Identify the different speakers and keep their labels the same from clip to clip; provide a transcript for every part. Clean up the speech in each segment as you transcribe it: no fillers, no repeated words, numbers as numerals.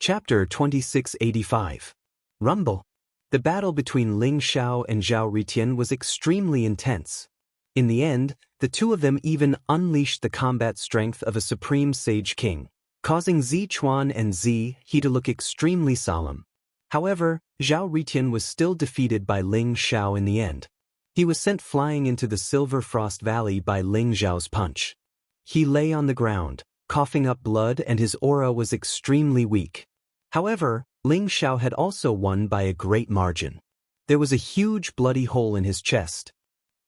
Speaker 1: Chapter 2685. Rumble. The battle between Ling Xiao and Zhao Ritian was extremely intense. In the end, the two of them even unleashed the combat strength of a supreme sage king, causing Zi Chuan and Zi He to look extremely solemn. However, Zhao Ritian was still defeated by Ling Xiao in the end. He was sent flying into the Silver Frost Valley by Ling Xiao's punch. He lay on the ground, coughing up blood, and his aura was extremely weak. However, Ling Xiao had also won by a great margin. There was a huge bloody hole in his chest.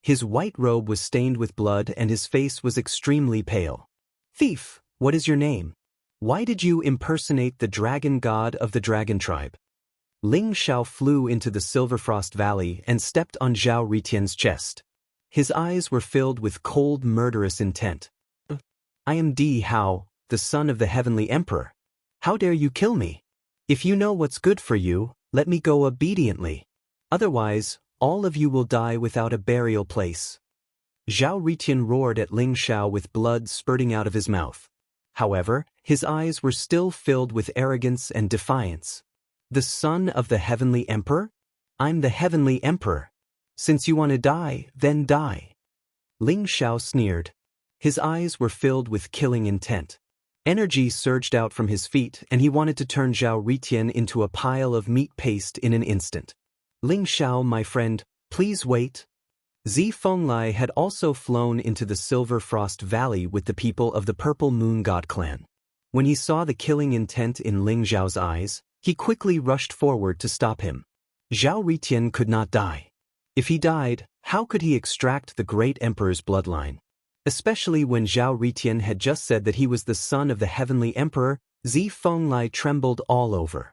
Speaker 1: His white robe was stained with blood and his face was extremely pale. "Thief, what is your name? Why did you impersonate the dragon god of the dragon tribe?" Ling Xiao flew into the Silverfrost Valley and stepped on Zhao Ritian's chest. His eyes were filled with cold, murderous intent. "I am Di Hao, the son of the Heavenly Emperor. How dare you kill me? If you know what's good for you, let me go obediently. Otherwise, all of you will die without a burial place." Zhao Ritian roared at Ling Xiao with blood spurting out of his mouth. However, his eyes were still filled with arrogance and defiance. "The son of the Heavenly Emperor? I'm the Heavenly Emperor. Since you want to die, then die." Ling Xiao sneered. His eyes were filled with killing intent. Energy surged out from his feet and he wanted to turn Zhao Ritian into a pile of meat paste in an instant. "Ling Xiao, my friend, please wait." Zi Fenglai had also flown into the Silver Frost Valley with the people of the Purple Moon God clan. When he saw the killing intent in Ling Xiao's eyes, he quickly rushed forward to stop him. Zhao Ritian could not die. If he died, how could he extract the great emperor's bloodline? Especially when Zhao Ritian had just said that he was the son of the Heavenly Emperor, Zi Fenglai trembled all over.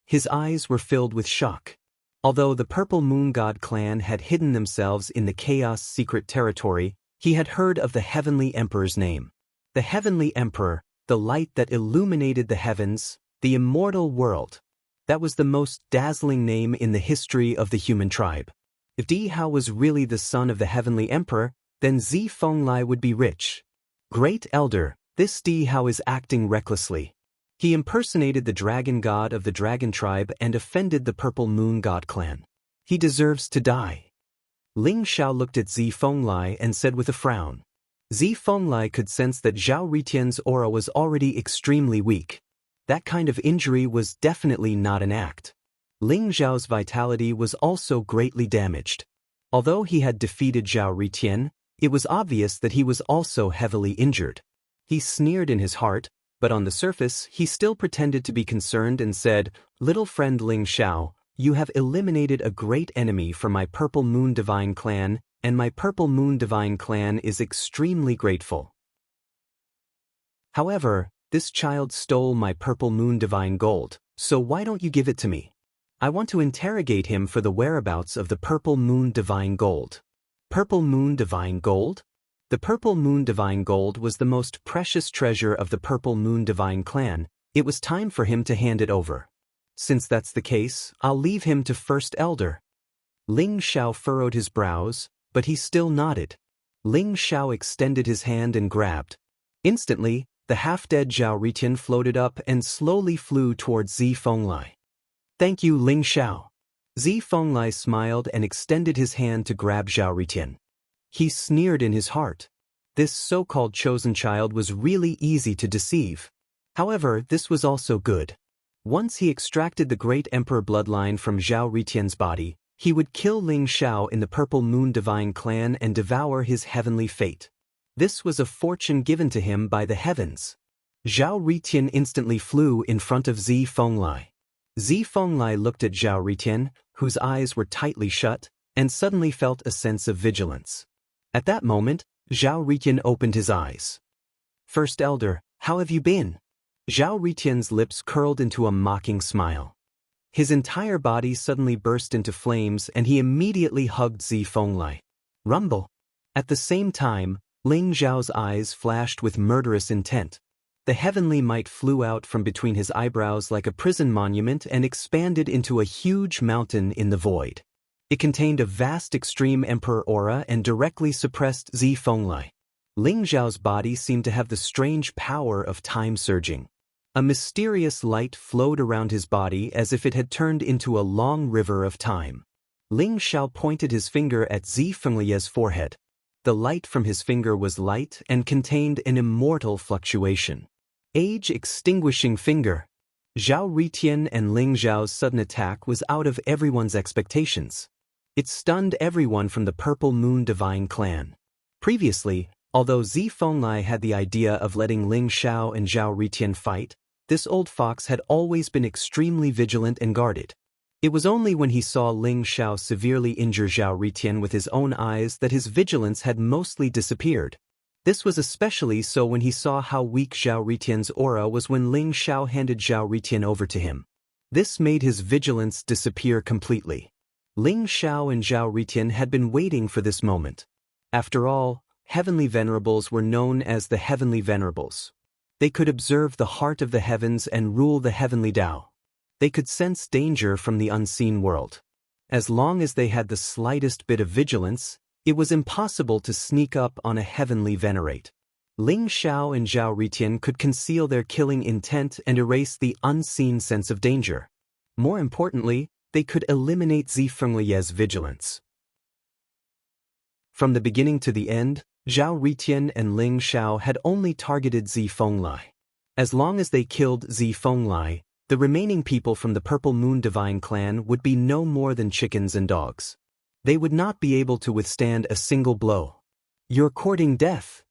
Speaker 1: His eyes were filled with shock. Although the Purple Moon God clan had hidden themselves in the Chaos Secret Territory, he had heard of the Heavenly Emperor's name. The Heavenly Emperor, the light that illuminated the heavens, the immortal world. That was the most dazzling name in the history of the human tribe. If Di Hao was really the son of the Heavenly Emperor, then Zi Fenglai would be rich. "Great Elder, this Di Hao is acting recklessly. He impersonated the dragon god of the dragon tribe and offended the Purple Moon God clan. He deserves to die." Ling Xiao looked at Zi Fenglai and said with a frown. Zi Fenglai could sense that Zhao Ritian's aura was already extremely weak. That kind of injury was definitely not an act. Ling Xiao's vitality was also greatly damaged. Although he had defeated Zhao Ritian, it was obvious that he was also heavily injured. He sneered in his heart, but on the surface he still pretended to be concerned and said, "Little friend Ling Xiao, you have eliminated a great enemy from my Purple Moon Divine clan, and my Purple Moon Divine clan is extremely grateful. However, this child stole my Purple Moon Divine gold, so why don't you give it to me? I want to interrogate him for the whereabouts of the Purple Moon Divine gold." Purple Moon Divine Gold? The Purple Moon Divine Gold was the most precious treasure of the Purple Moon Divine clan. It was time for him to hand it over. "Since that's the case, I'll leave him to First Elder." Ling Xiao furrowed his brows, but he still nodded. Ling Xiao extended his hand and grabbed. Instantly, the half-dead Zhao Ritian floated up and slowly flew towards Zi Fenglai. "Thank you, Ling Xiao." Zi Fenglai smiled and extended his hand to grab Zhao Ritian. He sneered in his heart. This so-called chosen child was really easy to deceive. However, this was also good. Once he extracted the great emperor bloodline from Zhao Ritian's body, he would kill Ling Xiao in the Purple Moon Divine clan and devour his heavenly fate. This was a fortune given to him by the heavens. Zhao Ritian instantly flew in front of Zi Fenglai. Zi Fenglai looked at Zhao Ritian, whose eyes were tightly shut, and suddenly felt a sense of vigilance. At that moment, Zhao Ritian opened his eyes. "First Elder, how have you been?" Zhao Ritian's lips curled into a mocking smile. His entire body suddenly burst into flames and he immediately hugged Zi Fenglai. Rumble. At the same time, Ling Xiao's eyes flashed with murderous intent. The heavenly might flew out from between his eyebrows like a prison monument and expanded into a huge mountain in the void. It contained a vast extreme emperor aura and directly suppressed Zi Fenglai. Ling Xiao's body seemed to have the strange power of time surging. A mysterious light flowed around his body as if it had turned into a long river of time. Ling Xiao pointed his finger at Zi Fenglie's forehead. The light from his finger was light and contained an immortal fluctuation. Age-extinguishing finger. Zhao Ritian and Ling Xiao's sudden attack was out of everyone's expectations. It stunned everyone from the Purple Moon Divine clan. Previously, although Zi Fenglai had the idea of letting Ling Xiao and Zhao Ritian fight, this old fox had always been extremely vigilant and guarded. It was only when he saw Ling Xiao severely injure Zhao Ritian with his own eyes that his vigilance had mostly disappeared. This was especially so when he saw how weak Zhao Ritian's aura was when Ling Xiao handed Zhao Ritian over to him. This made his vigilance disappear completely. Ling Xiao and Zhao Ritian had been waiting for this moment. After all, Heavenly Venerables were known as the Heavenly Venerables. They could observe the heart of the heavens and rule the heavenly Tao. They could sense danger from the unseen world. As long as they had the slightest bit of vigilance, it was impossible to sneak up on a heavenly venerate. Ling Xiao and Zhao Ritian could conceal their killing intent and erase the unseen sense of danger. More importantly, they could eliminate Zi Fenglie's vigilance. From the beginning to the end, Zhao Ritian and Ling Xiao had only targeted Zi Fenglai. As long as they killed Zi Fenglai, the remaining people from the Purple Moon Divine clan would be no more than chickens and dogs. They would not be able to withstand a single blow. "You're courting death."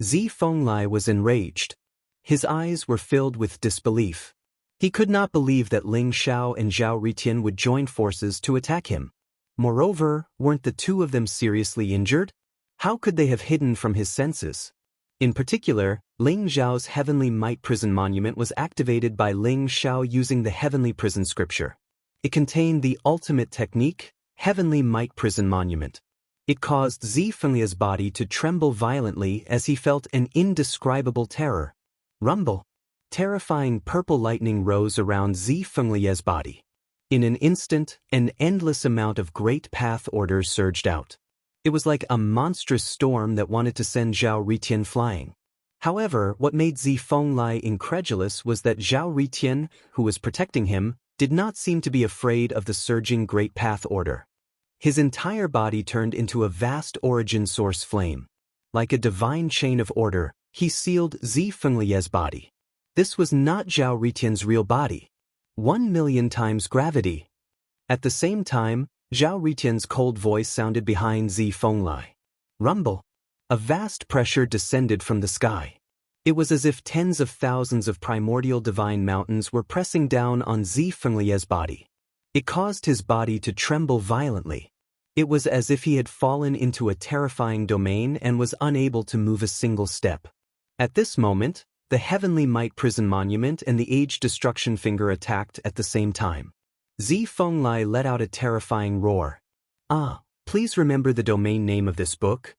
Speaker 1: Zi Fenglai was enraged. His eyes were filled with disbelief. He could not believe that Ling Xiao and Zhao Ritian would join forces to attack him. Moreover, weren't the two of them seriously injured? How could they have hidden from his senses? In particular, Ling Xiao's Heavenly Might Prison Monument was activated by Ling Xiao using the Heavenly Prison Scripture. It contained the ultimate technique, Heavenly Might Prison Monument. It caused Zi Fenglie's body to tremble violently as he felt an indescribable terror. Rumble. Terrifying purple lightning rose around Zi Fenglie's body. In an instant, an endless amount of great path orders surged out. It was like a monstrous storm that wanted to send Zhao Ritian flying. However, what made Zi Fenglai incredulous was that Zhao Ritian, who was protecting him, did not seem to be afraid of the surging Great Path Order. His entire body turned into a vast origin source flame. Like a divine chain of order, he sealed Zi Fenglie's body. This was not Zhao Ritian's real body. 1,000,000 times gravity. At the same time, Zhao Ritian's cold voice sounded behind Zi Fenglai. Rumble. A vast pressure descended from the sky. It was as if tens of thousands of primordial divine mountains were pressing down on Zi Fenglie's body. It caused his body to tremble violently. It was as if he had fallen into a terrifying domain and was unable to move a single step. At this moment, the Heavenly Might Prison Monument and the Age Destruction Finger attacked at the same time. Zi Fenglai let out a terrifying roar. "Ah, please remember the domain name of this book.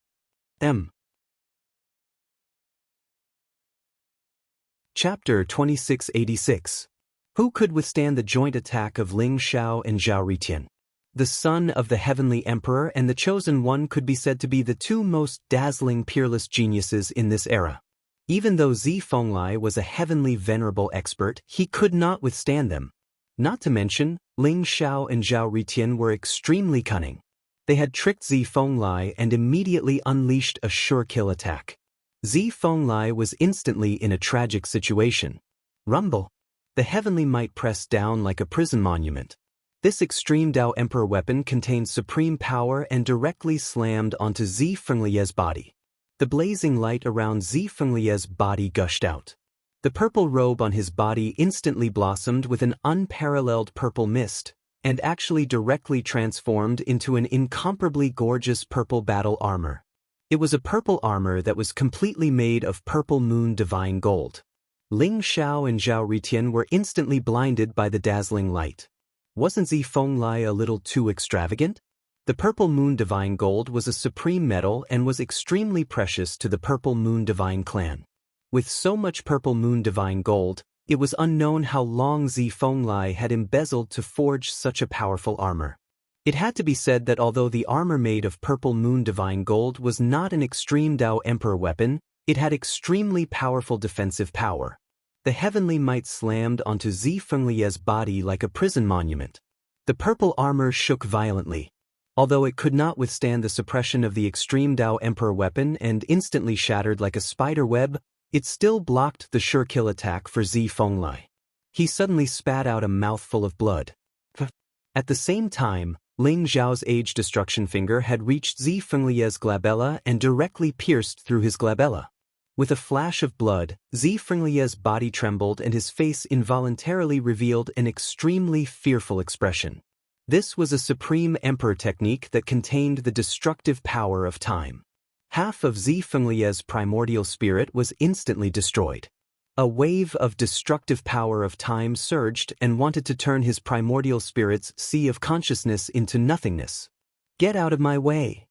Speaker 1: Chapter 2686. Who could withstand the joint attack of Ling Xiao and Zhao Ritian? The son of the Heavenly Emperor and the Chosen One could be said to be the two most dazzling peerless geniuses in this era. Even though Zi Fenglai was a heavenly venerable expert, he could not withstand them. Not to mention, Ling Xiao and Zhao Ritian were extremely cunning. They had tricked Zi Fenglai and immediately unleashed a sure-kill attack. Zi Fenglai was instantly in a tragic situation. Rumble. The Heavenly Might pressed down like a prison monument. This extreme Tao Emperor weapon contained supreme power and directly slammed onto Zi Fenglie's body. The blazing light around Zi Fenglie's body gushed out. The purple robe on his body instantly blossomed with an unparalleled purple mist, and actually directly transformed into an incomparably gorgeous purple battle armor. It was a purple armor that was completely made of Purple Moon Divine Gold. Ling Xiao and Zhao Ritian were instantly blinded by the dazzling light. Wasn't Zi Fenglai a little too extravagant? The Purple Moon Divine Gold was a supreme metal and was extremely precious to the Purple Moon Divine clan. With so much Purple Moon Divine Gold, it was unknown how long Zi Fenglai had embezzled to forge such a powerful armor. It had to be said that although the armor made of Purple Moon Divine Gold was not an extreme Tao Emperor weapon, it had extremely powerful defensive power. The heavenly might slammed onto Zi Fenglie's body like a prison monument. The purple armor shook violently. Although it could not withstand the suppression of the extreme Dao Emperor weapon and instantly shattered like a spider web, it still blocked the sure kill attack for Zi Fenglie. He suddenly spat out a mouthful of blood. At the same time, Ling Zhao's age destruction finger had reached Zi Fenglie's glabella and directly pierced through his glabella. With a flash of blood, Zi Fenglie's body trembled and his face involuntarily revealed an extremely fearful expression. This was a supreme emperor technique that contained the destructive power of time. Half of Zi Fenglie's primordial spirit was instantly destroyed. A wave of destructive power of time surged and wanted to turn his primordial spirit's sea of consciousness into nothingness. "Get out of my way!"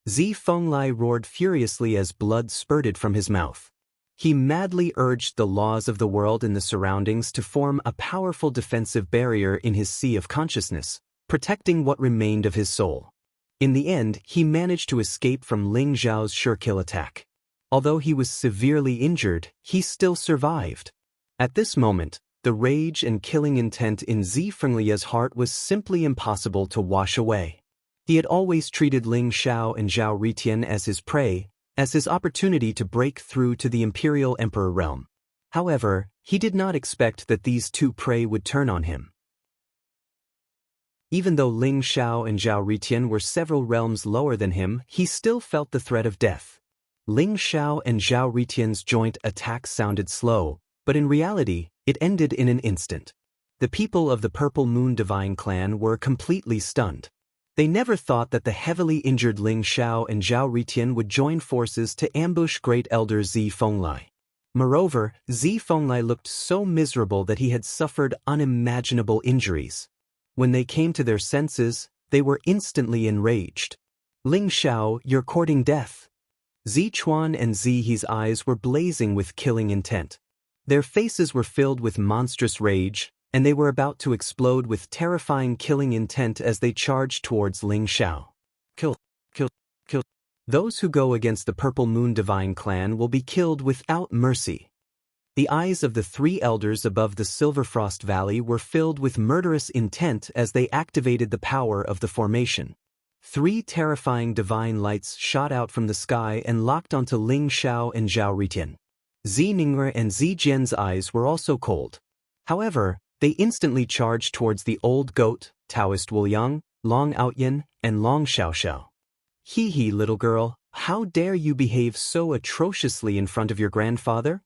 Speaker 1: Zi Fenglie roared furiously as blood spurted from his mouth. He madly urged the laws of the world and the surroundings to form a powerful defensive barrier in his sea of consciousness, protecting what remained of his soul. In the end, he managed to escape from Ling Zhao's sure kill attack. Although he was severely injured, he still survived. At this moment, the rage and killing intent in Zi Fenglie's heart was simply impossible to wash away. He had always treated Ling Xiao and Zhao Ritian as his prey, as his opportunity to break through to the Imperial Emperor realm. However, he did not expect that these two prey would turn on him. Even though Ling Xiao and Zhao Ritian were several realms lower than him, he still felt the threat of death. Ling Xiao and Zhao Ritian's joint attack sounded slow, but in reality, it ended in an instant. The people of the Purple Moon Divine Clan were completely stunned. They never thought that the heavily injured Ling Xiao and Zhao Ritian would join forces to ambush Great Elder Zi Fenglie. Moreover, Zi Fenglie looked so miserable that he had suffered unimaginable injuries. When they came to their senses, they were instantly enraged. "Ling Xiao, you're courting death." Zi Chuan and Zi He's eyes were blazing with killing intent. Their faces were filled with monstrous rage, and they were about to explode with terrifying killing intent as they charged towards Ling Xiao. "Kill, kill, kill. Those who go against the Purple Moon Divine Clan will be killed without mercy." The eyes of the three elders above the Silverfrost Valley were filled with murderous intent as they activated the power of the formation. Three terrifying divine lights shot out from the sky and locked onto Ling Xiao and Zhao Ritian. Zi Ning'er and Zi Jian's eyes were also cold. However, they instantly charged towards the old goat, Taoist Wuliang, Long Outyan, and Long Xiaoxiao. "Hee, little girl, how dare you behave so atrociously in front of your grandfather?"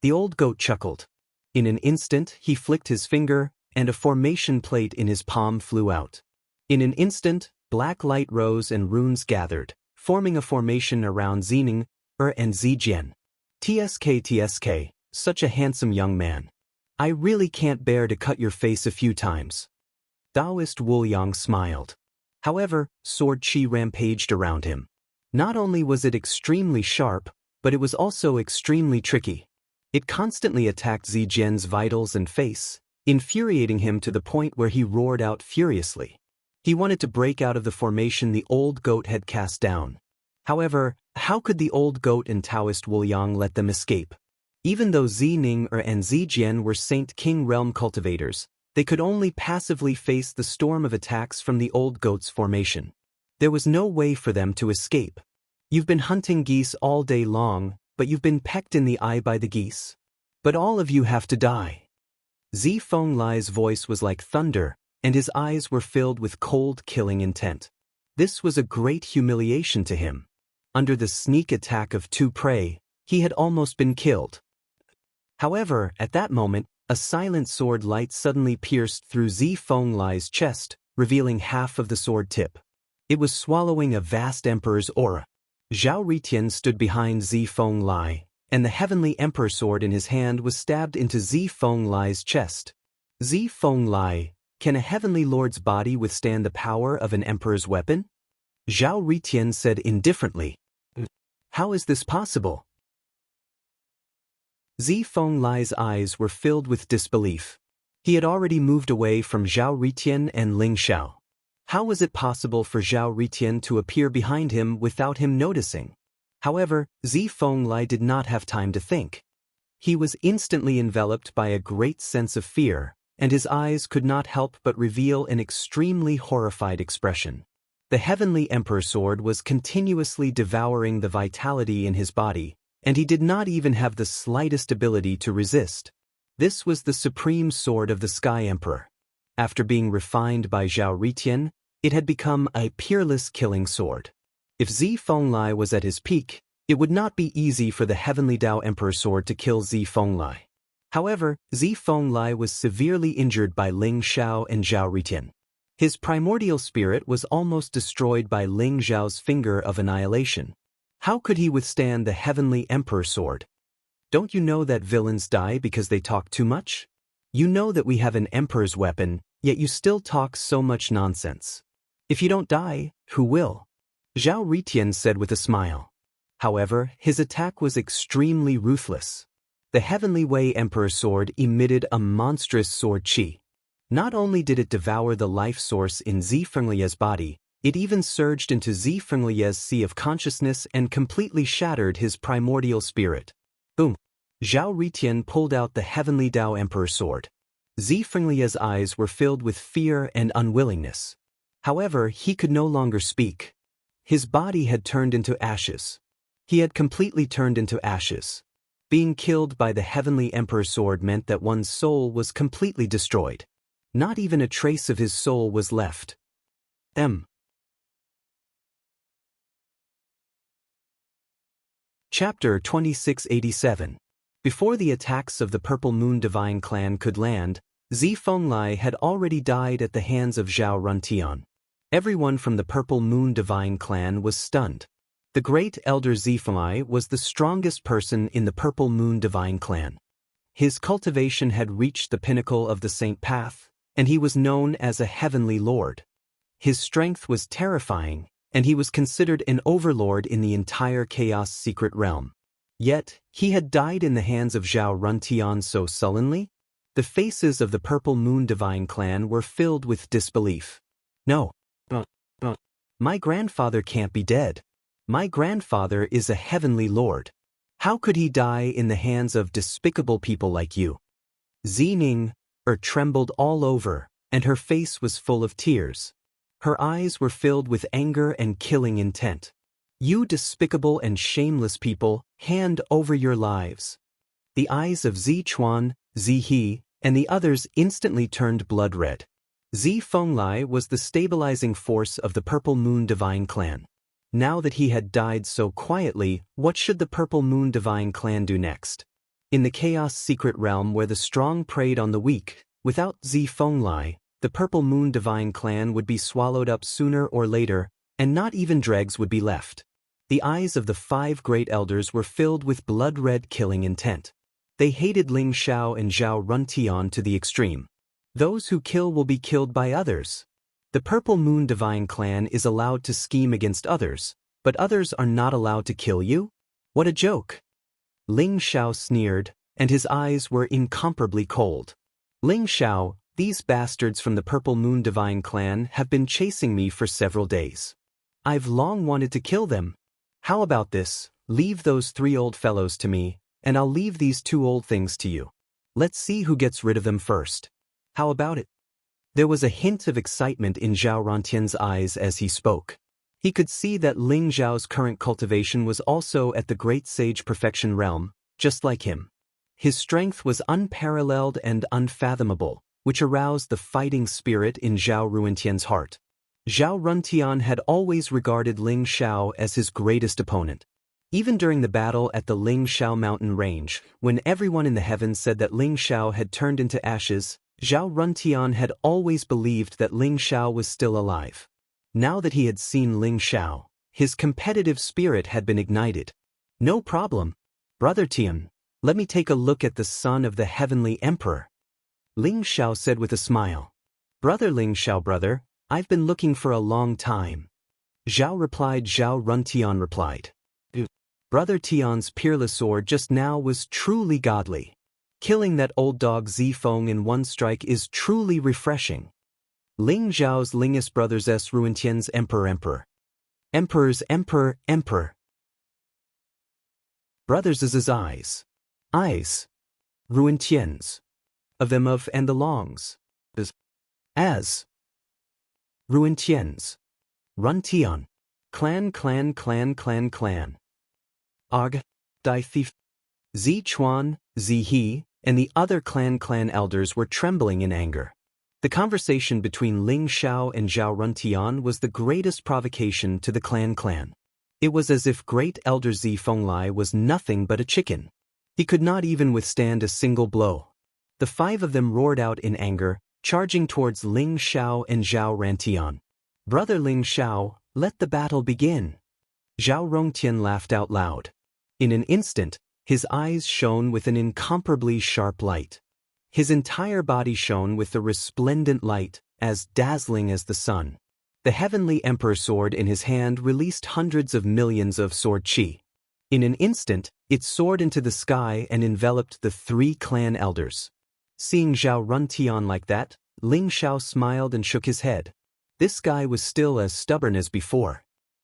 Speaker 1: The old goat chuckled. In an instant, he flicked his finger, and a formation plate in his palm flew out. In an instant, black light rose and runes gathered, forming a formation around Zi Ning'er and Zi Jian. TSK, such a handsome young man. I really can't bear to cut your face a few times." Taoist Wuliang smiled. However, sword qi rampaged around him. Not only was it extremely sharp, but it was also extremely tricky. It constantly attacked Zi Jian's vitals and face, infuriating him to the point where he roared out furiously. He wanted to break out of the formation the old goat had cast down. However, how could the old goat and Taoist Wuliang let them escape? Even though Zi Ning'er and Zi Jian were Saint King realm cultivators, they could only passively face the storm of attacks from the old goat's formation. There was no way for them to escape. "You've been hunting geese all day long, but you've been pecked in the eye by the geese. But all of you have to die." Zi Fenglie's voice was like thunder, and his eyes were filled with cold, killing intent. This was a great humiliation to him. Under the sneak attack of two prey, he had almost been killed. However, at that moment, a silent sword light suddenly pierced through Zi Fenglie's chest, revealing half of the sword tip. It was swallowing a vast emperor's aura. Zhao Ritian stood behind Zi Fenglie, and the heavenly emperor sword in his hand was stabbed into Zi Fenglie's chest. "Zi Fenglie, can a heavenly lord's body withstand the power of an emperor's weapon?" Zhao Ritian said indifferently. "How is this possible?" Zi Fenglie's eyes were filled with disbelief. He had already moved away from Zhao Ritian and Ling Xiao. How was it possible for Zhao Ritian to appear behind him without him noticing? However, Zi Fenglie did not have time to think. He was instantly enveloped by a great sense of fear, and his eyes could not help but reveal an extremely horrified expression. The heavenly Emperor sword was continuously devouring the vitality in his body, and he did not even have the slightest ability to resist. This was the supreme sword of the Sky Emperor. After being refined by Zhao Ritian, it had become a peerless killing sword. If Zi Fenglai was at his peak, it would not be easy for the heavenly Tao Emperor sword to kill Zi Fenglai. However, Zi Fenglai was severely injured by Ling Xiao and Zhao Ritian. His primordial spirit was almost destroyed by Ling Xiao's finger of annihilation. How could he withstand the heavenly Emperor sword? Don't you know that villains die because they talk too much? You know that we have an Emperor's weapon, yet you still talk so much nonsense. If you don't die, who will? Zhao Ritian said with a smile. However, his attack was extremely ruthless. The Heavenly Wei Emperor sword emitted a monstrous sword qi. Not only did it devour the life source in Zi Fenglai's body, it even surged into Zi Fenglai's sea of consciousness and completely shattered his primordial spirit. Boom! Zhao Ritian pulled out the Heavenly Tao Emperor sword. Zi Fenglai's eyes were filled with fear and unwillingness. However, he could no longer speak. His body had turned into ashes. He had completely turned into ashes. Being killed by the Heavenly Emperor sword meant that one's soul was completely destroyed. Not even a trace of his soul was left. Chapter 2687. Before the attacks of the Purple Moon Divine Clan could land, Zi Fenglai had already died at the hands of Zhao Runtian. Everyone from the Purple Moon Divine Clan was stunned. The great elder Zi Fenglai was the strongest person in the Purple Moon Divine Clan. His cultivation had reached the pinnacle of the Saint Path, and he was known as a heavenly lord. His strength was terrifying, and he was considered an overlord in the entire Chaos Secret Realm. Yet, he had died in the hands of Zhao Runtian so sullenly? The faces of the Purple Moon Divine Clan were filled with disbelief. No. My grandfather can't be dead. My grandfather is a heavenly lord. How could he die in the hands of despicable people like you? Zining trembled all over, and her face was full of tears. Her eyes were filled with anger and killing intent. You despicable and shameless people, hand over your lives. The eyes of Zi Chuan, Zi He, and the others instantly turned blood red. Zi Fenglai was the stabilizing force of the Purple Moon Divine Clan. Now that he had died so quietly, what should the Purple Moon Divine Clan do next? In the Chaos Secret Realm where the strong preyed on the weak, without Zi Fenglai, the Purple Moon Divine Clan would be swallowed up sooner or later, and not even dregs would be left. The eyes of the 5 great elders were filled with blood-red killing intent. They hated Ling Xiao and Zhao Runtian to the extreme. Those who kill will be killed by others. The Purple Moon Divine Clan is allowed to scheme against others, but others are not allowed to kill you? What a joke! Ling Xiao sneered, and his eyes were incomparably cold. Ling Xiao, these bastards from the Purple Moon Divine Clan have been chasing me for several days. I've long wanted to kill them. How about this? Leave those 3 old fellows to me, and I'll leave these 2 old things to you. Let's see who gets rid of them first. How about it? There was a hint of excitement in Zhao Runtian's eyes as he spoke. He could see that Ling Xiao's current cultivation was also at the Great Sage Perfection realm, just like him. His strength was unparalleled and unfathomable, which aroused the fighting spirit in Zhao Runtian's heart. Zhao Runtian had always regarded Ling Xiao as his greatest opponent. Even during the battle at the Ling Xiao mountain range, when everyone in the heavens said that Ling Xiao had turned into ashes, Zhao Runtian had always believed that Ling Xiao was still alive. Now that he had seen Ling Xiao, his competitive spirit had been ignited. No problem. Brother Tian, let me take a look at the son of the Heavenly Emperor. Ling Xiao said with a smile. Brother Ling Xiao, brother, I've been looking for a long time. Zhao Runtian replied. Brother Tian's peerless sword just now was truly godly. Killing that old dog Zifeng in one strike is truly refreshing. Ling Zhao's Lingus brothers S. Ruintian's Emperor. Emperor's Emperor. Brothers' eyes. Ruentians. Of them of and the longs. As. Ruentians. Runtion. Clan. Og. Dai Thief. Zi Chuan, Zi He, and the other clan elders were trembling in anger. The conversation between Ling Xiao and Zhao Runtian was the greatest provocation to the clan. It was as if great elder Zi Fenglai was nothing but a chicken. He could not even withstand a single blow. The five of them roared out in anger, charging towards Ling Xiao and Zhao Rantian. "Brother Ling Xiao, let the battle begin." Zhao Rongtian laughed out loud. In an instant, his eyes shone with an incomparably sharp light. His entire body shone with a resplendent light, as dazzling as the sun. The heavenly emperor sword in his hand released hundreds of millions of sword chi. In an instant, it soared into the sky and enveloped the three clan elders. Seeing Zhao Runtian like that, Ling Xiao smiled and shook his head. This guy was still as stubborn as before.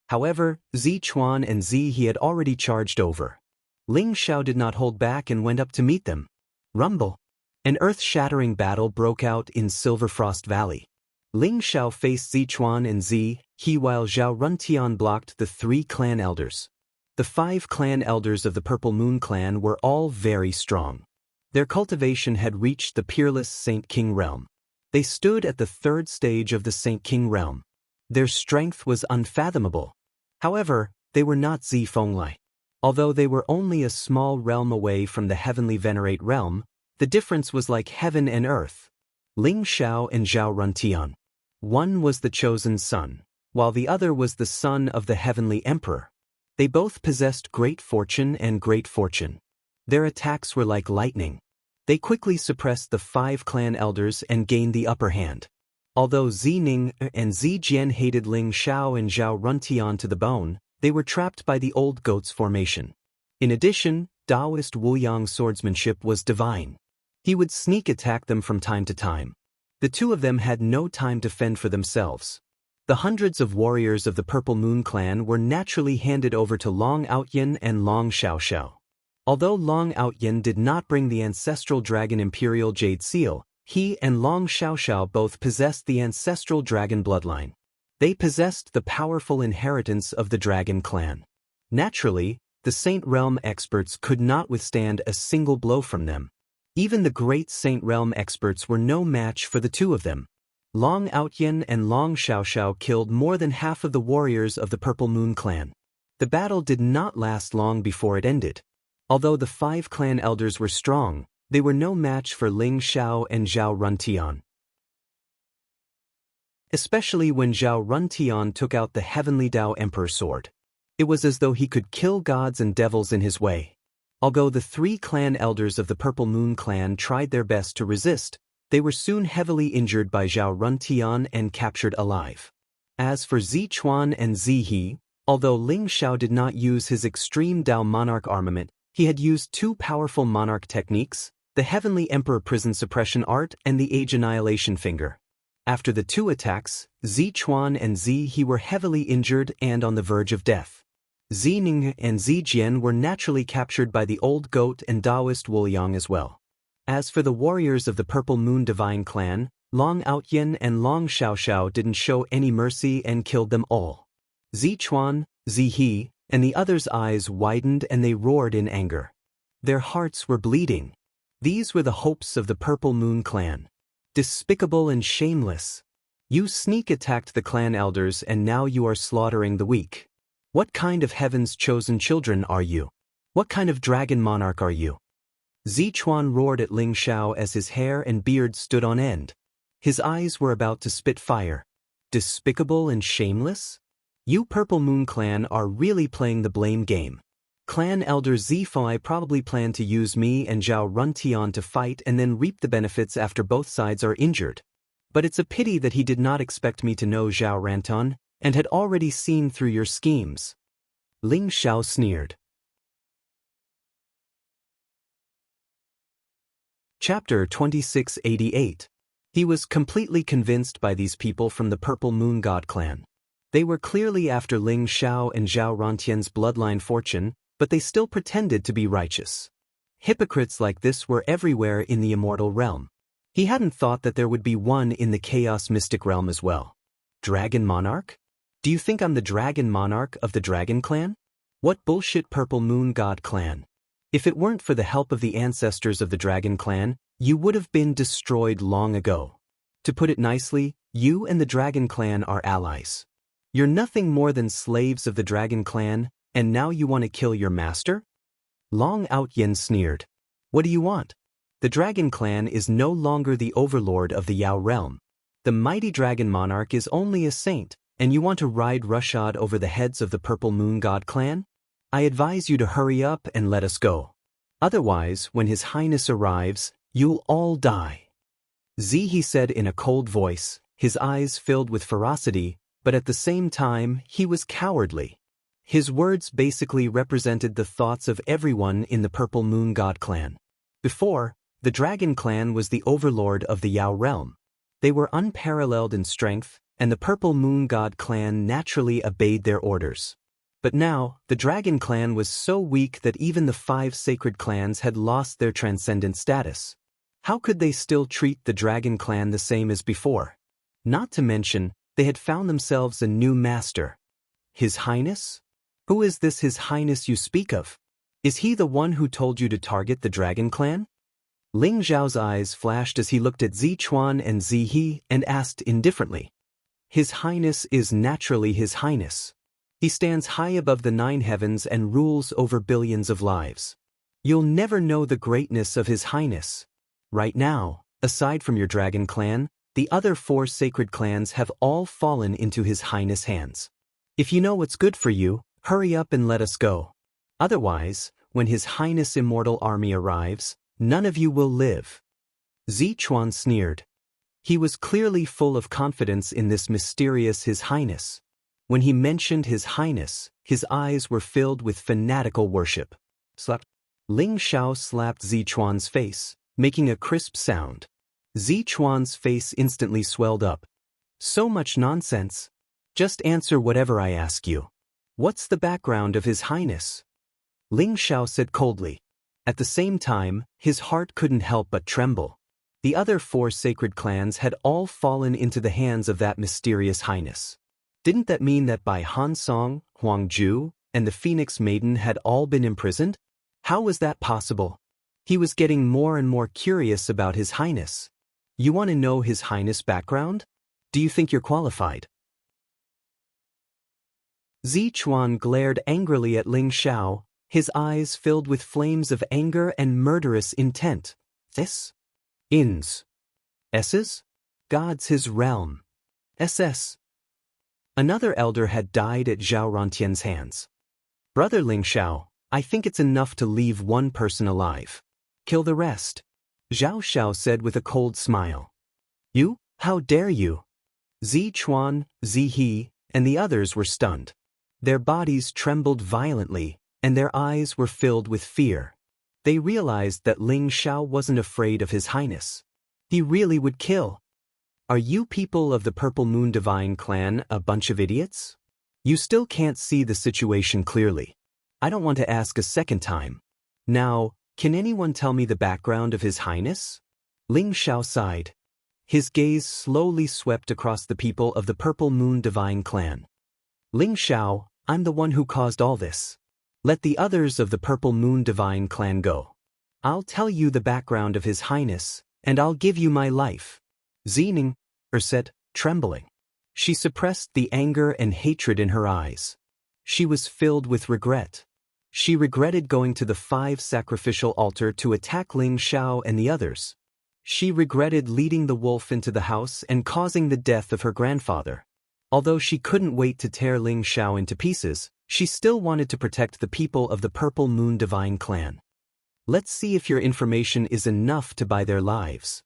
Speaker 1: However, Zi Chuan and Zi He had already charged over. Ling Xiao did not hold back and went up to meet them. Rumble. An earth-shattering battle broke out in Silver Frost Valley. Ling Xiao faced Zi Chuan and Zi He while Zhao Runtian blocked the three clan elders. The five clan elders of the Purple Moon clan were all very strong. Their cultivation had reached the peerless Saint King realm. They stood at the third stage of the Saint King realm. Their strength was unfathomable. However, they were not Zi Fenglai. Although they were only a small realm away from the heavenly venerate realm, the difference was like heaven and earth. Ling Xiao and Zhao Runtian. One was the chosen son, while the other was the son of the heavenly emperor. They both possessed great fortune and great fortune. Their attacks were like lightning. They quickly suppressed the five clan elders and gained the upper hand. Although Zi Ning and Zi Jian hated Ling Xiao and Zhao Runtian to the bone, they were trapped by the old goat's formation. In addition, Taoist Wuyang's swordsmanship was divine. He would sneak attack them from time to time. The two of them had no time to fend for themselves. The hundreds of warriors of the Purple Moon clan were naturally handed over to Long Outyin and Long Xiaoxiao. Although Long Outyin did not bring the ancestral dragon imperial jade seal, he and Long Xiaoxiao both possessed the ancestral dragon bloodline. They possessed the powerful inheritance of the dragon clan. Naturally, the Saint Realm experts could not withstand a single blow from them. Even the great Saint Realm experts were no match for the two of them. Long Outyin and Long Xiaoxiao killed more than half of the warriors of the Purple Moon clan. The battle did not last long before it ended. Although the five clan elders were strong, they were no match for Ling Xiao and Zhao Runtian. Especially when Zhao Runtian took out the heavenly Tao Emperor sword. It was as though he could kill gods and devils in his way. Although the three clan elders of the Purple Moon clan tried their best to resist, they were soon heavily injured by Zhao Runtian and captured alive. As for Zi Chuan and Zi He, although Ling Xiao did not use his extreme Tao monarch armament, he had used two powerful monarch techniques, the Heavenly Emperor Prison Suppression Art and the Age Annihilation Finger. After the two attacks, Zi Chuan and Zi He were heavily injured and on the verge of death. Zi Ning and Zi Jian were naturally captured by the Old Goat and Taoist Wuyang as well. As for the warriors of the Purple Moon Divine Clan, Long Outyin and Long Xiaoxiao didn't show any mercy and killed them all. Zi Chuan, Zi He, and the others' eyes widened and they roared in anger. Their hearts were bleeding. These were the hopes of the Purple Moon Clan. Despicable and shameless. You sneak attacked the clan elders and now you are slaughtering the weak. What kind of heaven's chosen children are you? What kind of dragon monarch are you? Zi Chuan roared at Ling Xiao as his hair and beard stood on end. His eyes were about to spit fire. Despicable and shameless? You Purple Moon clan are really playing the blame game. Clan elder Zi Fenglai probably planned to use me and Zhao Runtian to fight and then reap the benefits after both sides are injured. But it's a pity that he did not expect me to know Zhao Ranton, and had already seen through your schemes. Ling Xiao sneered. Chapter 2688. He was completely convinced by these people from the Purple Moon God clan. They were clearly after Ling Xiao and Zhao Rantian's bloodline fortune, but they still pretended to be righteous. Hypocrites like this were everywhere in the immortal realm. He hadn't thought that there would be one in the chaos mystic realm as well. Dragon Monarch? Do you think I'm the Dragon Monarch of the Dragon Clan? What bullshit Purple Moon God Clan? If it weren't for the help of the ancestors of the Dragon Clan, you would have been destroyed long ago. To put it nicely, you and the Dragon Clan are allies. You're nothing more than slaves of the Dragon Clan, and now you want to kill your master? Long Out Yen sneered. What do you want? The Dragon Clan is no longer the overlord of the Yao realm. The mighty Dragon Monarch is only a saint, and you want to ride roughshod over the heads of the Purple Moon God Clan? I advise you to hurry up and let us go. Otherwise, when His Highness arrives, you'll all die. He said in a cold voice, his eyes filled with ferocity, but at the same time, he was cowardly. His words basically represented the thoughts of everyone in the Purple Moon God Clan. Before, the Dragon Clan was the overlord of the Yao realm. They were unparalleled in strength, and the Purple Moon God Clan naturally obeyed their orders. But now, the Dragon Clan was so weak that even the 5 sacred clans had lost their transcendent status. How could they still treat the Dragon Clan the same as before? Not to mention, they had found themselves a new master. His Highness? Who is this His Highness you speak of? Is he the one who told you to target the Dragon Clan? Ling Zhao's eyes flashed as he looked at Zichuan and Zihe and asked indifferently. His Highness is naturally His Highness. He stands high above the 9 heavens and rules over billions of lives. You'll never know the greatness of His Highness. Right now, aside from your Dragon Clan, the other 4 sacred clans have all fallen into His Highness' hands. If you know what's good for you, hurry up and let us go. Otherwise, when His Highness' immortal army arrives, none of you will live. Zichuan sneered. He was clearly full of confidence in this mysterious His Highness. When he mentioned His Highness, his eyes were filled with fanatical worship. Slap. Ling Xiao slapped Zichuan's face, making a crisp sound. Zichuan's face instantly swelled up. So much nonsense. Just answer whatever I ask you. What's the background of His Highness? Ling Xiao said coldly. At the same time, his heart couldn't help but tremble. The other 4 sacred clans had all fallen into the hands of that mysterious Highness. Didn't that mean that Bai Hansong, Huangju, and the Phoenix Maiden had all been imprisoned? How was that possible? He was getting more and more curious about His Highness. You want to know His Highness' background? Do you think you're qualified? Zichuan glared angrily at Ling Xiao, his eyes filled with flames of anger and murderous intent. This? Ins. S's? God's His realm. SS. Another elder had died at Zhao Rantian's hands. Brother Ling Xiao, I think it's enough to leave one person alive. Kill the rest. Zhao Xiao said with a cold smile. You? How dare you? Zichuan, Zihe, and the others were stunned. Their bodies trembled violently, and their eyes were filled with fear. They realized that Ling Xiao wasn't afraid of His Highness. He really would kill. Are you people of the Purple Moon Divine Clan a bunch of idiots? You still can't see the situation clearly. I don't want to ask a second time. Now, can anyone tell me the background of His Highness? Ling Xiao sighed. His gaze slowly swept across the people of the Purple Moon Divine Clan. Ling Xiao, I'm the one who caused all this. Let the others of the Purple Moon Divine Clan go. I'll tell you the background of His Highness, and I'll give you my life. Zining, said, trembling. She suppressed the anger and hatred in her eyes. She was filled with regret. She regretted going to the 5 sacrificial altar to attack Ling Xiao and the others. She regretted leading the wolf into the house and causing the death of her grandfather. Although she couldn't wait to tear Ling Xiao into pieces, she still wanted to protect the people of the Purple Moon Divine Clan. Let's see if your information is enough to buy their lives.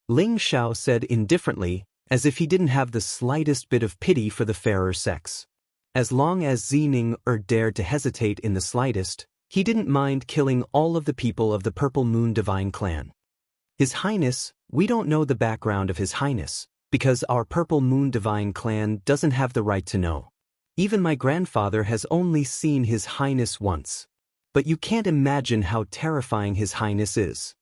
Speaker 1: Ling Xiao said indifferently, as if he didn't have the slightest bit of pity for the fairer sex. As long as Zining dared to hesitate in the slightest, he didn't mind killing all of the people of the Purple Moon Divine Clan. His Highness, we don't know the background of His Highness, because our Purple Moon Divine Clan doesn't have the right to know. Even my grandfather has only seen His Highness once. but you can't imagine how terrifying His Highness is.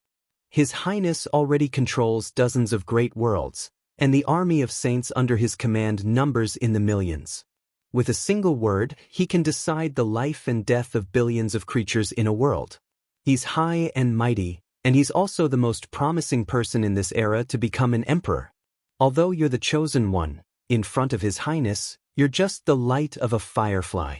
Speaker 1: His Highness already controls dozens of great worlds, and the army of saints under his command numbers in the millions. With a single word, he can decide the life and death of billions of creatures in a world. He's high and mighty, and he's also the most promising person in this era to become an emperor. Although you're the chosen one, in front of His Highness, you're just the light of a firefly.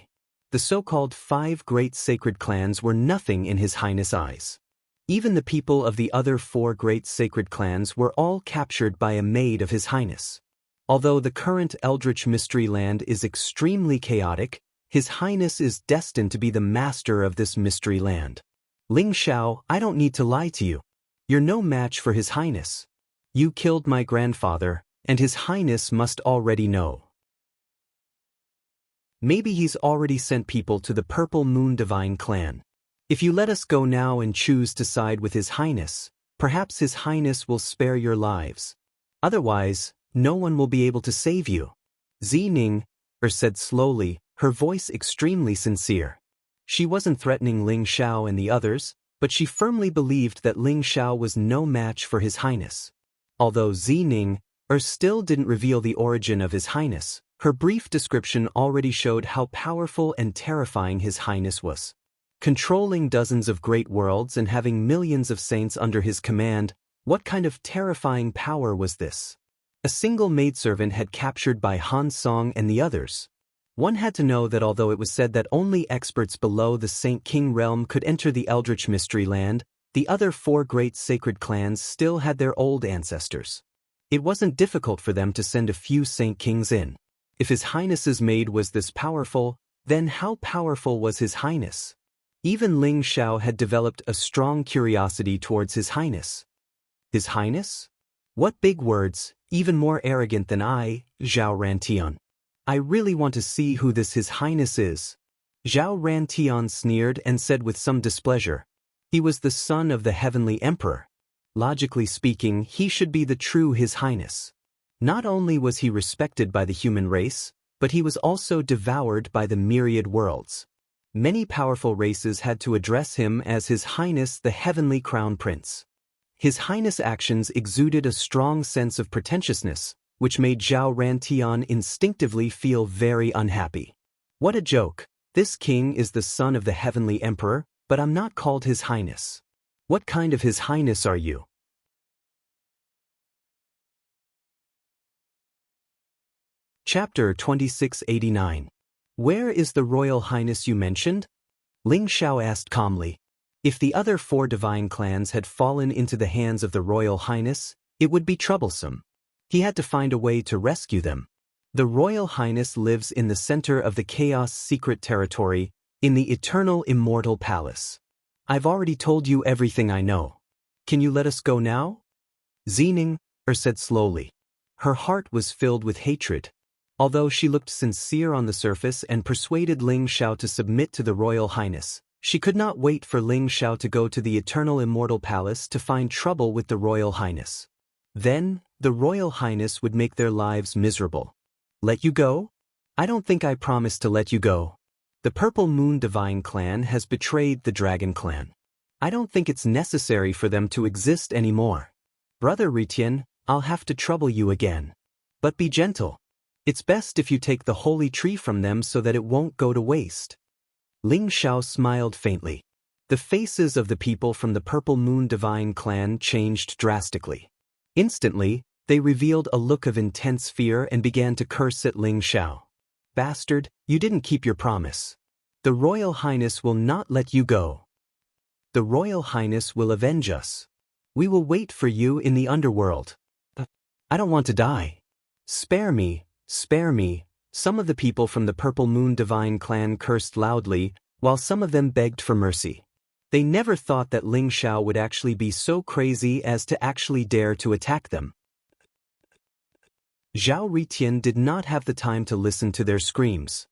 Speaker 1: The so-called 5 great sacred clans were nothing in His Highness' eyes. Even the people of the other 4 great sacred clans were all captured by a maid of His Highness. Although the current Eldritch Mystery Land is extremely chaotic, His Highness is destined to be the master of this mystery land. Ling Xiao, I don't need to lie to you. You're no match for His Highness. You killed my grandfather, and His Highness must already know. Maybe he's already sent people to the Purple Moon Divine Clan. If you let us go now and choose to side with His Highness, perhaps His Highness will spare your lives. Otherwise, no one will be able to save you. Zining said slowly, her voice extremely sincere. She wasn't threatening Ling Xiao and the others, but she firmly believed that Ling Xiao was no match for His Highness. Although Zining still didn't reveal the origin of His Highness, her brief description already showed how powerful and terrifying His Highness was. Controlling dozens of great worlds and having millions of saints under his command, what kind of terrifying power was this? A single maidservant had captured by Han Song and the others. One had to know that although it was said that only experts below the Saint King realm could enter the Eldritch Mystery Land, the other 4 great sacred clans still had their old ancestors. It wasn't difficult for them to send a few Saint Kings in. If His Highness's maid was this powerful, then how powerful was His Highness? Even Ling Xiao had developed a strong curiosity towards His Highness. His Highness? What big words, even more arrogant than I, Zhao Rantian. I really want to see who this His Highness is. Zhao Rantian sneered and said with some displeasure. He was the son of the Heavenly Emperor. Logically speaking, he should be the true His Highness. Not only was he respected by the human race, but he was also devoured by the myriad worlds. Many powerful races had to address him as His Highness the Heavenly Crown Prince. His Highness' actions exuded a strong sense of pretentiousness, which made Zhao Rantian instinctively feel very unhappy. What a joke! This king is the son of the Heavenly Emperor, but I'm not called His Highness. What kind of His Highness are you? Chapter 2689. Where is the Royal Highness you mentioned? Ling Xiao asked calmly. If the other 4 divine clans had fallen into the hands of the Royal Highness, it would be troublesome. He had to find a way to rescue them. The Royal Highness lives in the center of the Chaos Secret Territory, in the Eternal Immortal Palace. I've already told you everything I know. Can you let us go now? Zining said slowly. Her heart was filled with hatred. Although she looked sincere on the surface and persuaded Ling Xiao to submit to the Royal Highness, she could not wait for Ling Xiao to go to the Eternal Immortal Palace to find trouble with the Royal Highness. Then, the Royal Highness would make their lives miserable. Let you go? I don't think I promised to let you go. The Purple Moon Divine Clan has betrayed the Dragon Clan. I don't think it's necessary for them to exist anymore. Brother Ritian, I'll have to trouble you again. But be gentle. It's best if you take the holy tree from them so that it won't go to waste. Ling Xiao smiled faintly. The faces of the people from the Purple Moon Divine Clan changed drastically. Instantly, they revealed a look of intense fear and began to curse at Ling Xiao. Bastard, you didn't keep your promise. The Royal Highness will not let you go. The Royal Highness will avenge us. We will wait for you in the underworld. I don't want to die. Spare me, spare me. Some of the people from the Purple Moon Divine Clan cursed loudly, while some of them begged for mercy. They never thought that Ling Xiao would actually be so crazy as to actually dare to attack them. Zhao Ritian did not have the time to listen to their screams.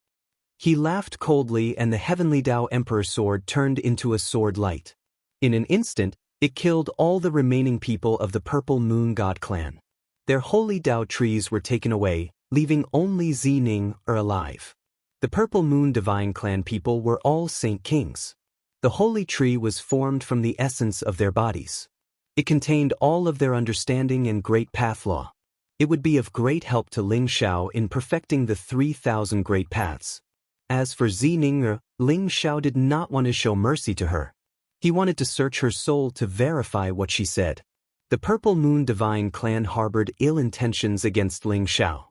Speaker 1: He laughed coldly and the Heavenly Dao Emperor sword turned into a sword light. In an instant, it killed all the remaining people of the Purple Moon God Clan. Their holy Dao trees were taken away, leaving only Zining alive. The Purple Moon Divine Clan people were all Saint Kings. The holy tree was formed from the essence of their bodies. It contained all of their understanding and great path law. It would be of great help to Ling Xiao in perfecting the 3,000 great paths. As for Zining, Ling Xiao did not want to show mercy to her. He wanted to search her soul to verify what she said. The Purple Moon Divine Clan harbored ill intentions against Ling Xiao.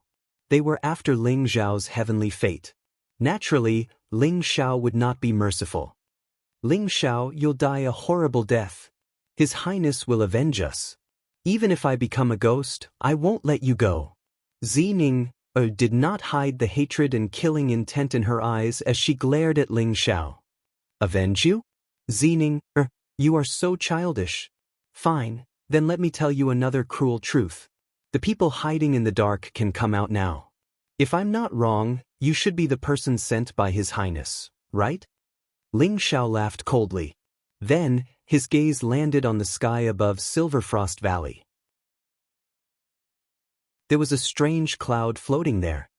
Speaker 1: They were after Ling Xiao's heavenly fate. Naturally, Ling Xiao would not be merciful. Ling Xiao, you'll die a horrible death. His Highness will avenge us. Even if I become a ghost, I won't let you go. Zining did not hide the hatred and killing intent in her eyes as she glared at Ling Xiao. Avenge you? Zining, you are so childish. Fine, then let me tell you another cruel truth. The people hiding in the dark can come out now. If I'm not wrong, you should be the person sent by His Highness, right? Ling Xiao laughed coldly. Then, his gaze landed on the sky above Silverfrost Valley. There was a strange cloud floating there.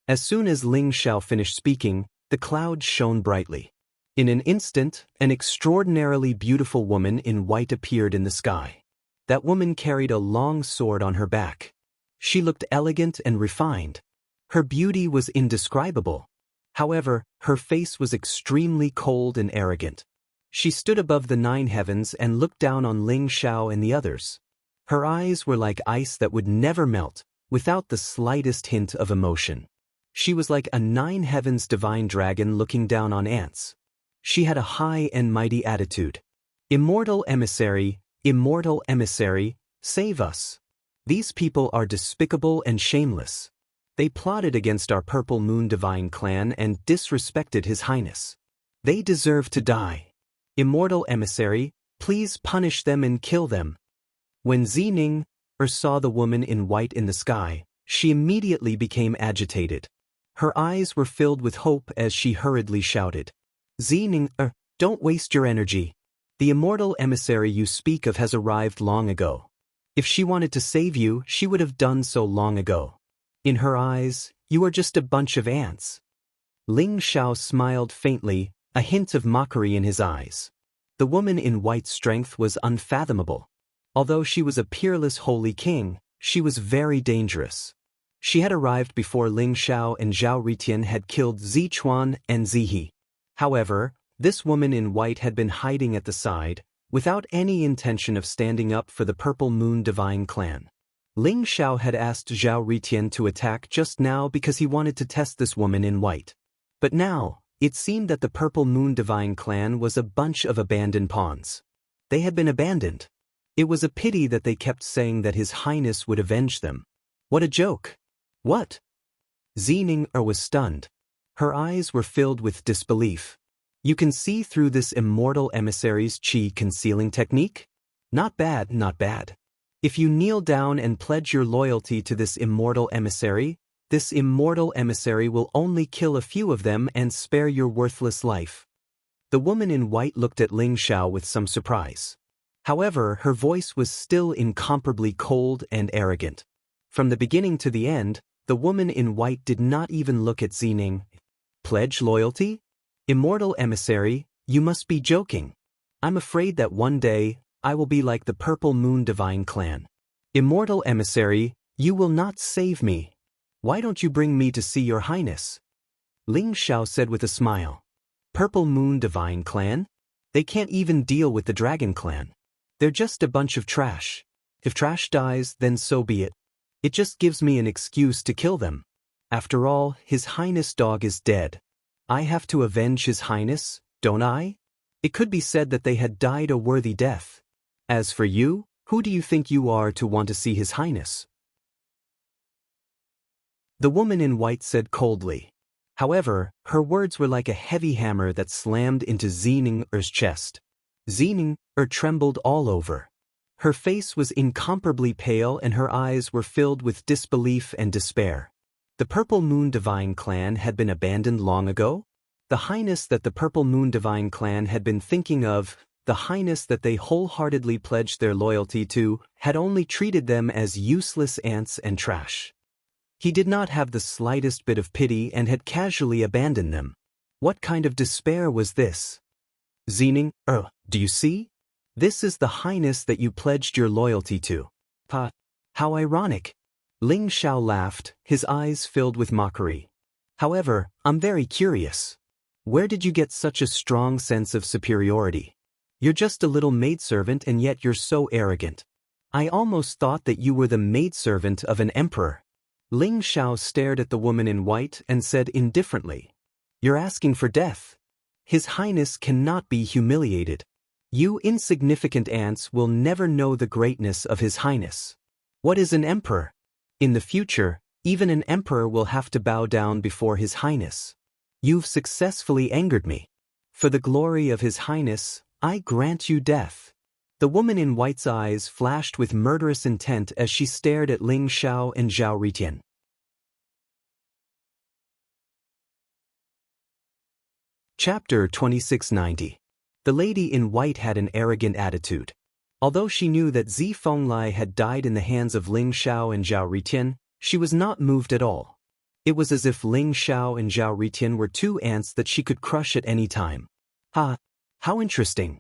Speaker 1: As soon as Ling Xiao finished speaking, the cloud shone brightly. In an instant, an extraordinarily beautiful woman in white appeared in the sky. That woman carried a long sword on her back. She looked elegant and refined. Her beauty was indescribable. However, her face was extremely cold and arrogant. She stood above the 9 heavens and looked down on Ling Xiao and the others. Her eyes were like ice that would never melt, without the slightest hint of emotion. She was like a 9 heavens divine dragon looking down on ants. She had a high and mighty attitude. Immortal emissary, save us. These people are despicable and shameless. They plotted against our Purple Moon Divine Clan and disrespected His Highness. They deserve to die. Immortal emissary, please punish them and kill them. When Zining saw the woman in white in the sky, she immediately became agitated. Her eyes were filled with hope as she hurriedly shouted, Zining, don't waste your energy. The immortal emissary you speak of has arrived long ago. If she wanted to save you, she would have done so long ago. In her eyes, you are just a bunch of ants. Ling Xiao smiled faintly, a hint of mockery in his eyes. The woman in white's strength was unfathomable. Although she was a peerless holy king, she was very dangerous. She had arrived before Ling Xiao and Zhao Ritian had killed Zichuan and Zihe. However, this woman in white had been hiding at the side, without any intention of standing up for the Purple Moon Divine Clan. Ling Xiao had asked Zhao Ritian to attack just now because he wanted to test this woman in white. But now, it seemed that the Purple Moon Divine Clan was a bunch of abandoned pawns. They had been abandoned. It was a pity that they kept saying that His Highness would avenge them. What a joke! What? Zining was stunned. Her eyes were filled with disbelief. You can see through this immortal emissary's qi concealing technique? Not bad, not bad. If you kneel down and pledge your loyalty to this immortal emissary will only kill a few of them and spare your worthless life. The woman in white looked at Ling Xiao with some surprise. However, her voice was still incomparably cold and arrogant. From the beginning to the end, the woman in white did not even look at Zining. Pledge loyalty? Immortal emissary, you must be joking. I'm afraid that one day, I will be like the Purple Moon Divine Clan. Immortal emissary, you will not save me. Why don't you bring me to see your highness? Ling Xiao said with a smile. Purple Moon Divine Clan? They can't even deal with the Dragon Clan. They're just a bunch of trash. If trash dies, then so be it. It just gives me an excuse to kill them. After all, His Highness dog is dead. I have to avenge His Highness, don't I? It could be said that they had died a worthy death. As for you, who do you think you are to want to see His Highness? The woman in white said coldly. However, her words were like a heavy hammer that slammed into Zining's chest. Zining trembled all over. Her face was incomparably pale and her eyes were filled with disbelief and despair. The Purple Moon Divine Clan had been abandoned long ago? The highness that the Purple Moon Divine Clan had been thinking of, the highness that they wholeheartedly pledged their loyalty to, had only treated them as useless ants and trash. He did not have the slightest bit of pity and had casually abandoned them. What kind of despair was this? Zening, do you see? This is the highness that you pledged your loyalty to. Ha! How ironic. Ling Xiao laughed, his eyes filled with mockery. However, I'm very curious. Where did you get such a strong sense of superiority? You're just a little maidservant and yet you're so arrogant. I almost thought that you were the maidservant of an emperor. Ling Xiao stared at the woman in white and said indifferently, "You're asking for death. His Highness cannot be humiliated. You insignificant ants will never know the greatness of His Highness. What is an emperor? In the future, even an emperor will have to bow down before His Highness. You've successfully angered me. For the glory of His Highness, I grant you death." The woman in white's eyes flashed with murderous intent as she stared at Ling Xiao and Zhao Ritian. Chapter 2690. The lady in white had an arrogant attitude. Although she knew that Zi Fenglai had died in the hands of Ling Xiao and Zhao Ritian, she was not moved at all. It was as if Ling Xiao and Zhao Ritian were two ants that she could crush at any time. Ha! How interesting.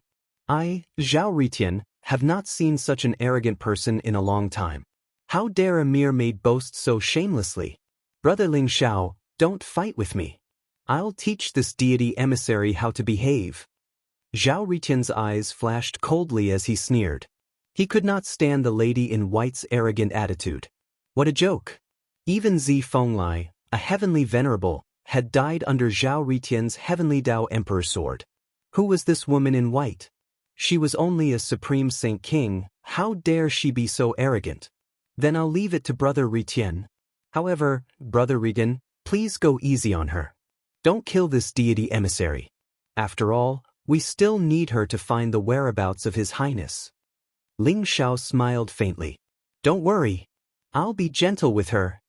Speaker 1: I, Zhao Ritian, have not seen such an arrogant person in a long time. How dare a mere maid boast so shamelessly? Brother Ling Xiao, don't fight with me. I'll teach this deity emissary how to behave. Zhao Ritian's eyes flashed coldly as he sneered. He could not stand the lady in white's arrogant attitude. What a joke! Even Zi Fenglai, a heavenly venerable, had died under Zhao Ritian's heavenly Dao Emperor sword. Who was this woman in white? She was only a supreme Saint King. How dare she be so arrogant? Then I'll leave it to Brother Ritian. However, Brother Regan, please go easy on her. Don't kill this deity emissary. After all, we still need her to find the whereabouts of His Highness. Ling Xiao smiled faintly. Don't worry. I'll be gentle with her.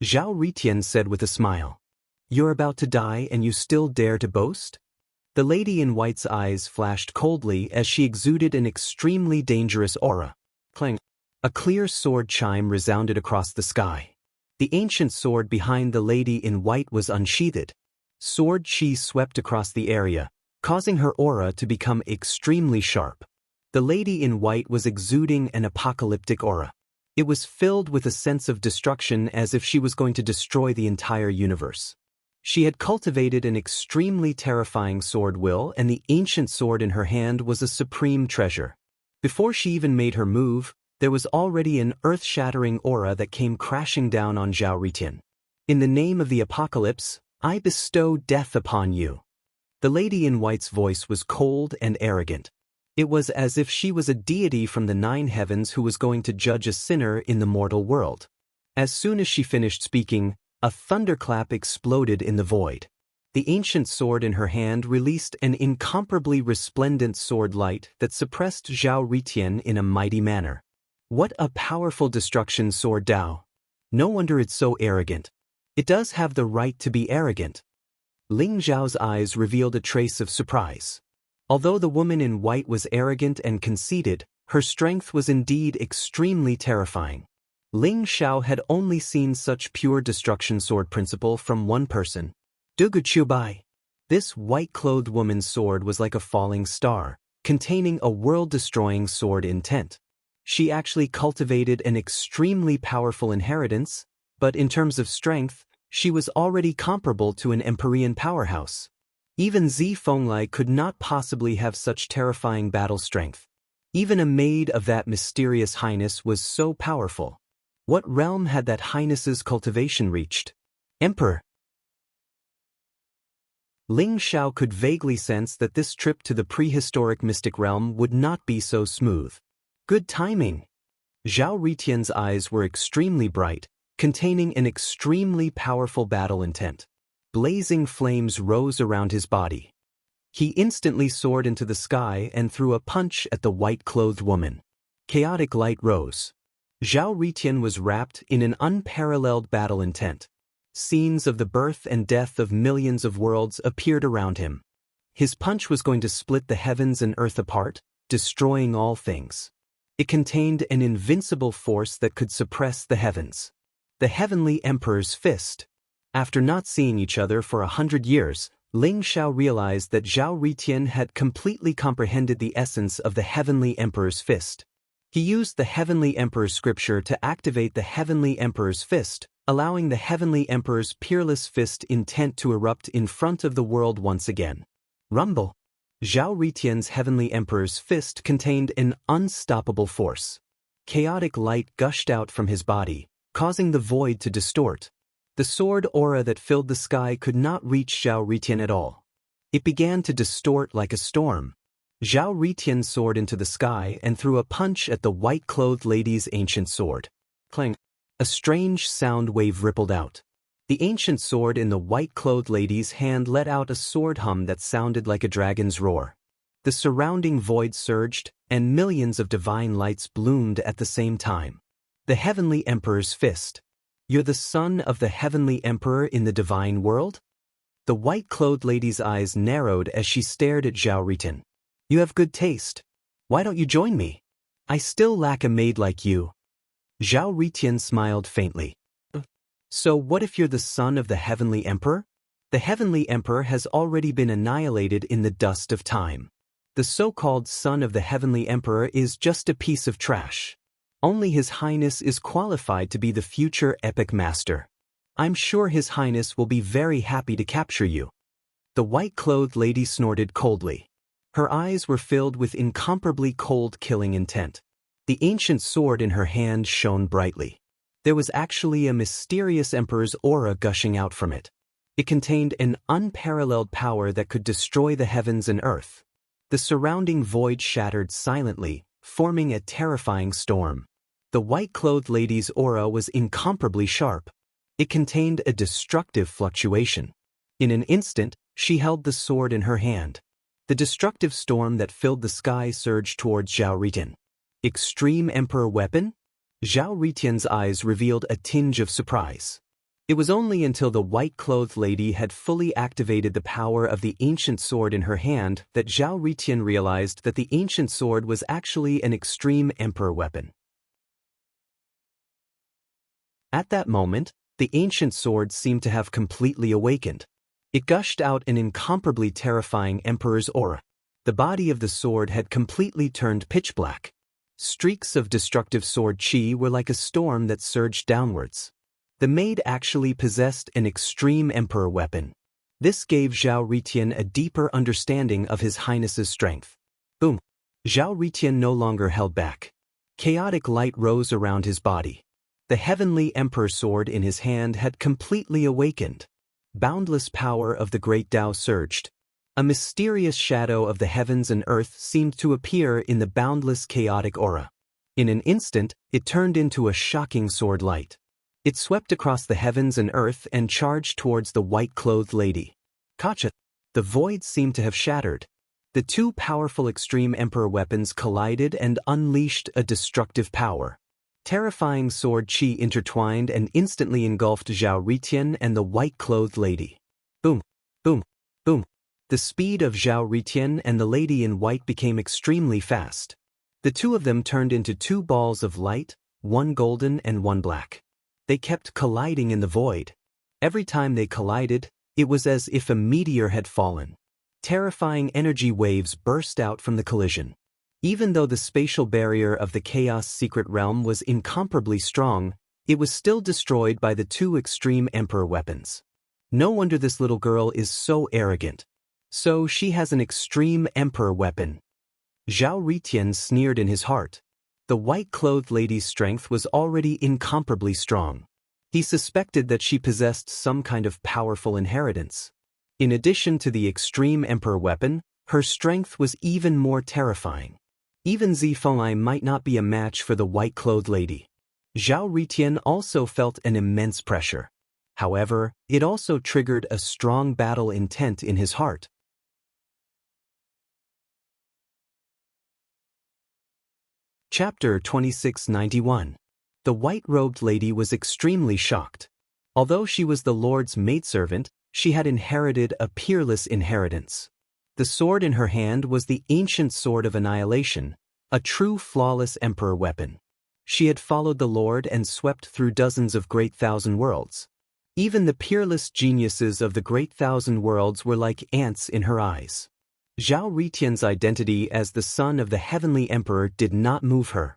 Speaker 1: Zhao Ritian said with a smile. You're about to die and you still dare to boast? The lady in white's eyes flashed coldly as she exuded an extremely dangerous aura. Clang! A clear sword chime resounded across the sky. The ancient sword behind the lady in white was unsheathed. Sword chi swept across the area, causing her aura to become extremely sharp. The lady in white was exuding an apocalyptic aura. It was filled with a sense of destruction as if she was going to destroy the entire universe. She had cultivated an extremely terrifying sword will, and the ancient sword in her hand was a supreme treasure. Before she even made her move, there was already an earth-shattering aura that came crashing down on Zhao Ritian. In the name of the apocalypse, I bestow death upon you. The lady in white's voice was cold and arrogant. It was as if she was a deity from the 9 heavens who was going to judge a sinner in the mortal world. As soon as she finished speaking, a thunderclap exploded in the void. The ancient sword in her hand released an incomparably resplendent sword light that suppressed Zhao Ritian in a mighty manner. What a powerful destruction sword Dao! No wonder it's so arrogant. It does have the right to be arrogant. Ling Zhao's eyes revealed a trace of surprise. Although the woman in white was arrogant and conceited, her strength was indeed extremely terrifying. Ling Xiao had only seen such pure destruction sword principle from one person. Dugu Chubai. This white-clothed woman's sword was like a falling star, containing a world-destroying sword intent. She actually cultivated an extremely powerful inheritance, but in terms of strength, she was already comparable to an Empyrean powerhouse. Even Zi Fenglai could not possibly have such terrifying battle strength. Even a maid of that mysterious highness was so powerful. What realm had that highness's cultivation reached? Emperor. Ling Xiao could vaguely sense that this trip to the prehistoric mystic realm would not be so smooth. Good timing. Zhao Ritian's eyes were extremely bright, containing an extremely powerful battle intent. Blazing flames rose around his body. He instantly soared into the sky and threw a punch at the white-clothed woman. Chaotic light rose. Zhao Ritian was wrapped in an unparalleled battle intent. Scenes of the birth and death of millions of worlds appeared around him. His punch was going to split the heavens and earth apart, destroying all things. It contained an invincible force that could suppress the heavens. The Heavenly Emperor's fist. After not seeing each other for 100 years, Ling Xiao realized that Zhao Ritian had completely comprehended the essence of the Heavenly Emperor's fist. He used the Heavenly Emperor's scripture to activate the Heavenly Emperor's fist, allowing the Heavenly Emperor's peerless fist intent to erupt in front of the world once again. Rumble. Zhao Ritian's Heavenly Emperor's fist contained an unstoppable force. Chaotic light gushed out from his body, causing the void to distort. The sword aura that filled the sky could not reach Zhao Ritian at all. It began to distort like a storm. Zhao Ritian soared into the sky and threw a punch at the white-clothed lady's ancient sword. Clang! A strange sound wave rippled out. The ancient sword in the white-clothed lady's hand let out a sword hum that sounded like a dragon's roar. The surrounding void surged, and millions of divine lights bloomed at the same time. The Heavenly Emperor's fist. You're the son of the Heavenly Emperor in the divine world? The white-clothed lady's eyes narrowed as she stared at Zhao Ritian. You have good taste. Why don't you join me? I still lack a maid like you. Zhao Ritian smiled faintly. So what if you're the son of the Heavenly Emperor? The Heavenly Emperor has already been annihilated in the dust of time. The so-called son of the Heavenly Emperor is just a piece of trash. Only His Highness is qualified to be the future epic master. I'm sure His Highness will be very happy to capture you. The white-clothed lady snorted coldly. Her eyes were filled with incomparably cold killing intent. The ancient sword in her hand shone brightly. There was actually a mysterious emperor's aura gushing out from it. It contained an unparalleled power that could destroy the heavens and earth. The surrounding void shattered silently, forming a terrifying storm. The white-clothed lady's aura was incomparably sharp. It contained a destructive fluctuation. In an instant, she held the sword in her hand. The destructive storm that filled the sky surged towards Zhao Ritian. Extreme Emperor weapon? Zhao Ritian's eyes revealed a tinge of surprise. It was only until the white-clothed lady had fully activated the power of the ancient sword in her hand that Zhao Ritian realized that the ancient sword was actually an Extreme Emperor weapon. At that moment, the ancient sword seemed to have completely awakened. It gushed out an incomparably terrifying emperor's aura. The body of the sword had completely turned pitch black. Streaks of destructive sword chi were like a storm that surged downwards. The maid actually possessed an Extreme Emperor weapon. This gave Zhao Ritian a deeper understanding of His Highness's strength. Boom! Zhao Ritian no longer held back. Chaotic light rose around his body. The Heavenly Emperor sword in his hand had completely awakened. Boundless power of the great Tao surged. A mysterious shadow of the heavens and earth seemed to appear in the boundless chaotic aura. In an instant, it turned into a shocking sword light. It swept across the heavens and earth and charged towards the white-clothed lady. Gotcha! The void seemed to have shattered. The two powerful Extreme Emperor weapons collided and unleashed a destructive power. Terrifying sword chi intertwined and instantly engulfed Zhao Ritian and the white-clothed lady. Boom! Boom! Boom! The speed of Zhao Ritian and the lady in white became extremely fast. The two of them turned into two balls of light, one golden and one black. They kept colliding in the void. Every time they collided, it was as if a meteor had fallen. Terrifying energy waves burst out from the collision. Even though the spatial barrier of the Chaos Secret Realm was incomparably strong, it was still destroyed by the two Extreme Emperor weapons. No wonder this little girl is so arrogant. So she has an Extreme Emperor weapon. Zhao Ritian sneered in his heart. The white-clothed lady's strength was already incomparably strong. He suspected that she possessed some kind of powerful inheritance. In addition to the Extreme Emperor weapon, her strength was even more terrifying. Even Zifeng might not be a match for the white-clothed lady. Zhao Ritian also felt an immense pressure. However, it also triggered a strong battle intent in his heart. Chapter 2691. The white-robed lady was extremely shocked. Although she was the Lord's maidservant, she had inherited a peerless inheritance. The sword in her hand was the ancient sword of annihilation, a true flawless emperor weapon. She had followed the Lord and swept through dozens of great thousand worlds. Even the peerless geniuses of the great thousand worlds were like ants in her eyes. Zhao Ritian's identity as the son of the heavenly emperor did not move her.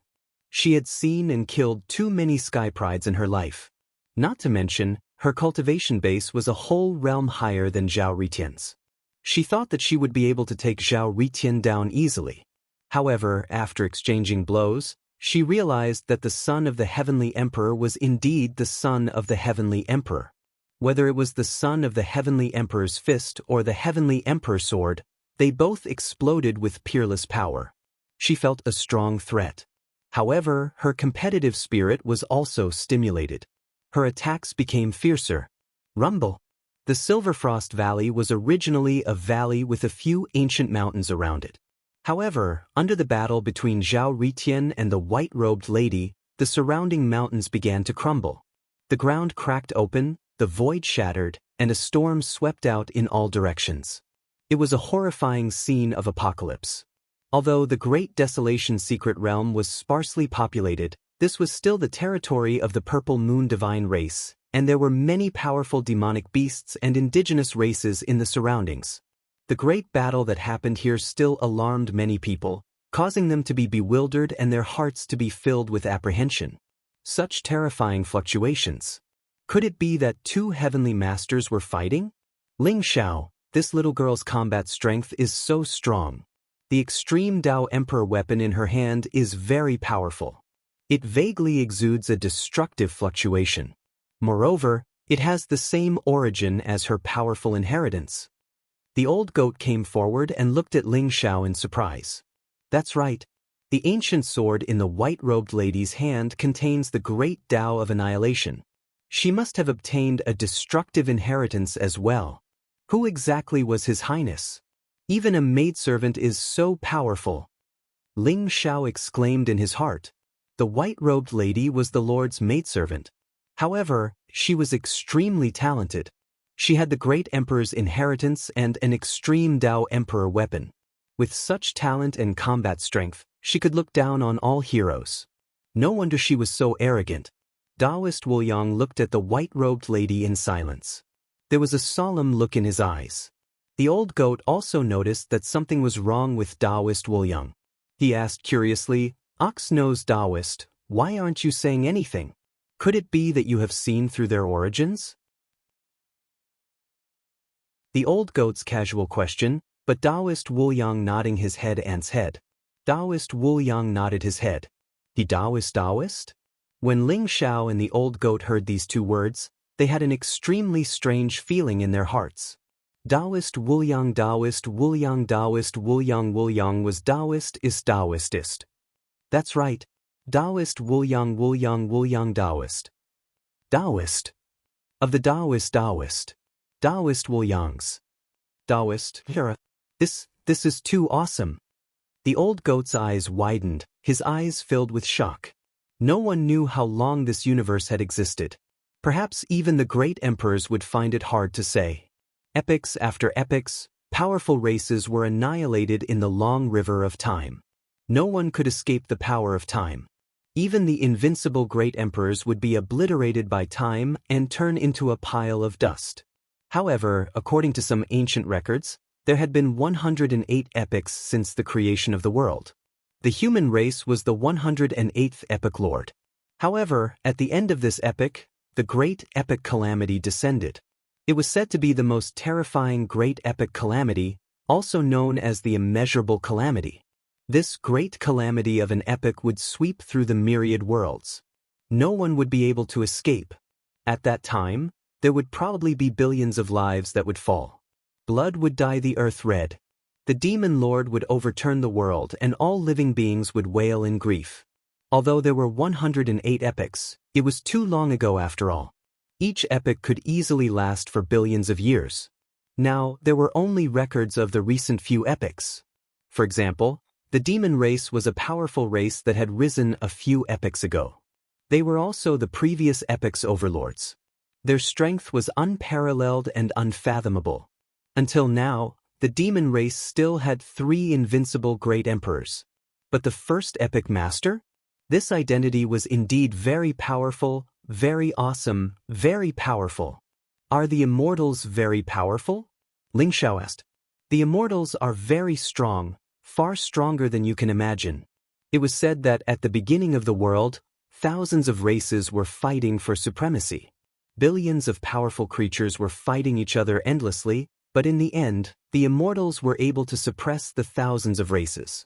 Speaker 1: She had seen and killed too many sky prides in her life. Not to mention, her cultivation base was a whole realm higher than Zhao Ritian's. She thought that she would be able to take Zhao Ritian down easily. However, after exchanging blows, she realized that the son of the heavenly emperor was indeed the son of the heavenly emperor. Whether it was the son of the heavenly emperor's fist or the heavenly emperor's sword, they both exploded with peerless power. She felt a strong threat. However, her competitive spirit was also stimulated. Her attacks became fiercer. Rumble. The Silverfrost Valley was originally a valley with a few ancient mountains around it. However, under the battle between Zhao Ritian and the white-robed lady, the surrounding mountains began to crumble. The ground cracked open, the void shattered, and a storm swept out in all directions. It was a horrifying scene of apocalypse. Although the Great Desolation Secret Realm was sparsely populated, this was still the territory of the Purple Moon Divine race, and there were many powerful demonic beasts and indigenous races in the surroundings. The great battle that happened here still alarmed many people, causing them to be bewildered and their hearts to be filled with apprehension. Such terrifying fluctuations. Could it be that two heavenly masters were fighting? Ling Xiao, this little girl's combat strength is so strong. The extreme Dao Emperor weapon in her hand is very powerful. It vaguely exudes a destructive fluctuation. Moreover, it has the same origin as her powerful inheritance. The old goat came forward and looked at Ling Xiao in surprise. That's right. The ancient sword in the white-robed lady's hand contains the great Tao of annihilation. She must have obtained a destructive inheritance as well. Who exactly was His Highness? Even a maidservant is so powerful. Ling Xiao exclaimed in his heart. The white-robed lady was the Lord's maidservant. However, she was extremely talented. She had the great emperor's inheritance and an extreme Dao Emperor weapon. With such talent and combat strength, she could look down on all heroes. No wonder she was so arrogant. Taoist Wu Yang looked at the white-robed lady in silence. There was a solemn look in his eyes. The old goat also noticed that something was wrong with Taoist Wu Yang. He asked curiously, "Ox-nosed Taoist, why aren't you saying anything? Could it be that you have seen through their origins?" The old goat's casual question, but Taoist Wu Yang nodding his head ants head. Taoist Wu Yang nodded his head. The Taoist? When Ling Xiao and the old goat heard these two words, they had an extremely strange feeling in their hearts. Taoist Wu Yang Taoist Wu Yang Taoist Wu Yang was Taoist is Taoistist. That's right. Taoist Wu Yang Taoist. Taoist. Of the Taoist. Taoist Wu Yang's. Taoist, this is too awesome. The old goat's eyes widened, his eyes filled with shock. No one knew how long this universe had existed. Perhaps even the great emperors would find it hard to say. Epochs after epochs, powerful races were annihilated in the long river of time. No one could escape the power of time. Even the invincible great emperors would be obliterated by time and turn into a pile of dust. However, according to some ancient records, there had been 108 epochs since the creation of the world. The human race was the 108th epoch lord. However, at the end of this epoch, the great epic calamity descended. It was said to be the most terrifying great epic calamity, also known as the immeasurable calamity. This great calamity of an epoch would sweep through the myriad worlds. No one would be able to escape. At that time, there would probably be billions of lives that would fall. Blood would dye the earth red. The demon lord would overturn the world and all living beings would wail in grief. Although there were 108 epochs, it was too long ago after all. Each epoch could easily last for billions of years. Now, there were only records of the recent few epochs. For example, the demon race was a powerful race that had risen a few epochs ago. They were also the previous epoch's overlords. Their strength was unparalleled and unfathomable. Until now, the demon race still had 3 invincible great emperors. But the first epoch master? This identity was indeed very powerful, very awesome, very powerful. Are the immortals very powerful? Ling Xiao asked. The immortals are very strong, far stronger than you can imagine. It was said that at the beginning of the world, thousands of races were fighting for supremacy. Billions of powerful creatures were fighting each other endlessly, but in the end, the immortals were able to suppress the thousands of races.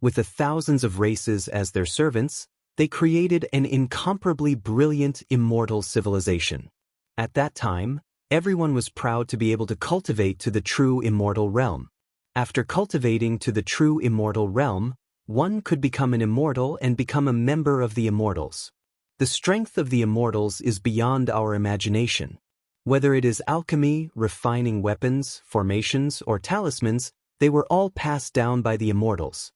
Speaker 1: With the thousands of races as their servants, they created an incomparably brilliant immortal civilization. At that time, everyone was proud to be able to cultivate to the true immortal realm. After cultivating to the true immortal realm, one could become an immortal and become a member of the immortals. The strength of the immortals is beyond our imagination. Whether it is alchemy, refining weapons, formations, or talismans, they were all passed down by the immortals.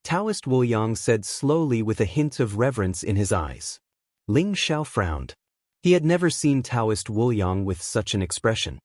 Speaker 1: Taoist Wu Yang said slowly with a hint of reverence in his eyes. Ling Xiao frowned. He had never seen Taoist Wu Yang with such an expression.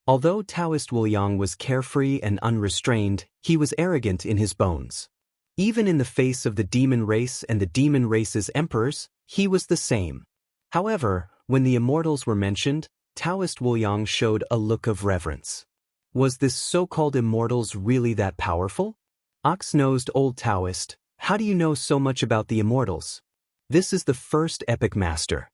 Speaker 1: Although Taoist Wu Yang was carefree and unrestrained, he was arrogant in his bones. Even in the face of the demon race and the demon race's emperors, he was the same. However, when the immortals were mentioned, Taoist Wu Yang showed a look of reverence. Was this so-called immortals really that powerful? Ox-nosed old Taoist, how do you know so much about the immortals? This is the first epic master.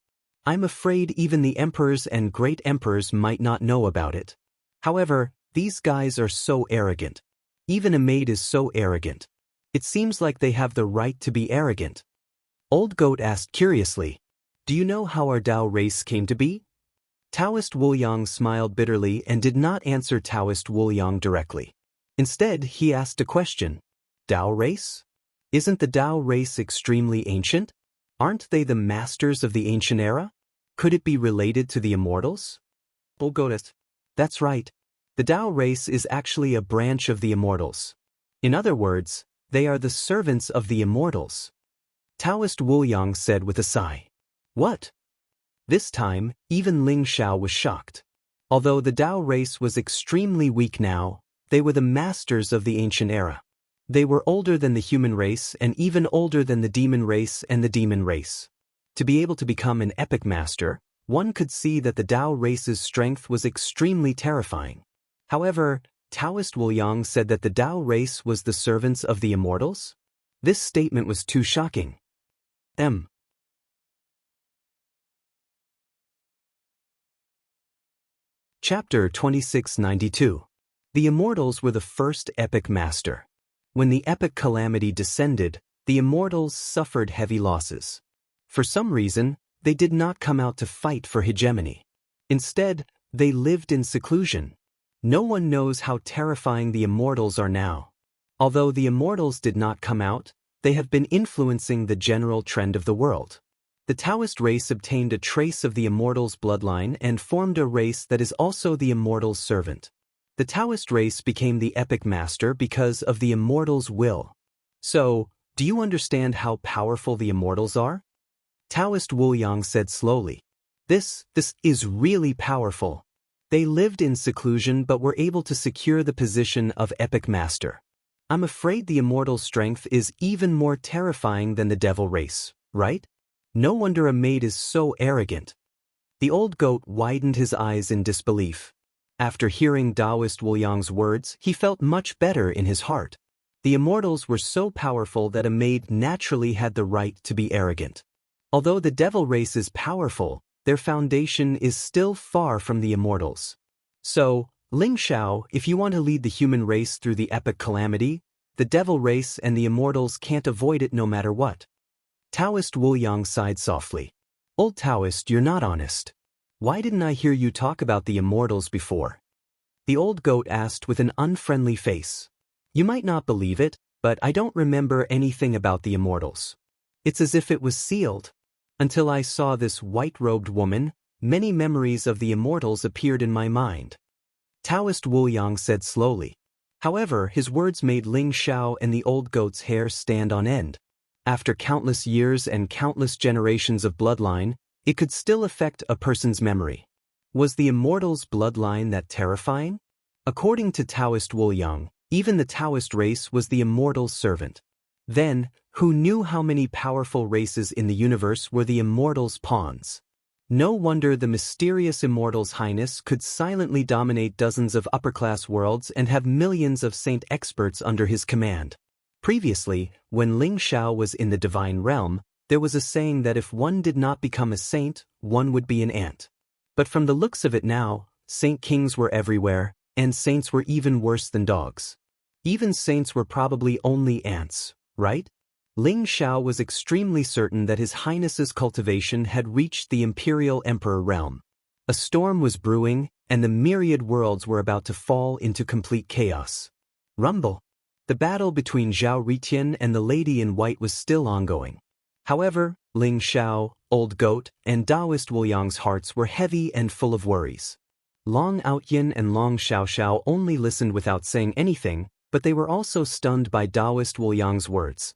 Speaker 1: I'm afraid even the emperors and great emperors might not know about it. However, these guys are so arrogant. Even a maid is so arrogant. It seems like they have the right to be arrogant. Old Goat asked curiously, do you know how our Tao race came to be? Taoist Wu Yang smiled bitterly and did not answer Taoist Wu Yang directly. Instead, he asked a question. Tao race? Isn't the Tao race extremely ancient? Aren't they the masters of the ancient era? Could it be related to the immortals? Old Goat asked. That's right. The Tao race is actually a branch of the immortals. In other words, they are the servants of the immortals. Taoist Wu Yang said with a sigh. What? This time, even Ling Xiao was shocked. Although the Tao race was extremely weak now, they were the masters of the ancient era. They were older than the human race and even older than the demon race and the demon race. To be able to become an epic master, one could see that the Tao race's strength was extremely terrifying. However, Taoist Wu Yang said that the Tao race was the servants of the immortals? This statement was too shocking. Chapter 2692. The immortals were the first epic master. When the epic calamity descended, the immortals suffered heavy losses. For some reason, they did not come out to fight for hegemony. Instead, they lived in seclusion. No one knows how terrifying the immortals are now. Although the immortals did not come out, they have been influencing the general trend of the world. The Taoist race obtained a trace of the immortals' bloodline and formed a race that is also the immortals' servant. The Taoist race became the epic master because of the immortals' will. So, do you understand how powerful the immortals are? Taoist Wu Yang said slowly. This is really powerful. They lived in seclusion but were able to secure the position of epic master. I'm afraid the immortal strength is even more terrifying than the devil race, right? No wonder a maid is so arrogant. The old goat widened his eyes in disbelief. After hearing Taoist Wu Yang's words, he felt much better in his heart. The immortals were so powerful that a maid naturally had the right to be arrogant. Although the devil race is powerful, their foundation is still far from the immortals. So, Ling Xiao, if you want to lead the human race through the epic calamity, the devil race and the immortals can't avoid it no matter what. Taoist Wu Yang sighed softly. Old Taoist, you're not honest. Why didn't I hear you talk about the immortals before? The old goat asked with an unfriendly face. You might not believe it, but I don't remember anything about the immortals. It's as if it was sealed. Until I saw this white-robed woman, many memories of the immortals appeared in my mind. Taoist Wu Yang said slowly. However, his words made Ling Xiao and the old goat's hair stand on end. After countless years and countless generations of bloodline, it could still affect a person's memory. Was the immortals' bloodline that terrifying? According to Taoist Wu Yang, even the Taoist race was the immortal servant. Then, who knew how many powerful races in the universe were the immortals' pawns? No wonder the mysterious Immortal's Highness could silently dominate dozens of upper-class worlds and have millions of saint experts under his command. Previously, when Ling Xiao was in the divine realm, there was a saying that if one did not become a saint, one would be an ant. But from the looks of it now, saint kings were everywhere, and saints were even worse than dogs. Even saints were probably only ants, right? Ling Xiao was extremely certain that His Highness's cultivation had reached the Imperial Emperor realm. A storm was brewing, and the myriad worlds were about to fall into complete chaos. Rumble. The battle between Zhao Ritian and the Lady in White was still ongoing. However, Ling Xiao, Old Goat, and Taoist Wuliang's hearts were heavy and full of worries. Long Outyin and Long Xiaoxiao only listened without saying anything, but they were also stunned by Taoist Wuliang's words.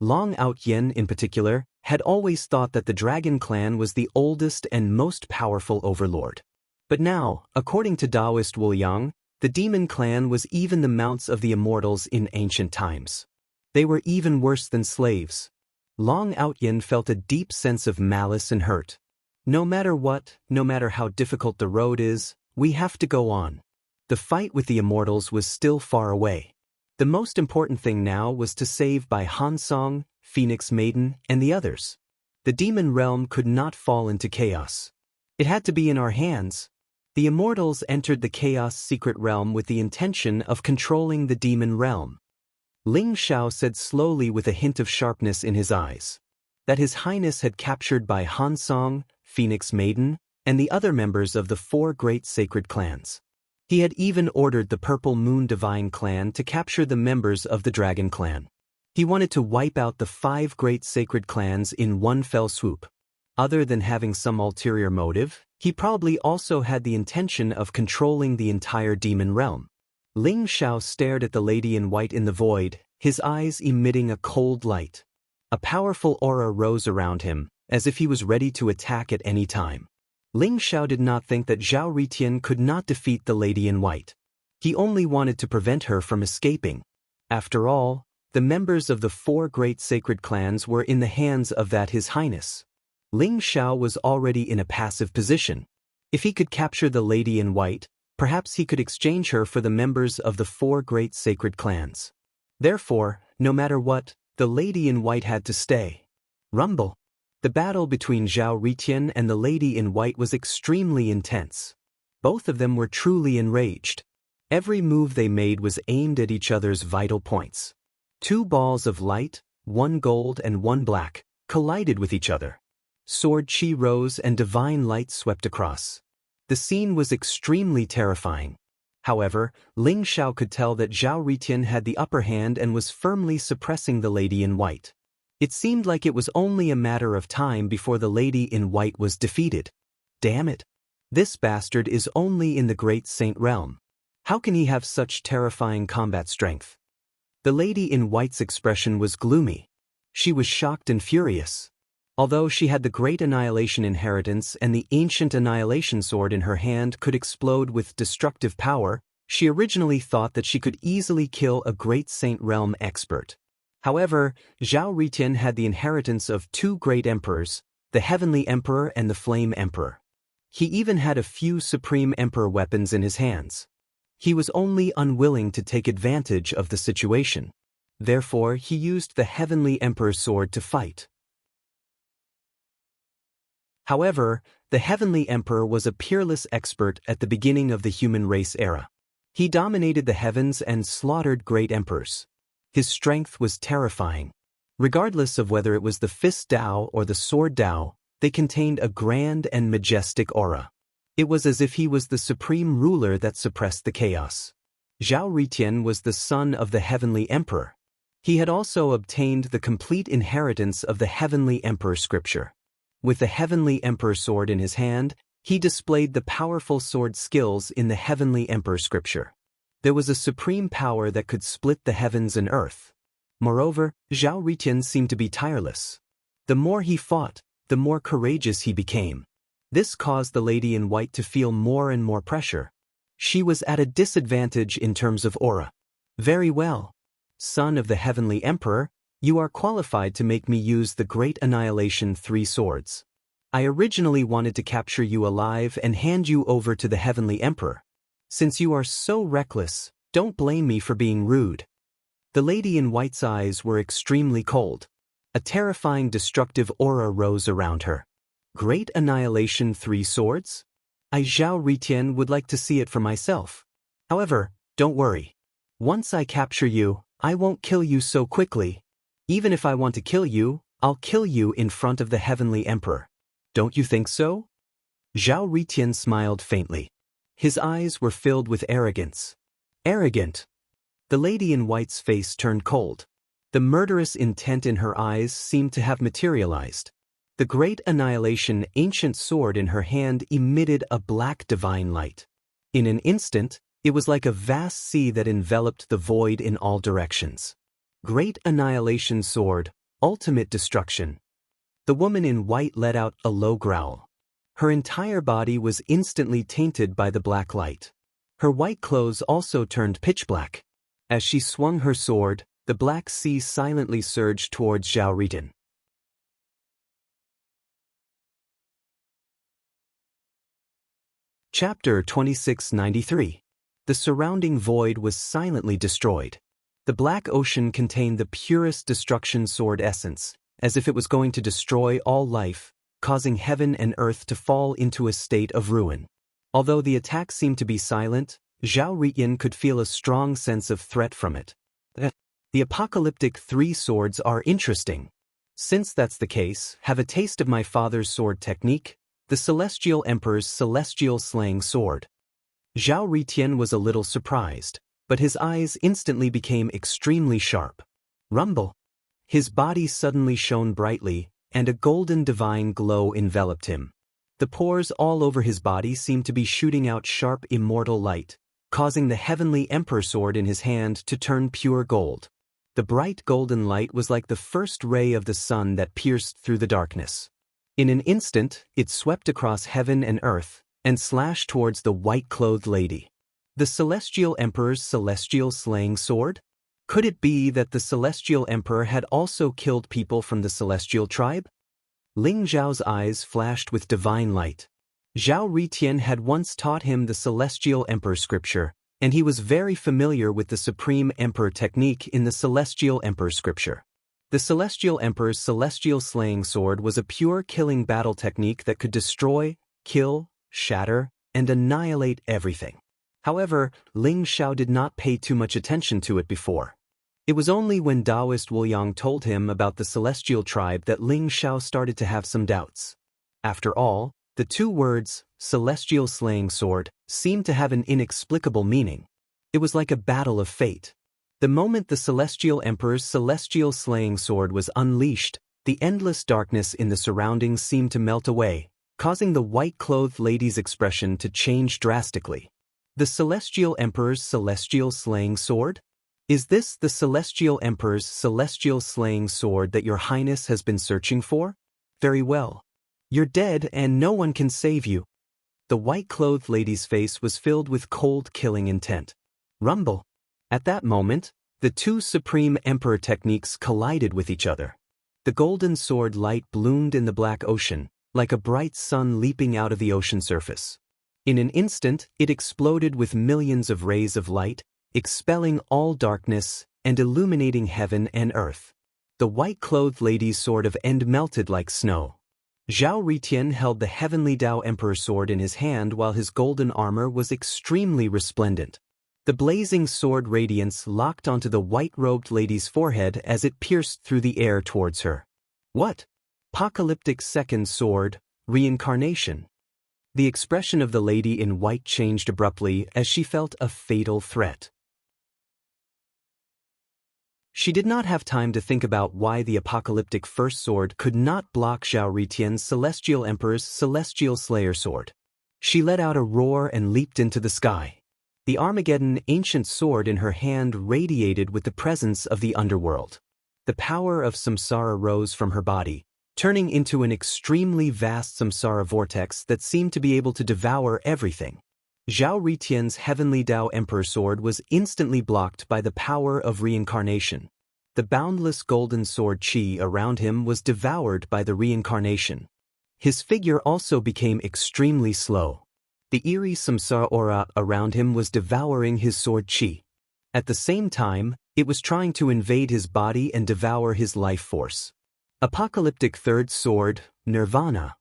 Speaker 1: Long Outyin, in particular, had always thought that the Dragon Clan was the oldest and most powerful overlord. But now, according to Taoist Wuliang, the Demon Clan was even the mounts of the Immortals in ancient times. They were even worse than slaves. Long Outyin felt a deep sense of malice and hurt. No matter what, no matter how difficult the road is, we have to go on. The fight with the Immortals was still far away. The most important thing now was to save Bai Hansong, Phoenix Maiden, and the others. The demon realm could not fall into chaos. It had to be in our hands. The Immortals entered the Chaos Secret Realm with the intention of controlling the demon realm. Ling Xiao said slowly with a hint of sharpness in his eyes that His Highness had captured Bai Hansong, Phoenix Maiden, and the other members of the 4 great sacred clans. He had even ordered the Purple Moon Divine Clan to capture the members of the Dragon Clan. He wanted to wipe out the 5 great sacred clans in one fell swoop. Other than having some ulterior motive, he probably also had the intention of controlling the entire demon realm. Ling Xiao stared at the Lady in White in the void, his eyes emitting a cold light. A powerful aura rose around him, as if he was ready to attack at any time. Ling Xiao did not think that Zhao Ritian could not defeat the Lady in White. He only wanted to prevent her from escaping. After all, the members of the 4 great sacred clans were in the hands of that His Highness. Ling Xiao was already in a passive position. If he could capture the Lady in White, perhaps he could exchange her for the members of the 4 great sacred clans. Therefore, no matter what, the Lady in White had to stay. Rumble. The battle between Zhao Ritian and the Lady in White was extremely intense. Both of them were truly enraged. Every move they made was aimed at each other's vital points. 2 balls of light, 1 gold and 1 black, collided with each other. Sword chi rose and divine light swept across. The scene was extremely terrifying. However, Ling Xiao could tell that Zhao Ritian had the upper hand and was firmly suppressing the Lady in White. It seemed like it was only a matter of time before the Lady in White was defeated. Damn it! This bastard is only in the Great Saint Realm. How can he have such terrifying combat strength? The Lady in White's expression was gloomy. She was shocked and furious. Although she had the Great Annihilation Inheritance and the ancient Annihilation Sword in her hand could explode with destructive power, she originally thought that she could easily kill a Great Saint Realm expert. However, Zhao Ritian had the inheritance of 2 great emperors, the Heavenly Emperor and the Flame Emperor. He even had a few Supreme Emperor weapons in his hands. He was only unwilling to take advantage of the situation. Therefore, he used the Heavenly Emperor's sword to fight. However, the Heavenly Emperor was a peerless expert at the beginning of the human race era. He dominated the heavens and slaughtered great emperors. His strength was terrifying. Regardless of whether it was the Fist Dao or the Sword Dao, they contained a grand and majestic aura. It was as if he was the supreme ruler that suppressed the chaos. Zhao Ritian was the son of the Heavenly Emperor. He had also obtained the complete inheritance of the Heavenly Emperor scripture. With the Heavenly Emperor sword in his hand, he displayed the powerful sword skills in the Heavenly Emperor scripture. There was a supreme power that could split the heavens and earth. Moreover, Zhao Ritian seemed to be tireless. The more he fought, the more courageous he became. This caused the Lady in White to feel more and more pressure. She was at a disadvantage in terms of aura. Very well. Son of the Heavenly Emperor, You are qualified to make me use the Great Annihilation 3 swords. I originally wanted to capture you alive and hand you over to the Heavenly Emperor. Since you are so reckless, don't blame me for being rude." The lady in white's eyes were extremely cold. A terrifying destructive aura rose around her. Great Annihilation 3 swords? I Zhao Ritian would like to see it for myself. However, don't worry. Once I capture you, I won't kill you so quickly. Even if I want to kill you, I'll kill you in front of the Heavenly Emperor. Don't you think so? Zhao Ritian smiled faintly. His eyes were filled with arrogance. Arrogant? The lady in white's face turned cold. The murderous intent in her eyes seemed to have materialized. The Great Annihilation ancient sword in her hand emitted a black divine light. In an instant, it was like a vast sea that enveloped the void in all directions. Great Annihilation sword, ultimate destruction. The woman in white let out a low growl. Her entire body was instantly tainted by the black light. Her white clothes also turned pitch black. As she swung her sword, the black sea silently surged towards Zhao Ritian. Chapter 2693. The surrounding void was silently destroyed. The black ocean contained the purest destruction sword essence, as if it was going to destroy all life, causing heaven and earth to fall into a state of ruin. Although the attack seemed to be silent, Zhao Ritian could feel a strong sense of threat from it. The apocalyptic 3 swords are interesting. Since that's the case, have a taste of my father's sword technique, the Celestial Emperor's Celestial Slaying Sword. Zhao Ritian was a little surprised, but his eyes instantly became extremely sharp. Rumble. His body suddenly shone brightly, and a golden divine glow enveloped him. The pores all over his body seemed to be shooting out sharp immortal light, causing the Heavenly Emperor sword in his hand to turn pure gold. The bright golden light was like the first ray of the sun that pierced through the darkness. In an instant, it swept across heaven and earth, and slashed towards the white-clothed lady. The Celestial Emperor's Celestial Slaying Sword? Could it be that the Celestial Emperor had also killed people from the Celestial tribe? Ling Zhao's eyes flashed with divine light. Zhao Ritian had once taught him the Celestial Emperor scripture, and he was very familiar with the Supreme Emperor technique in the Celestial Emperor scripture. The Celestial Emperor's Celestial Slaying Sword was a pure killing battle technique that could destroy, kill, shatter, and annihilate everything. However, Ling Zhao did not pay too much attention to it before. It was only when Taoist Wu Yang told him about the Celestial tribe that Ling Zhao started to have some doubts. After all, the 2 words, Celestial Slaying Sword, seemed to have an inexplicable meaning. It was like a battle of fate. The moment the Celestial Emperor's Celestial Slaying Sword was unleashed, the endless darkness in the surroundings seemed to melt away, causing the white-clothed lady's expression to change drastically. The Celestial Emperor's Celestial Slaying Sword? Is this the Celestial Emperor's Celestial Slaying Sword that Your Highness has been searching for? Very well. You're dead and no one can save you. The white-clothed lady's face was filled with cold killing intent. Rumble. At that moment, the 2 Supreme Emperor techniques collided with each other. The golden sword light bloomed in the black ocean, like a bright sun leaping out of the ocean surface. In an instant, it exploded with millions of rays of light, expelling all darkness and illuminating heaven and earth. The white-clothed lady's sword of end melted like snow. Zhao Ritian held the Heavenly Tao Emperor sword in his hand while his golden armor was extremely resplendent. The blazing sword radiance locked onto the white-robed lady's forehead as it pierced through the air towards her. What? Apocalyptic second sword, reincarnation. The expression of the lady in white changed abruptly as she felt a fatal threat. She did not have time to think about why the apocalyptic first sword could not block Zhao Ritian's Celestial Emperor's Celestial Slayer sword. She let out a roar and leaped into the sky. The Armageddon ancient sword in her hand radiated with the presence of the underworld. The power of samsara rose from her body, turning into an extremely vast samsara vortex that seemed to be able to devour everything. Zhao Ritian's Heavenly Tao Emperor sword was instantly blocked by the power of reincarnation. the boundless golden sword chi around him was devoured by the reincarnation. His figure also became extremely slow. The eerie samsara aura around him was devouring his sword chi. At the same time, it was trying to invade his body and devour his life force. Apocalyptic third sword, Nirvana.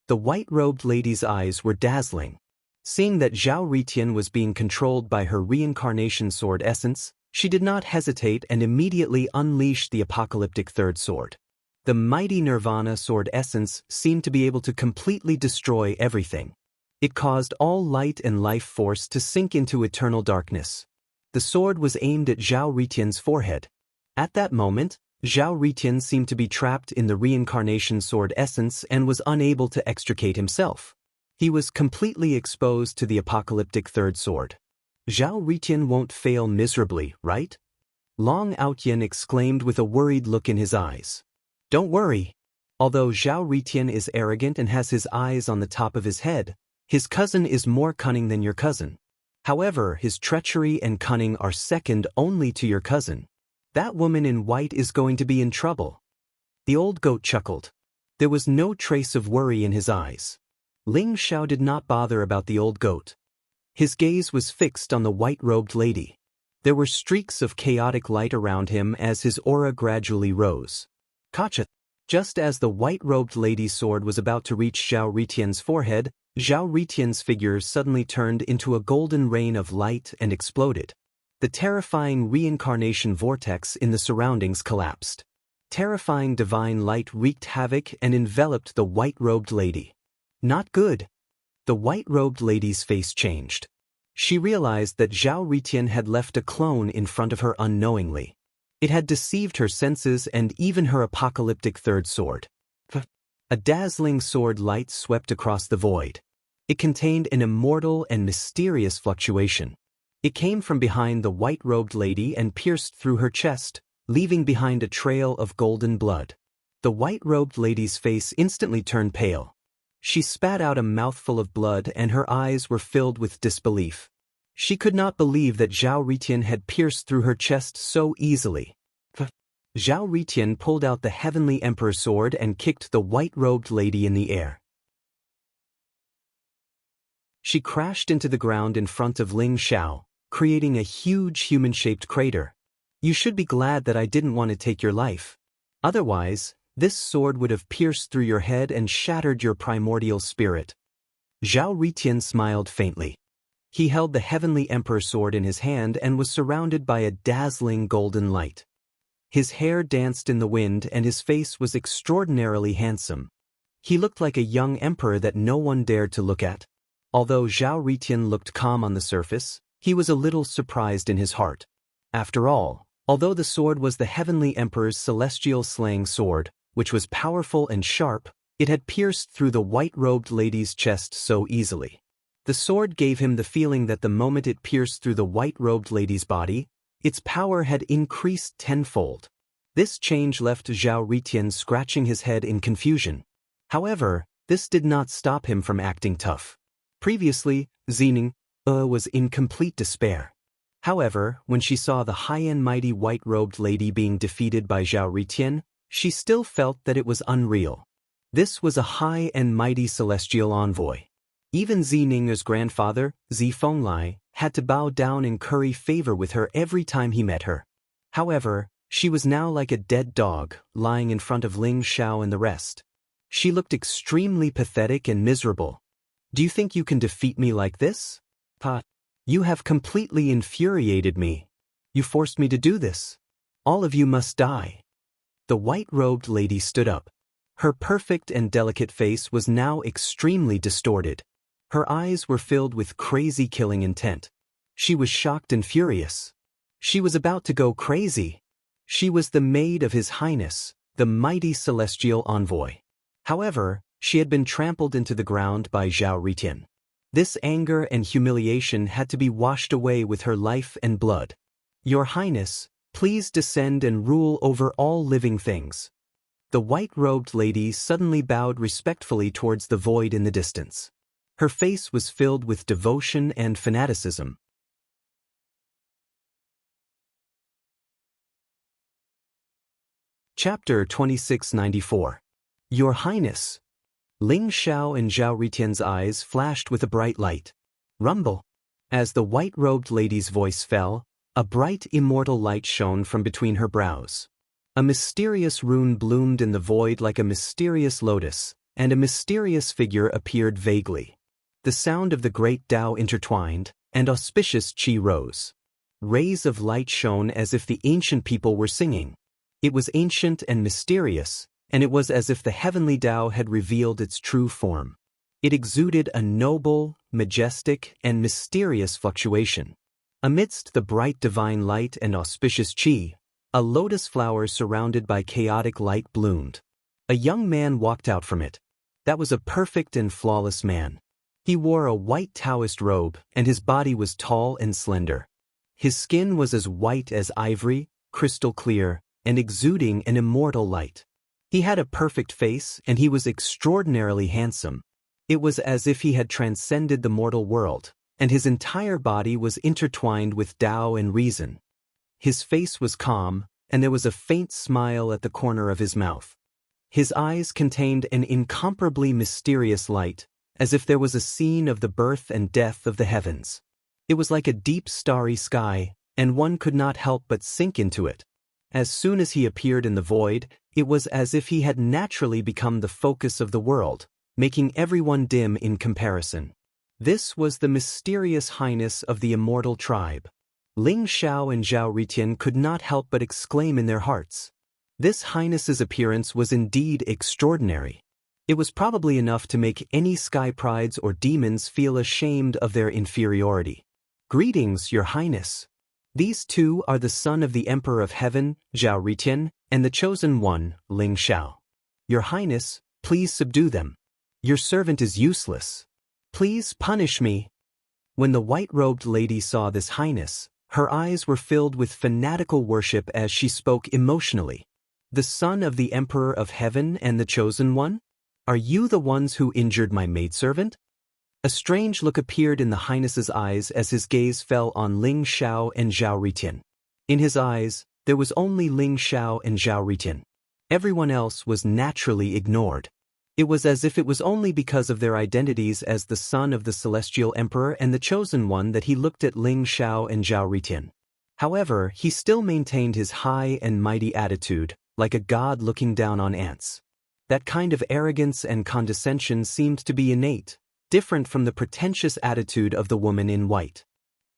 Speaker 1: The white-robed lady's eyes were dazzling. Seeing that Zhao Ritian was being controlled by her reincarnation sword essence, she did not hesitate and immediately unleashed the apocalyptic third sword. The mighty Nirvana sword essence seemed to be able to completely destroy everything. It caused all light and life force to sink into eternal darkness. The sword was aimed at Zhao Ritian's forehead. At that moment, Zhao Ritian seemed to be trapped in the reincarnation sword essence and was unable to extricate himself. He was completely exposed to the apocalyptic third sword. Zhao Ritian won't fail miserably, right? Long Outyan exclaimed with a worried look in his eyes. Don't worry. Although Zhao Ritian is arrogant and has his eyes on the top of his head, his cousin is more cunning than your cousin. However, his treachery and cunning are second only to your cousin. That woman in white is going to be in trouble. The old goat chuckled. There was no trace of worry in his eyes. Ling Xiao did not bother about the old goat. His gaze was fixed on the white-robed lady. There were streaks of chaotic light around him as his aura gradually rose. Kacha! Just as the white-robed lady's sword was about to reach Zhao Ritian's forehead, Zhao Ritian's figure suddenly turned into a golden rain of light and exploded. The terrifying reincarnation vortex in the surroundings collapsed. Terrifying divine light wreaked havoc and enveloped the white-robed lady. Not good. The white-robed lady's face changed. She realized that Zhao Ritian had left a clone in front of her unknowingly. It had deceived her senses and even her apocalyptic third sword. A dazzling sword light swept across the void. It contained an immortal and mysterious fluctuation. It came from behind the white-robed lady and pierced through her chest, leaving behind a trail of golden blood. The white-robed lady's face instantly turned pale. She spat out a mouthful of blood and her eyes were filled with disbelief. She could not believe that Zhao Ritian had pierced through her chest so easily. Zhao Ritian pulled out the Heavenly Emperor sword and kicked the white-robed lady in the air. She crashed into the ground in front of Ling Xiao, creating a huge human-shaped crater. You should be glad that I didn't want to take your life. Otherwise, this sword would have pierced through your head and shattered your primordial spirit. Zhao Ritian smiled faintly. He held the Heavenly Emperor sword in his hand and was surrounded by a dazzling golden light. His hair danced in the wind and his face was extraordinarily handsome. He looked like a young emperor that no one dared to look at. Although Zhao Ritian looked calm on the surface, he was a little surprised in his heart. After all, although the sword was the Heavenly Emperor's celestial slaying sword, which was powerful and sharp, it had pierced through the white-robed lady's chest so easily. The sword gave him the feeling that the moment it pierced through the white-robed lady's body, its power had increased tenfold. This change left Zhao Ritian scratching his head in confusion. However, this did not stop him from acting tough. Previously, Xining was in complete despair. However, when she saw the high and mighty white-robed lady being defeated by Zhao Ritian, she still felt that it was unreal. This was a high and mighty celestial envoy. Even Xining's grandfather, Zi Fenglai, had to bow down and curry favor with her every time he met her. However, she was now like a dead dog, lying in front of Ling Xiao and the rest. She looked extremely pathetic and miserable. Do you think you can defeat me like this? You have completely infuriated me. You forced me to do this. All of you must die. The white-robed lady stood up. Her perfect and delicate face was now extremely distorted. Her eyes were filled with crazy killing intent. She was shocked and furious. She was about to go crazy. She was the maid of His Highness, the mighty celestial envoy. However, she had been trampled into the ground by Zhao Ritian. This anger and humiliation had to be washed away with her life and blood. Your Highness, please descend and rule over all living things. The white-robed lady suddenly bowed respectfully towards the void in the distance. Her face was filled with devotion and fanaticism. Chapter 2694. Your Highness. Ling Xiao and Zhao Ritian's eyes flashed with a bright light. Rumble. As the white-robed lady's voice fell, a bright immortal light shone from between her brows. A mysterious rune bloomed in the void like a mysterious lotus, and a mysterious figure appeared vaguely. The sound of the great Tao intertwined, and auspicious qi rose. Rays of light shone as if the ancient people were singing. It was ancient and mysterious, and it was as if the heavenly Tao had revealed its true form. It exuded a noble, majestic, and mysterious fluctuation. Amidst the bright divine light and auspicious qi, a lotus flower surrounded by chaotic light bloomed. A young man walked out from it. That was a perfect and flawless man. He wore a white Taoist robe, and his body was tall and slender. His skin was as white as ivory, crystal clear, and exuding an immortal light. He had a perfect face, and he was extraordinarily handsome. It was as if he had transcended the mortal world, and his entire body was intertwined with Tao and reason. His face was calm, and there was a faint smile at the corner of his mouth. His eyes contained an incomparably mysterious light, as if there was a scene of the birth and death of the heavens. It was like a deep starry sky, and one could not help but sink into it. As soon as he appeared in the void, it was as if he had naturally become the focus of the world, making everyone dim in comparison. This was the mysterious highness of the immortal tribe. Ling Xiao and Zhao Ritian could not help but exclaim in their hearts. This highness's appearance was indeed extraordinary. It was probably enough to make any sky prides or demons feel ashamed of their inferiority. Greetings, Your Highness. These two are the son of the Emperor of Heaven, Zhao Ritian, and the Chosen One, Ling Xiao. Your Highness, please subdue them. Your servant is useless. Please punish me. When the white-robed lady saw this highness, her eyes were filled with fanatical worship as she spoke emotionally. The son of the Emperor of Heaven and the Chosen One? Are you the ones who injured my maidservant? A strange look appeared in the highness's eyes as his gaze fell on Ling Xiao and Zhao Ritian. In his eyes, there was only Ling Xiao and Zhao Ritian. Everyone else was naturally ignored. It was as if it was only because of their identities as the son of the celestial emperor and the chosen one that he looked at Ling Xiao and Zhao Ritian. However, he still maintained his high and mighty attitude, like a god looking down on ants. That kind of arrogance and condescension seemed to be innate, different from the pretentious attitude of the woman in white.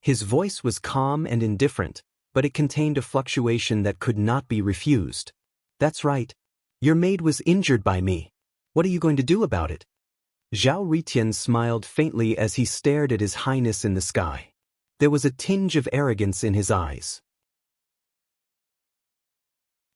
Speaker 1: His voice was calm and indifferent, but it contained a fluctuation that could not be refused. That's right. Your maid was injured by me. What are you going to do about it? Zhao Ritian smiled faintly as he stared at His Highness in the sky. There was a tinge of arrogance in his eyes.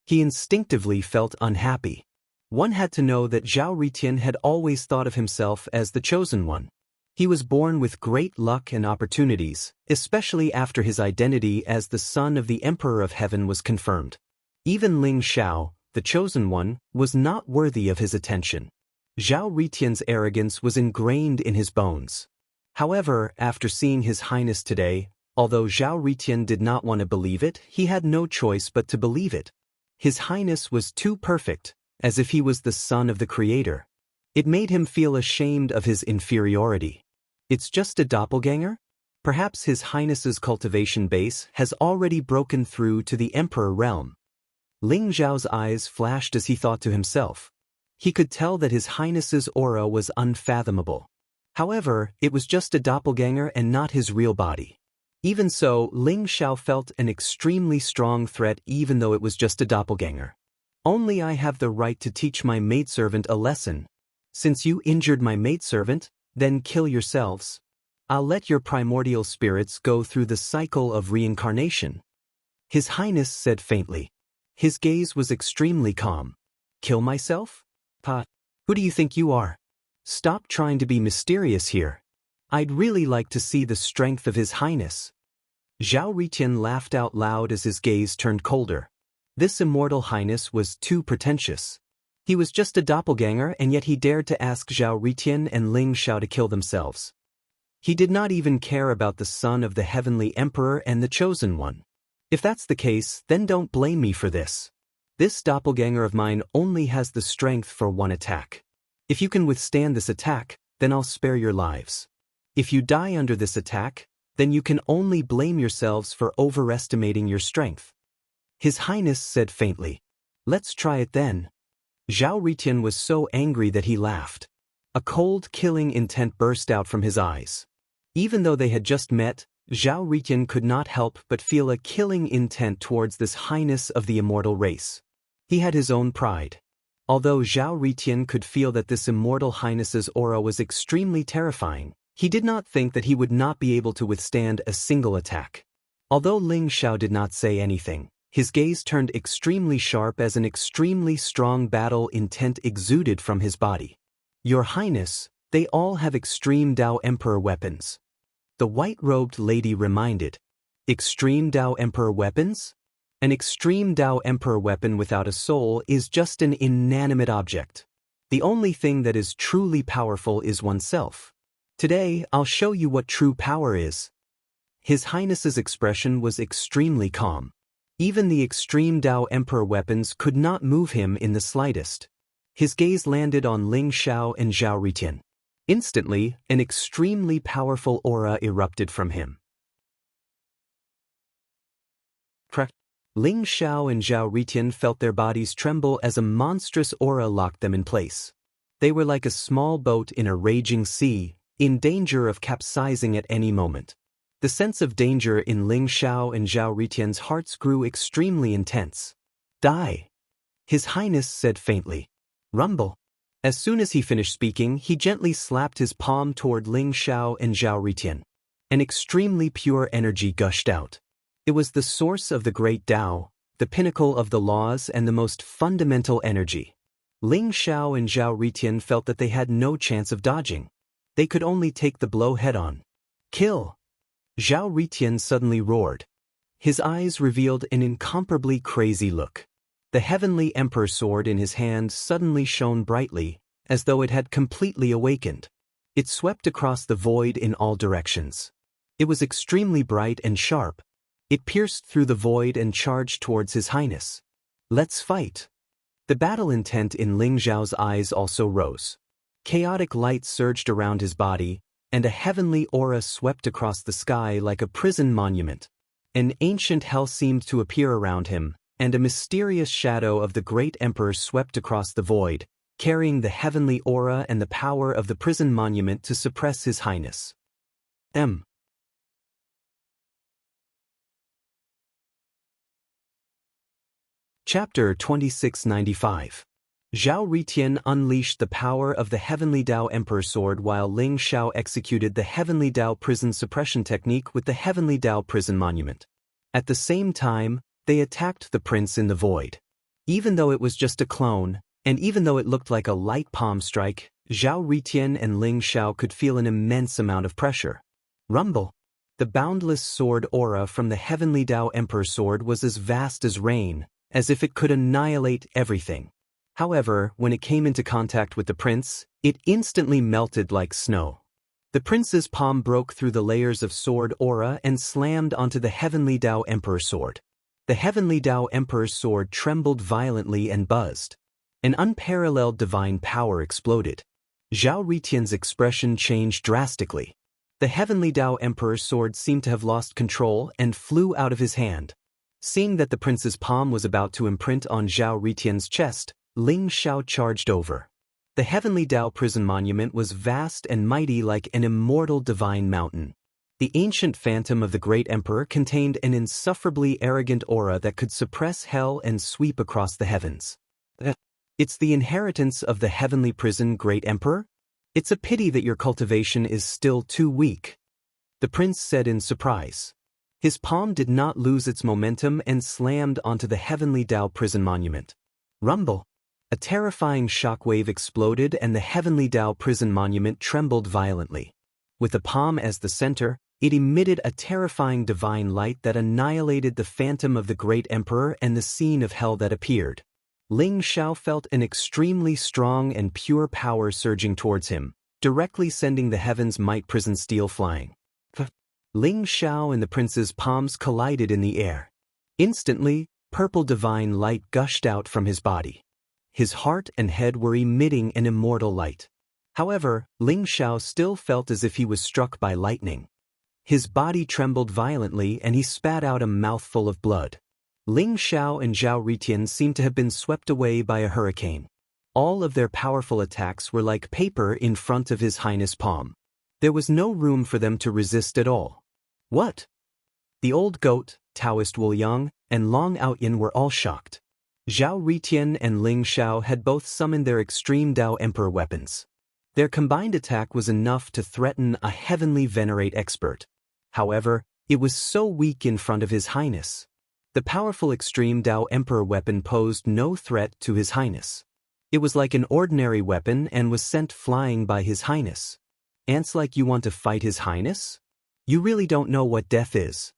Speaker 1: He instinctively felt unhappy. One had to know that Zhao Ritian had always thought of himself as the chosen one. He was born with great luck and opportunities, especially after his identity as the son of the Emperor of Heaven was confirmed. Even Ling Xiao, the chosen one, was not worthy of his attention. Zhao Ritian's arrogance was ingrained in his bones. However, after seeing His Highness today, although Zhao Ritian did not want to believe it, he had no choice but to believe it. His Highness was too perfect, as if he was the son of the Creator. It made him feel ashamed of his inferiority. It's just a doppelganger? Perhaps His Highness's cultivation base has already broken through to the Emperor realm. Ling Zhao's eyes flashed as he thought to himself. He could tell that His Highness's aura was unfathomable. However, it was just a doppelganger and not his real body. Even so, Ling Xiao felt an extremely strong threat even though it was just a doppelganger. Only I have the right to teach my maidservant a lesson. Since you injured my maidservant, then kill yourselves. I'll let your primordial spirits go through the cycle of reincarnation. His Highness said faintly. His gaze was extremely calm. Kill myself? Pa, who do you think you are? Stop trying to be mysterious here. I'd really like to see the strength of His Highness. Zhao Ritian laughed out loud as his gaze turned colder. This immortal highness was too pretentious. He was just a doppelganger, and yet he dared to ask Zhao Ritian and Ling Xiao to kill themselves. He did not even care about the son of the heavenly emperor and the chosen one. If that's the case, then don't blame me for this. This doppelganger of mine only has the strength for one attack. If you can withstand this attack, then I'll spare your lives. If you die under this attack, then you can only blame yourselves for overestimating your strength." His Highness said faintly, "Let's try it then." Zhao Ritian was so angry that he laughed. A cold, killing intent burst out from his eyes. Even though they had just met, Zhao Ritian could not help but feel a killing intent towards this highness of the immortal race. He had his own pride. Although Zhao Ritian could feel that this immortal highness's aura was extremely terrifying, he did not think that he would not be able to withstand a single attack. Although Ling Xiao did not say anything, his gaze turned extremely sharp as an extremely strong battle intent exuded from his body. "Your Highness, they all have extreme Dao Emperor weapons," the white-robed lady reminded. "Extreme Dao Emperor weapons? An extreme Dao Emperor weapon without a soul is just an inanimate object. The only thing that is truly powerful is oneself. Today, I'll show you what true power is." His Highness's expression was extremely calm. Even the extreme Dao Emperor weapons could not move him in the slightest. His gaze landed on Ling Xiao and Zhao Ritian. Instantly, an extremely powerful aura erupted from him. Ling Xiao and Zhao Ritian felt their bodies tremble as a monstrous aura locked them in place. They were like a small boat in a raging sea, in danger of capsizing at any moment. The sense of danger in Ling Xiao and Zhao Ritian's hearts grew extremely intense. "Die," His Highness said faintly. "Rumble." As soon as he finished speaking, he gently slapped his palm toward Ling Xiao and Zhao Ritian. An extremely pure energy gushed out. It was the source of the great Tao, the pinnacle of the laws and the most fundamental energy. Ling Xiao and Zhao Ritian felt that they had no chance of dodging. They could only take the blow head-on. "Kill!" Zhao Ritian suddenly roared. His eyes revealed an incomparably crazy look. The heavenly Emperor sword in his hand suddenly shone brightly, as though it had completely awakened. It swept across the void in all directions. It was extremely bright and sharp. It pierced through the void and charged towards His Highness. "Let's fight." The battle intent in Ling Xiao's eyes also rose. Chaotic light surged around his body, and a heavenly aura swept across the sky like a prison monument. An ancient hell seemed to appear around him, and a mysterious shadow of the great emperor swept across the void, carrying the heavenly aura and the power of the prison monument to suppress His Highness. Chapter 2695. Zhao Ritian unleashed the power of the Heavenly Dao Emperor Sword while Ling Xiao executed the Heavenly Dao Prison Suppression Technique with the Heavenly Dao Prison Monument. At the same time, they attacked the prince in the void. Even though it was just a clone, and even though it looked like a light palm strike, Zhao Ritian and Ling Xiao could feel an immense amount of pressure. Rumble. The boundless sword aura from the Heavenly Dao Emperor Sword was as vast as rain, as if it could annihilate everything. However, when it came into contact with the prince, it instantly melted like snow. The prince's palm broke through the layers of sword aura and slammed onto the Heavenly Dao Emperor Sword. The Heavenly Dao Emperor's sword trembled violently and buzzed. An unparalleled divine power exploded. Zhao Ritian's expression changed drastically. The Heavenly Dao Emperor's sword seemed to have lost control and flew out of his hand. Seeing that the prince's palm was about to imprint on Zhao Ritian's chest, Ling Xiao charged over. The Heavenly Dao Prison Monument was vast and mighty like an immortal divine mountain. The ancient phantom of the great emperor contained an insufferably arrogant aura that could suppress hell and sweep across the heavens. "It's the inheritance of the heavenly prison, great emperor? It's a pity that your cultivation is still too weak," the prince said in surprise. His palm did not lose its momentum and slammed onto the Heavenly Dao Prison Monument. Rumble. A terrifying shockwave exploded and the Heavenly Dao Prison Monument trembled violently. With the palm as the center, it emitted a terrifying divine light that annihilated the phantom of the great emperor and the scene of hell that appeared. Ling Xiao felt an extremely strong and pure power surging towards him, directly sending the heaven's might prison steel flying. Ling Xiao and the prince's palms collided in the air. Instantly, Purple divine light gushed out from his body. His heart and head were emitting an immortal light. However, Ling Xiao still felt as if he was struck by lightning. His body trembled violently and he spat out a mouthful of blood. Ling Xiao and Zhao Ritian seemed to have been swept away by a hurricane. All of their powerful attacks were like paper in front of His Highness' palm. There was no room for them to resist at all. What? The old goat, Taoist Wu Yang, and Long Outyin were all shocked. Zhao Ritian and Ling Xiao had both summoned their extreme Dao Emperor weapons. Their combined attack was enough to threaten a heavenly venerate expert. However, it was so weak in front of His Highness. The powerful extreme Dao Emperor weapon posed no threat to His Highness. It was like an ordinary weapon and was sent flying by His Highness. Ants like you want to fight His Highness? You really don't know what death is.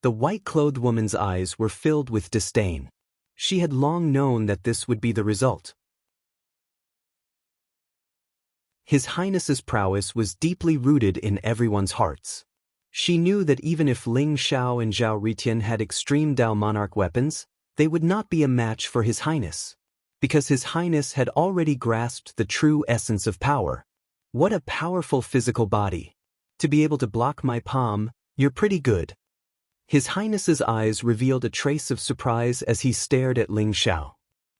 Speaker 1: The white-clothed woman's eyes were filled with disdain. She had long known that this would be the result. His Highness's prowess was deeply rooted in everyone's hearts. She knew that even if Ling Xiao and Zhao Ritian had extreme Dao Monarch weapons, they would not be a match for His Highness, because His Highness had already grasped the true essence of power. What a powerful physical body. To be able to block my palm, you're pretty good. His Highness's eyes revealed a trace of surprise as he stared at Ling Xiao.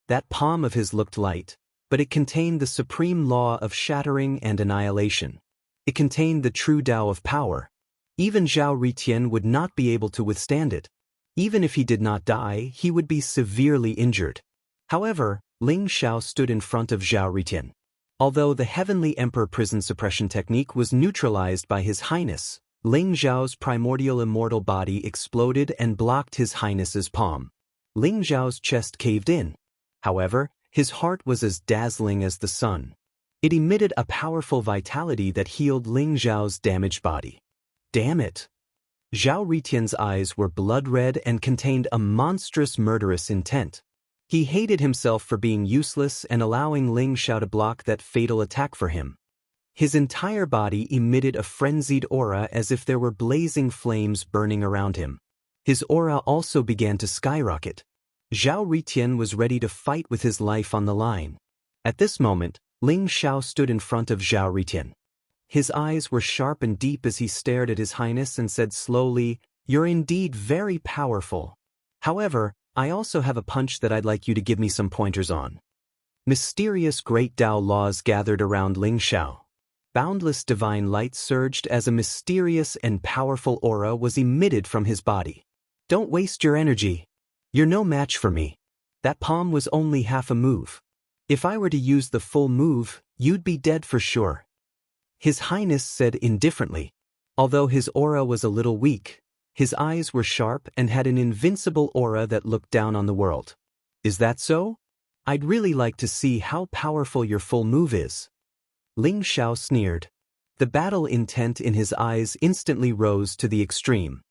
Speaker 1: That palm of his looked light, but it contained the supreme law of shattering and annihilation. It contained the true Dao of power. Even Zhao Ritian would not be able to withstand it. Even if he did not die, he would be severely injured. However, Ling Xiao stood in front of Zhao Ritian. Although the Heavenly Emperor prison suppression technique was neutralized by His Highness, Ling Xiao's primordial immortal body exploded and blocked His Highness's palm. Ling Xiao's chest caved in. However, his heart was as dazzling as the sun. It emitted a powerful vitality that healed Ling Xiao's damaged body. Damn it! Zhao Ritian's eyes were blood-red and contained a monstrous murderous intent. He hated himself for being useless and allowing Ling Xiao to block that fatal attack for him. His entire body emitted a frenzied aura as if there were blazing flames burning around him. His aura also began to skyrocket. Zhao Ritian was ready to fight with his life on the line. At this moment, Ling Xiao stood in front of Zhao Ritian. His eyes were sharp and deep as he stared at His Highness and said slowly, "You're indeed very powerful. However, I also have a punch that I'd like you to give me some pointers on." Mysterious great Dao laws gathered around Ling Xiao. Boundless divine light surged as a mysterious and powerful aura was emitted from his body. "Don't waste your energy. You're no match for me. That palm was only half a move. If I were to use the full move, you'd be dead for sure." His Highness said indifferently. Although his aura was a little weak, his eyes were sharp and had an invincible aura that looked down on the world. "Is that so? I'd really like to see how powerful your full move is." Ling Xiao sneered. The battle intent in his eyes instantly rose to the extreme.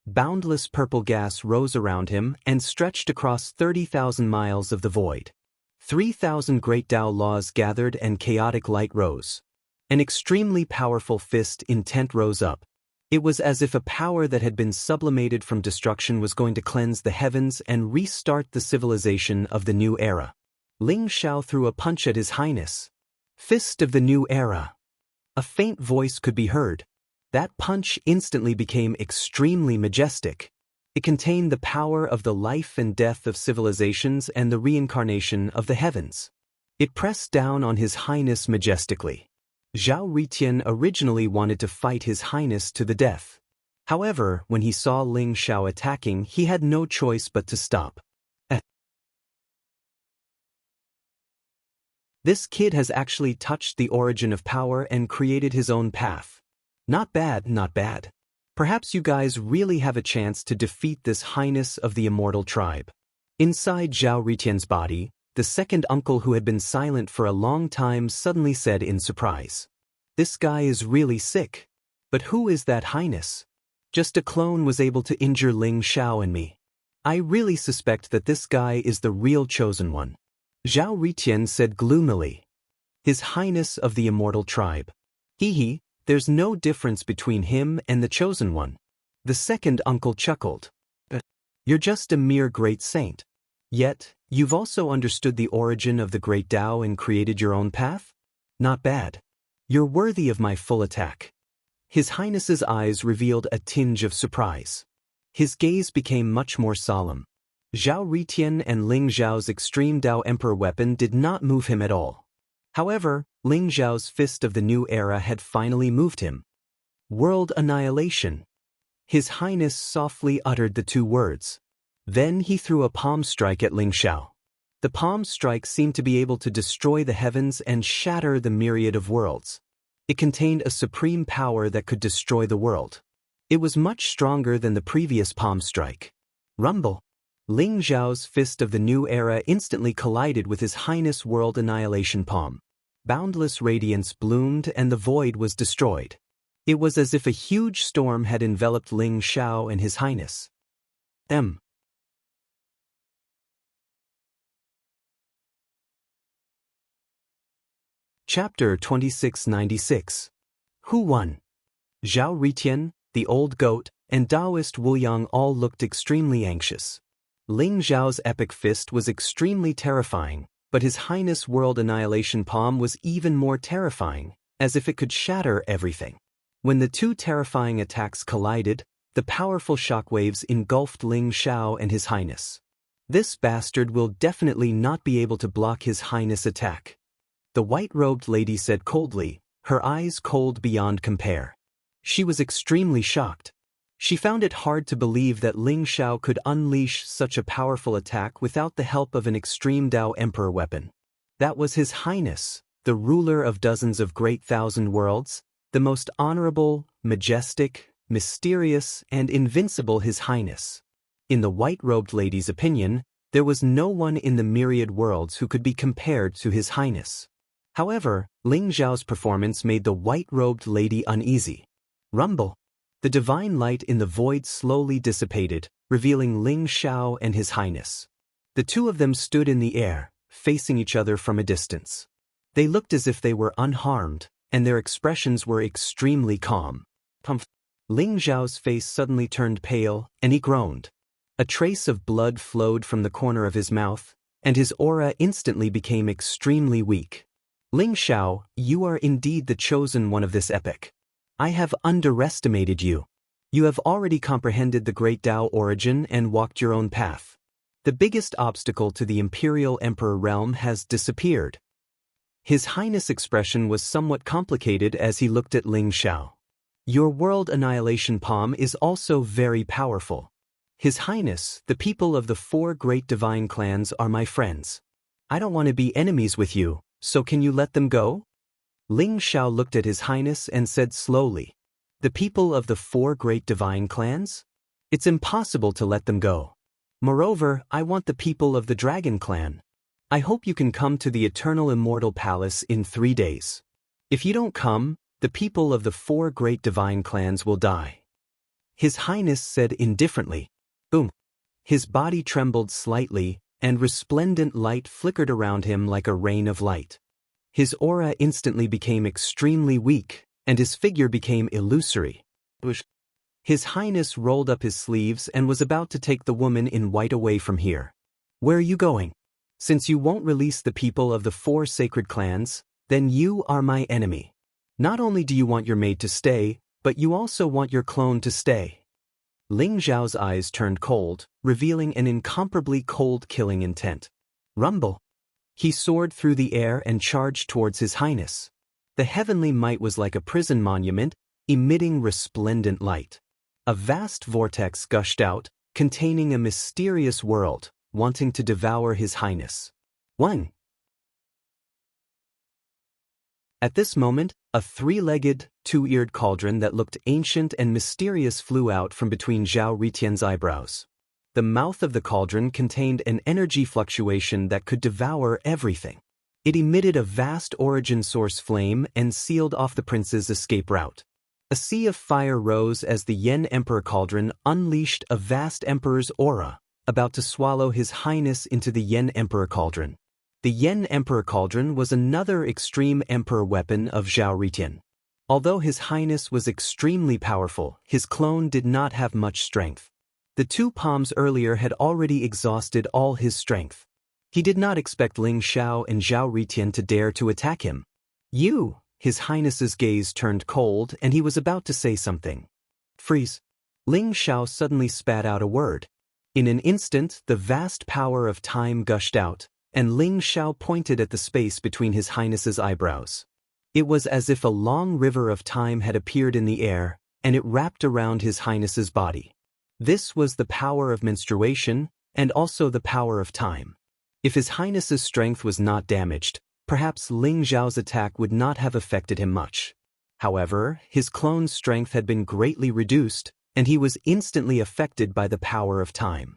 Speaker 1: Boundless purple gas rose around him and stretched across 30,000 miles of the void. 3,000 great Dao laws gathered and chaotic light rose. An extremely powerful fist intent rose up. It was as if a power that had been sublimated from destruction was going to cleanse the heavens and restart the civilization of the new era. Ling Xiao threw a punch at His Highness. "Fist of the new era." A faint voice could be heard. That punch instantly became extremely majestic. It contained the power of the life and death of civilizations and the reincarnation of the heavens. It pressed down on His Highness majestically. Zhao Ritian originally wanted to fight His Highness to the death. However, when he saw Ling Xiao attacking, he had no choice but to stop. This kid has actually touched the origin of power and created his own path. Not bad, not bad. Perhaps you guys really have a chance to defeat this Highness of the immortal tribe. Inside Zhao Ritian's body, the second uncle who had been silent for a long time suddenly said in surprise, "This guy is really sick. But who is that Highness? Just a clone was able to injure Ling Xiao and me. I really suspect that this guy is the real chosen one." Zhao Ritian said gloomily. "His Highness of the immortal tribe. Hee, there's no difference between him and the chosen one." The second uncle chuckled. You're just a mere great saint. Yet, you've also understood the origin of the great Tao and created your own path? Not bad. You're worthy of my full attack. His Highness's eyes revealed a tinge of surprise. His gaze became much more solemn. Zhao Ritian and Ling Zhao's extreme Tao Emperor weapon did not move him at all. However, Ling Zhao's fist of the new era had finally moved him. World annihilation. His Highness softly uttered the two words. Then he threw a palm strike at Ling Zhao. The palm strike seemed to be able to destroy the heavens and shatter the myriad of worlds. It contained a supreme power that could destroy the world. It was much stronger than the previous palm strike. Rumble. Ling Zhao's fist of the new era instantly collided with His Highness' world annihilation palm. Boundless radiance bloomed and the void was destroyed. It was as if a huge storm had enveloped Ling Zhao and His Highness. Chapter 2696. Who won? Zhao Ritian, the old goat, and Taoist Wu Yang all looked extremely anxious. Ling Zhao's epic fist was extremely terrifying, but His Highness' world annihilation palm was even more terrifying, as if it could shatter everything. When the two terrifying attacks collided, the powerful shockwaves engulfed Ling Zhao and His Highness. This bastard will definitely not be able to block His Highness' attack. The white-robed lady said coldly, her eyes cold beyond compare. She was extremely shocked. She found it hard to believe that Ling Zhao could unleash such a powerful attack without the help of an extreme Tao Emperor weapon. That was His Highness, the ruler of dozens of great thousand worlds, the most honorable, majestic, mysterious, and invincible His Highness. In the white-robed lady's opinion, there was no one in the myriad worlds who could be compared to His Highness. However, Ling Zhao's performance made the white-robed lady uneasy. Rumble. The divine light in the void slowly dissipated, revealing Ling Zhao and His Highness. The two of them stood in the air, facing each other from a distance. They looked as if they were unharmed, and their expressions were extremely calm. Ling Zhao's face suddenly turned pale, and he groaned. A trace of blood flowed from the corner of his mouth, and his aura instantly became extremely weak. Ling Zhao, you are indeed the chosen one of this epic. I have underestimated you. You have already comprehended the great Tao origin and walked your own path. The biggest obstacle to the Imperial Emperor realm has disappeared. His Highness' expression was somewhat complicated as he looked at Ling Zhao. Your world annihilation palm is also very powerful. His Highness, the people of the four great divine clans are my friends. I don't want to be enemies with you, so can you let them go? Ling Zhao looked at His Highness and said slowly, the people of the four great divine clans? It's impossible to let them go. Moreover, I want the people of the Dragon Clan. I hope you can come to the Eternal Immortal Palace in 3 days. If you don't come, the people of the four great divine clans will die. His Highness said indifferently. Boom. His body trembled slightly, and resplendent light flickered around him like a rain of light. His aura instantly became extremely weak, and his figure became illusory. His Highness rolled up his sleeves and was about to take the woman in white away from here. Where are you going? Since you won't release the people of the four sacred clans, then you are my enemy. Not only do you want your maid to stay, but you also want your clone to stay. Ling Zhao's eyes turned cold, revealing an incomparably cold killing intent. Rumble. He soared through the air and charged towards His Highness. The heavenly might was like a prison monument, emitting resplendent light. A vast vortex gushed out, containing a mysterious world, wanting to devour His Highness. 1. At this moment, a three-legged, two-eared cauldron that looked ancient and mysterious flew out from between Zhao Ritian's eyebrows. The mouth of the cauldron contained an energy fluctuation that could devour everything. It emitted a vast origin source flame and sealed off the prince's escape route. A sea of fire rose as the Yen Emperor cauldron unleashed a vast emperor's aura, about to swallow His Highness into the Yen Emperor cauldron. The Yen Emperor cauldron was another extreme emperor weapon of Zhao Ritian. Although His Highness was extremely powerful, his clone did not have much strength. The 2 palms earlier had already exhausted all his strength. He did not expect Ling Xiao and Zhao Ritian to dare to attack him. "You!" His Highness's gaze turned cold and he was about to say something. "Freeze!" Ling Xiao suddenly spat out a word. In an instant, the vast power of time gushed out, and Ling Xiao pointed at the space between his Highness's eyebrows. It was as if a long river of time had appeared in the air, and it wrapped around his Highness's body. This was the power of menstruation, and also the power of time. If his Highness's strength was not damaged, perhaps Ling Xiao's attack would not have affected him much. However, his clone's strength had been greatly reduced, and he was instantly affected by the power of time.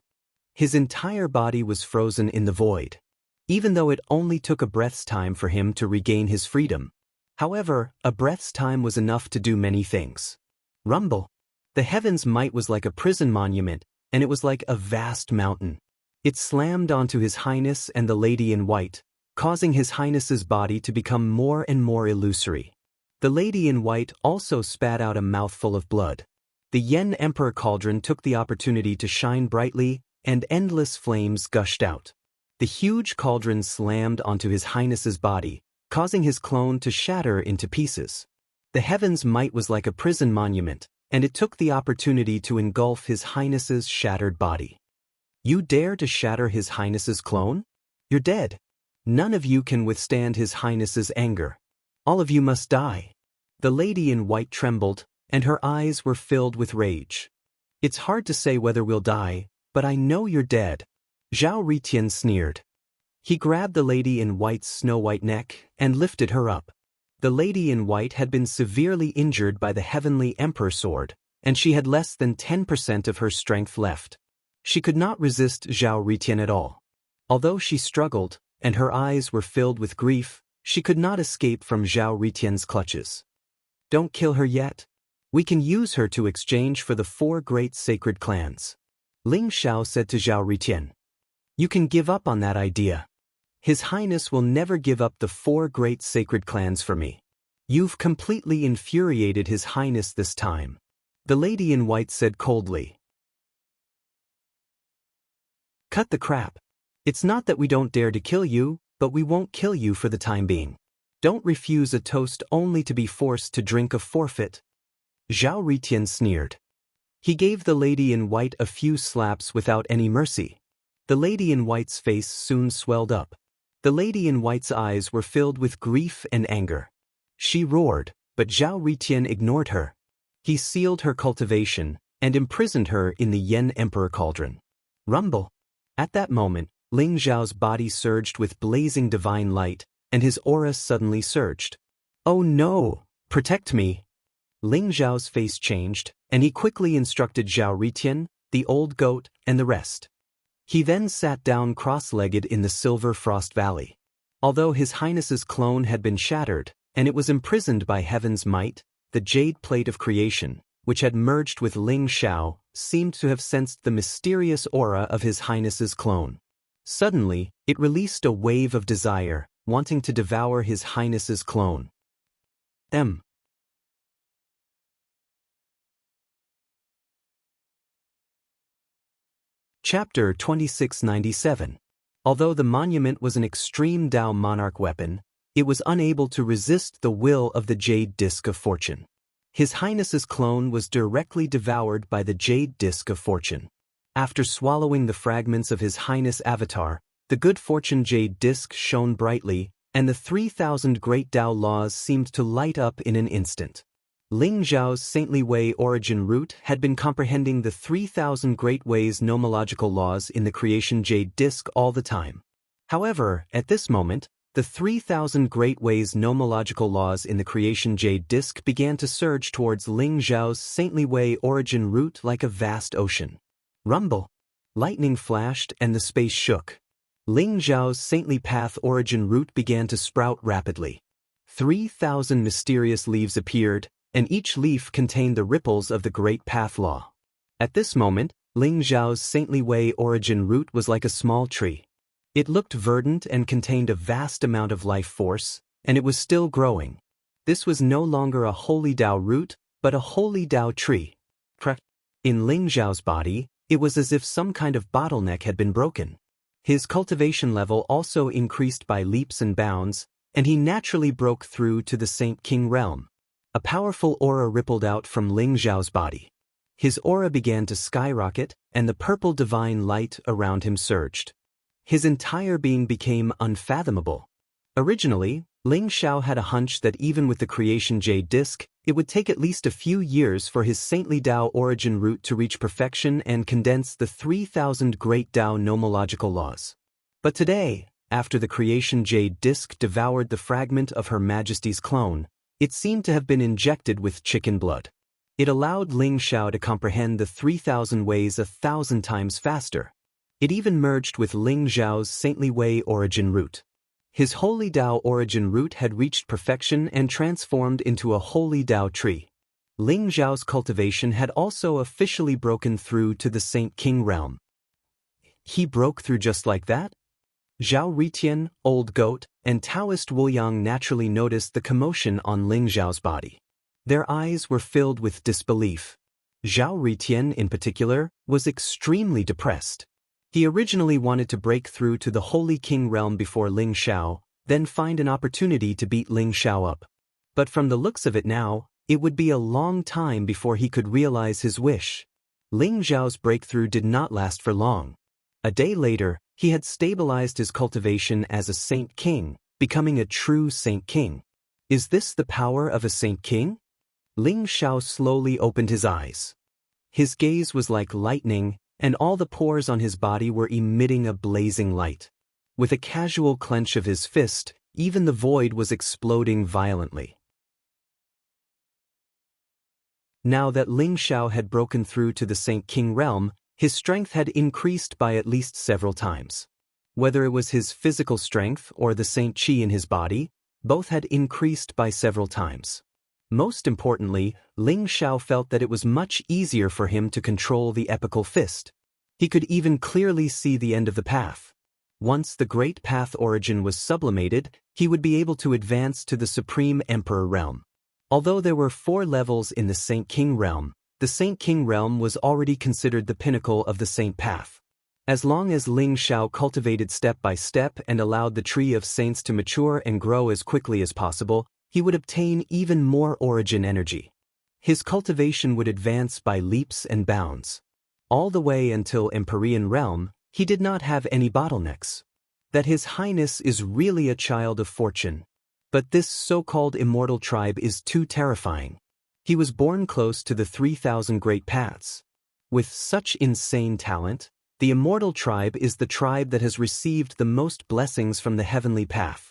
Speaker 1: His entire body was frozen in the void, even though it only took a breath's time for him to regain his freedom. However, a breath's time was enough to do many things. Rumble. The heaven's might was like a prison monument, and it was like a vast mountain. It slammed onto His Highness and the Lady in White, causing His Highness's body to become more and more illusory. The Lady in White also spat out a mouthful of blood. The Yen Emperor Cauldron took the opportunity to shine brightly, and endless flames gushed out. The huge cauldron slammed onto His Highness's body, causing his clone to shatter into pieces. The heaven's might was like a prison monument, and it took the opportunity to engulf His Highness's shattered body. "You dare to shatter His Highness's clone? You're dead. None of you can withstand His Highness's anger. All of you must die." The Lady in White trembled, and her eyes were filled with rage. "It's hard to say whether we'll die, but I know you're dead." Zhao Ritian sneered. He grabbed the Lady in White's snow-white neck and lifted her up. The Lady in White had been severely injured by the Heavenly Emperor Sword, and she had less than 10% of her strength left. She could not resist Zhao Ritian at all. Although she struggled, and her eyes were filled with grief, she could not escape from Zhao Ritian's clutches. "Don't kill her yet. We can use her to exchange for the 4 great sacred clans." Ling Xiao said to Zhao Ritian. "You can give up on that idea. His Highness will never give up the 4 great sacred clans for me. You've completely infuriated His Highness this time." The Lady in White said coldly. "Cut the crap. It's not that we don't dare to kill you, but we won't kill you for the time being. Don't refuse a toast only to be forced to drink a forfeit." Zhao Ritian sneered. He gave the Lady in White a few slaps without any mercy. The Lady in White's face soon swelled up. The Lady in White's eyes were filled with grief and anger. She roared, but Zhao Ritian ignored her. He sealed her cultivation and imprisoned her in the Yen Emperor Cauldron. Rumble. At that moment, Ling Xiao's body surged with blazing divine light, and his aura suddenly surged. "Oh no! Protect me!" Ling Xiao's face changed, and he quickly instructed Zhao Ritian, the old goat, and the rest. He then sat down cross-legged in the Silver Frost Valley. Although His Highness's clone had been shattered, and it was imprisoned by Heaven's might, the Jade Plate of Creation, which had merged with Ling Xiao, seemed to have sensed the mysterious aura of His Highness's clone. Suddenly, it released a wave of desire, wanting to devour His Highness's clone. Chapter 2697. Although the monument was an extreme Dao monarch weapon, it was unable to resist the will of the Jade Disc of Fortune. His Highness's clone was directly devoured by the Jade Disc of Fortune. After swallowing the fragments of His Highness Avatar, the Good Fortune Jade Disc shone brightly, and the 3,000 great Dao laws seemed to light up in an instant. Ling Zhao's Saintly Way origin root had been comprehending the 3,000 Great Ways nomological laws in the Creation Jade Disc all the time. However, at this moment, the 3,000 Great Ways nomological laws in the Creation Jade Disc began to surge towards Ling Zhao's Saintly Way origin root like a vast ocean. Rumble. Lightning flashed and the space shook. Ling Zhao's Saintly Path origin root began to sprout rapidly. 3,000 mysterious leaves appeared, and each leaf contained the ripples of the Great Path Law. At this moment, Ling Zhao's Saintly Way origin root was like a small tree. It looked verdant and contained a vast amount of life force, and it was still growing. This was no longer a holy Dao root, but a holy Dao tree. In Ling Zhao's body, It was as if some kind of bottleneck had been broken. His cultivation level also increased by leaps and bounds, and he naturally broke through to the Saint King realm. A powerful aura rippled out from Ling Xiao's body. His aura began to skyrocket, and the purple divine light around him surged. His entire being became unfathomable. Originally, Ling Xiao had a hunch that even with the creation jade disc, it would take at least a few years for his saintly Tao origin root to reach perfection and condense the 3,000 great Tao nomological laws. But today, after the creation jade disc devoured the fragment of Her Majesty's clone, it seemed to have been injected with chicken blood. It allowed Ling Xiao to comprehend the 3,000 ways 1,000 times faster. It even merged with Ling Xiao's saintly way origin root. His holy Tao origin root had reached perfection and transformed into a holy Tao tree. Ling Xiao's cultivation had also officially broken through to the Saint King realm. He broke through just like that? Zhao Ritian, Old Goat, and Taoist Wuyang naturally noticed the commotion on Ling Xiao's body. Their eyes were filled with disbelief. Zhao Ritian, in particular, was extremely depressed. He originally wanted to break through to the Holy King realm before Ling Xiao, then find an opportunity to beat Ling Xiao up. But from the looks of it now, it would be a long time before he could realize his wish. Ling Xiao's breakthrough did not last for long. A day later, he had stabilized his cultivation as a Saint King, becoming a true Saint King. Is this the power of a Saint King? Ling Xiao slowly opened his eyes. His gaze was like lightning, and all the pores on his body were emitting a blazing light. With a casual clench of his fist, even the void was exploding violently. Now that Ling Xiao had broken through to the Saint King realm, his strength had increased by at least several times. Whether it was his physical strength or the Saint Qi in his body, both had increased by several times. Most importantly, Ling Xiao felt that it was much easier for him to control the epical fist. He could even clearly see the end of the path. Once the Great Path origin was sublimated, he would be able to advance to the Supreme Emperor realm. Although there were 4 levels in the Saint King realm, the Saint King realm was already considered the pinnacle of the Saint Path. As long as Ling Xiao cultivated step by step and allowed the tree of saints to mature and grow as quickly as possible, he would obtain even more origin energy. His cultivation would advance by leaps and bounds. All the way until Empyrean realm, he did not have any bottlenecks. That His Highness is really a child of fortune. But this so-called immortal tribe is too terrifying. He was born close to the 3,000 great paths. With such insane talent, the immortal tribe is the tribe that has received the most blessings from the heavenly path.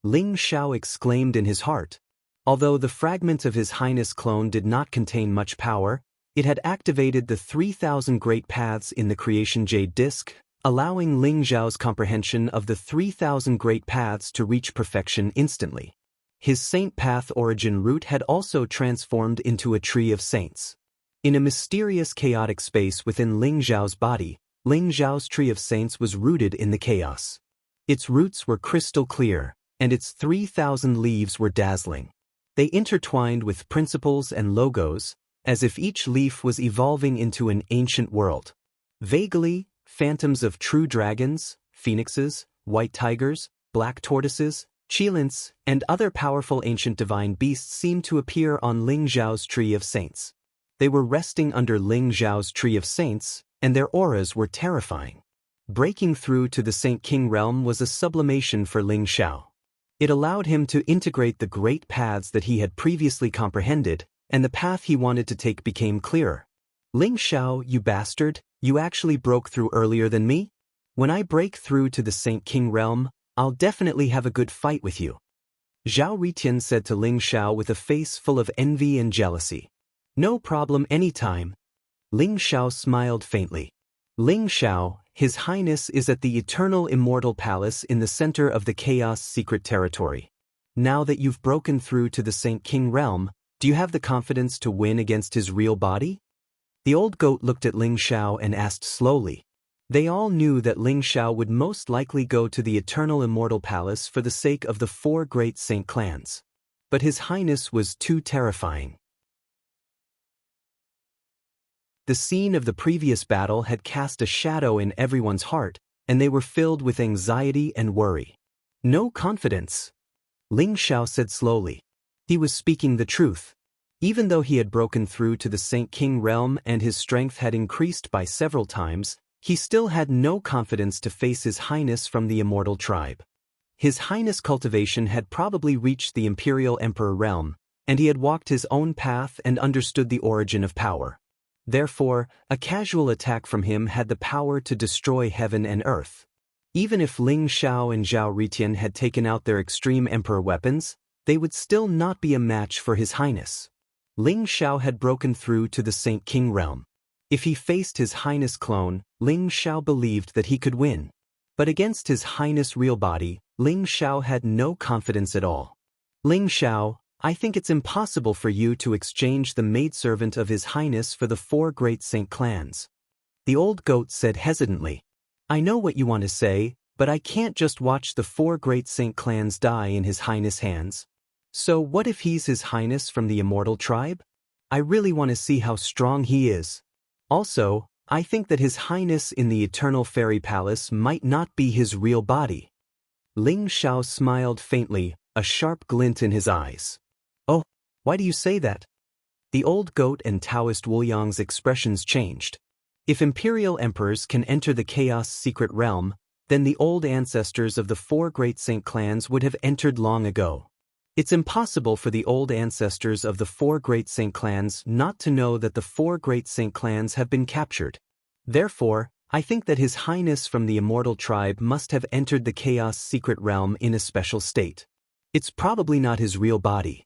Speaker 1: Ling Xiao exclaimed in his heart. Although the fragment of His Highness clone did not contain much power, it had activated the 3,000 great paths in the creation jade disc, allowing Ling Xiao's comprehension of the 3,000 great paths to reach perfection instantly. His saint path origin root had also transformed into a tree of saints. In a mysterious chaotic space within Ling Xiao's body, Ling Xiao's tree of saints was rooted in the chaos. Its roots were crystal clear, and its 3,000 leaves were dazzling. They intertwined with principles and logos, as if each leaf was evolving into an ancient world. Vaguely, phantoms of true dragons, phoenixes, white tigers, black tortoises, cheilants, and other powerful ancient divine beasts seemed to appear on Ling Xiao's tree of saints. They were resting under Ling Xiao's tree of saints, and their auras were terrifying. Breaking through to the Saint King realm was a sublimation for Ling Xiao. It allowed him to integrate the great paths that he had previously comprehended, and the path he wanted to take became clearer. Ling Xiao, you bastard, you actually broke through earlier than me? When I break through to the Saint King realm, I'll definitely have a good fight with you. Zhao Ritian said to Ling Xiao with a face full of envy and jealousy. No problem anytime. Ling Xiao smiled faintly. Ling Xiao, His Highness is at the eternal immortal palace in the center of the chaos secret territory. Now that you've broken through to the Saint King realm, do you have the confidence to win against his real body? The old goat looked at Ling Xiao and asked slowly. They all knew that Ling Xiao would most likely go to the eternal immortal palace for the sake of the 4 great saint clans. But His Highness was too terrifying. The scene of the previous battle had cast a shadow in everyone's heart, and they were filled with anxiety and worry. No confidence. Ling Xiao said slowly. He was speaking the truth. Even though he had broken through to the Saint King realm and his strength had increased by several times, he still had no confidence to face His Highness from the immortal tribe. His Highness' cultivation had probably reached the Imperial Emperor realm, and he had walked his own path and understood the origin of power. Therefore, a casual attack from him had the power to destroy heaven and earth. Even if Ling Xiao and Zhao Ritian had taken out their extreme emperor weapons, they would still not be a match for His Highness. Ling Xiao had broken through to the Saint King realm. If he faced His Highness clone, Ling Xiao believed that he could win. But against His Highness real body, Ling Xiao had no confidence at all. Ling Xiao, I think it's impossible for you to exchange the maidservant of His Highness for the 4 great saint clans. The old goat said hesitantly. I know what you want to say, but I can't just watch the 4 great saint clans die in His Highness' hands. So what if he's His Highness from the immortal tribe? I really want to see how strong he is. Also, I think that His Highness in the Eternal Fairy Palace might not be his real body. Ling Xiao smiled faintly, a sharp glint in his eyes. Oh, why do you say that? The old goat and Taoist Wu Yang's expressions changed. If imperial emperors can enter the chaos secret realm, then the old ancestors of the 4 great saint clans would have entered long ago. It's impossible for the old ancestors of the 4 great saint clans not to know that the 4 great saint clans have been captured. Therefore, I think that His Highness from the immortal tribe must have entered the chaos secret realm in a special state. It's probably not his real body.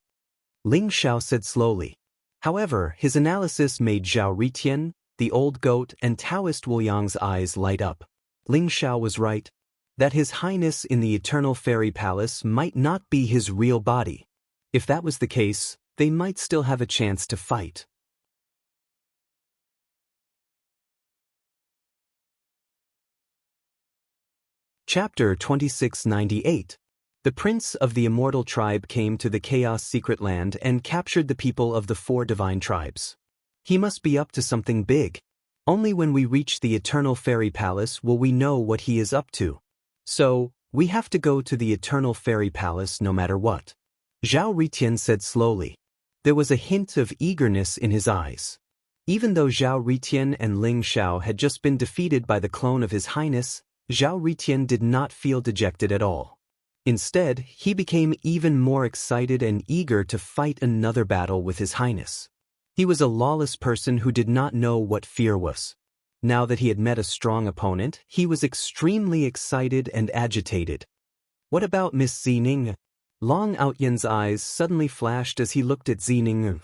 Speaker 1: Ling Xiao said slowly. However, his analysis made Zhao Ritian, the old goat and Taoist Wu Yang's eyes light up. Ling Xiao was right. That His Highness in the Eternal Fairy Palace might not be his real body. If that was the case, they might still have a chance to fight. Chapter 2698. The Prince of the Immortal Tribe came to the Chaos Secret Land and captured the people of the 4 divine tribes. He must be up to something big. Only when we reach the Eternal Fairy Palace will we know what he is up to. So, we have to go to the Eternal Fairy Palace no matter what. Zhao Ritian said slowly. There was a hint of eagerness in his eyes. Even though Zhao Ritian and Ling Xiao had just been defeated by the clone of His Highness, Zhao Ritian did not feel dejected at all. Instead, he became even more excited and eager to fight another battle with His Highness. He was a lawless person who did not know what fear was. Now that he had met a strong opponent, he was extremely excited and agitated. What about Miss Zining? Long Outyan's eyes suddenly flashed as he looked at Zining.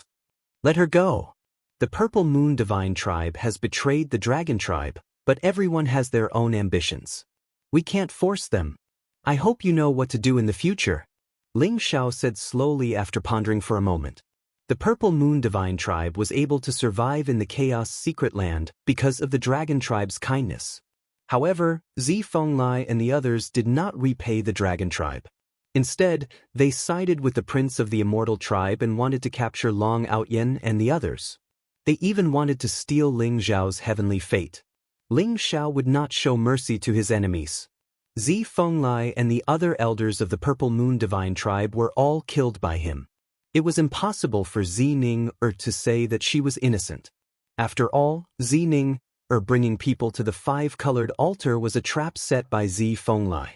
Speaker 1: Let her go. The Purple Moon Divine Tribe has betrayed the Dragon Tribe, but everyone has their own ambitions. We can't force them. I hope you know what to do in the future. Ling Xiao said slowly after pondering for a moment. The Purple Moon Divine Tribe was able to survive in the Chaos Secret Land because of the Dragon Tribe's kindness. However, Zi Fenglai and the others did not repay the Dragon Tribe. Instead, they sided with the Prince of the Immortal Tribe and wanted to capture Long Outyan and the others. They even wanted to steal Ling Xiao's heavenly fate. Ling Xiao would not show mercy to his enemies. Zi Fenglai and the other elders of the Purple Moon Divine Tribe were all killed by him. It was impossible for Zining to say that she was innocent. After all, Zining bringing people to the 5-colored altar was a trap set by Zi Fenglai.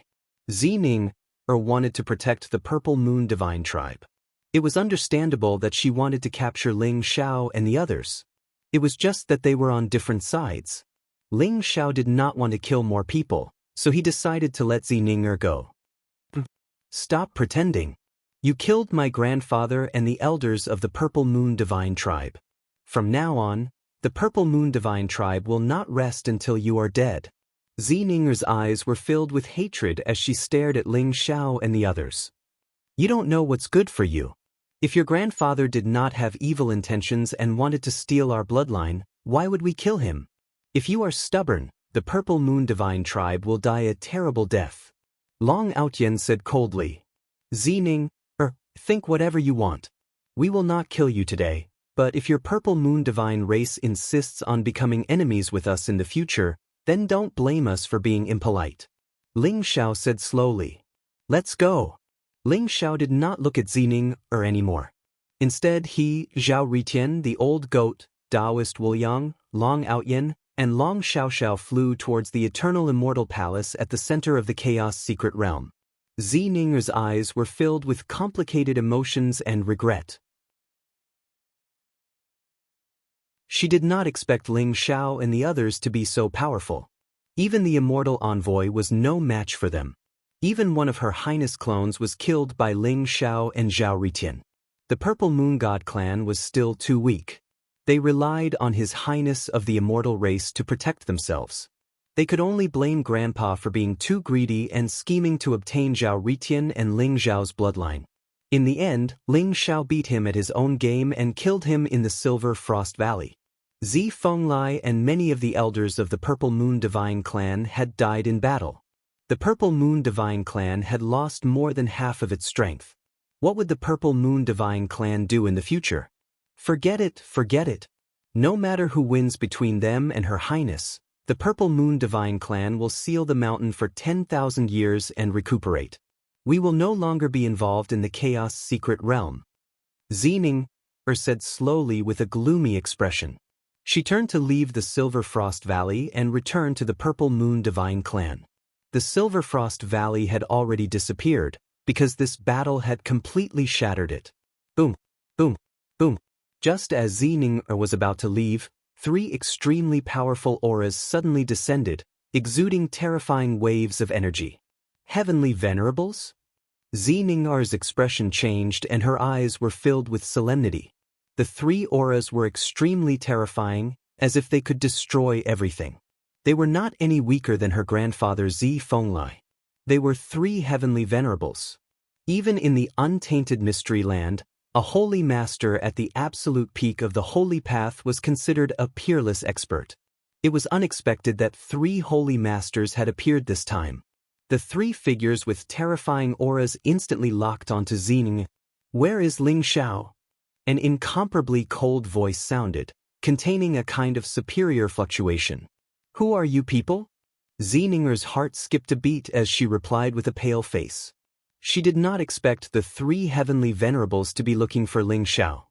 Speaker 1: Zining wanted to protect the Purple Moon Divine Tribe. It was understandable that she wanted to capture Ling Xiao and the others. It was just that they were on different sides. Ling Xiao did not want to kill more people, so he decided to let Zining go. Stop pretending. You killed my grandfather and the elders of the Purple Moon Divine Tribe. From now on, the Purple Moon Divine Tribe will not rest until you are dead. Zininger's eyes were filled with hatred as she stared at Ling Xiao and the others. You don't know what's good for you. If your grandfather did not have evil intentions and wanted to steal our bloodline, why would we kill him? If you are stubborn, the Purple Moon Divine Tribe will die a terrible death. Long Outyan said coldly. Zining, think whatever you want. We will not kill you today, But if your Purple Moon Divine race insists on becoming enemies with us in the future, then don't blame us for being impolite. Ling Xiao said slowly. Let's go. Ling Xiao did not look at Zining anymore. Instead he, Zhao Ritian, the old goat, Taoist Wu Yang, Long Outyan, and Long Xiaoxiao flew towards the eternal immortal palace at the center of the chaos secret realm. Zining's eyes were filled with complicated emotions and regret. She did not expect Ling Xiao and the others to be so powerful. Even the immortal envoy was no match for them. Even one of Her Highness clones was killed by Ling Xiao and Zhao Ritian. The Purple Moon God clan was still too weak. They relied on His Highness of the immortal race to protect themselves. They could only blame Grandpa for being too greedy and scheming to obtain Zhao Ritian and Ling Xiao's bloodline. In the end, Ling Xiao beat him at his own game and killed him in the Silver Frost Valley. Zi Fenglai and many of the elders of the Purple Moon Divine clan had died in battle. The Purple Moon Divine clan had lost more than half of its strength. What would the Purple Moon Divine clan do in the future? Forget it, forget it. No matter who wins between them and Her Highness, the Purple Moon Divine clan will seal the mountain for 10,000 years and recuperate. We will no longer be involved in the chaos secret realm. Zining said slowly with a gloomy expression. She turned to leave the Silver Frost Valley and return to the Purple Moon Divine clan. The Silver Frost Valley had already disappeared, because this battle had completely shattered it. Boom, boom, boom. Just as Zining was about to leave, 3 extremely powerful auras suddenly descended, exuding terrifying waves of energy. Heavenly Venerables? Zining's expression changed and her eyes were filled with solemnity. The 3 auras were extremely terrifying, as if they could destroy everything. They were not any weaker than her grandfather Zi Fenglai. They were 3 heavenly venerables. Even in the untainted mystery land, a holy master at the absolute peak of the holy path was considered a peerless expert. It was unexpected that 3 holy masters had appeared this time. The 3 figures with terrifying auras instantly locked onto Zining. Where is Ling Xiao? An incomparably cold voice sounded, containing a kind of superior fluctuation. Who are you people? Zining's heart skipped a beat as she replied with a pale face. She did not expect the 3 heavenly venerables to be looking for Ling Xiao.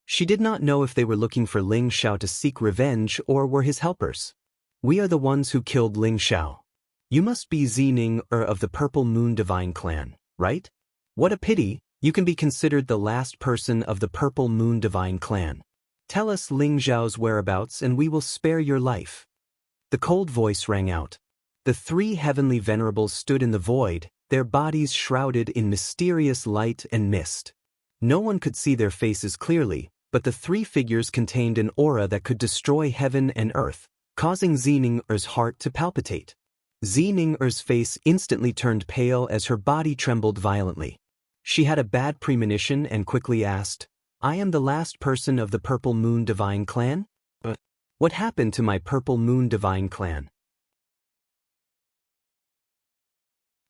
Speaker 1: She did not know if they were looking for Ling Xiao to seek revenge or were his helpers. We are the ones who killed Ling Xiao. You must be Zining of the Purple Moon Divine clan, right? What a pity, you can be considered the last person of the Purple Moon Divine clan. Tell us Ling Xiao's whereabouts and we will spare your life. The cold voice rang out. The 3 heavenly venerables stood in the void, their bodies shrouded in mysterious light and mist. No one could see their faces clearly, but the 3 figures contained an aura that could destroy heaven and earth, causing Zining's heart to palpitate. Zining's face instantly turned pale as her body trembled violently. She had a bad premonition and quickly asked, I am the last person of the Purple Moon Divine clan? What happened to my Purple Moon Divine clan?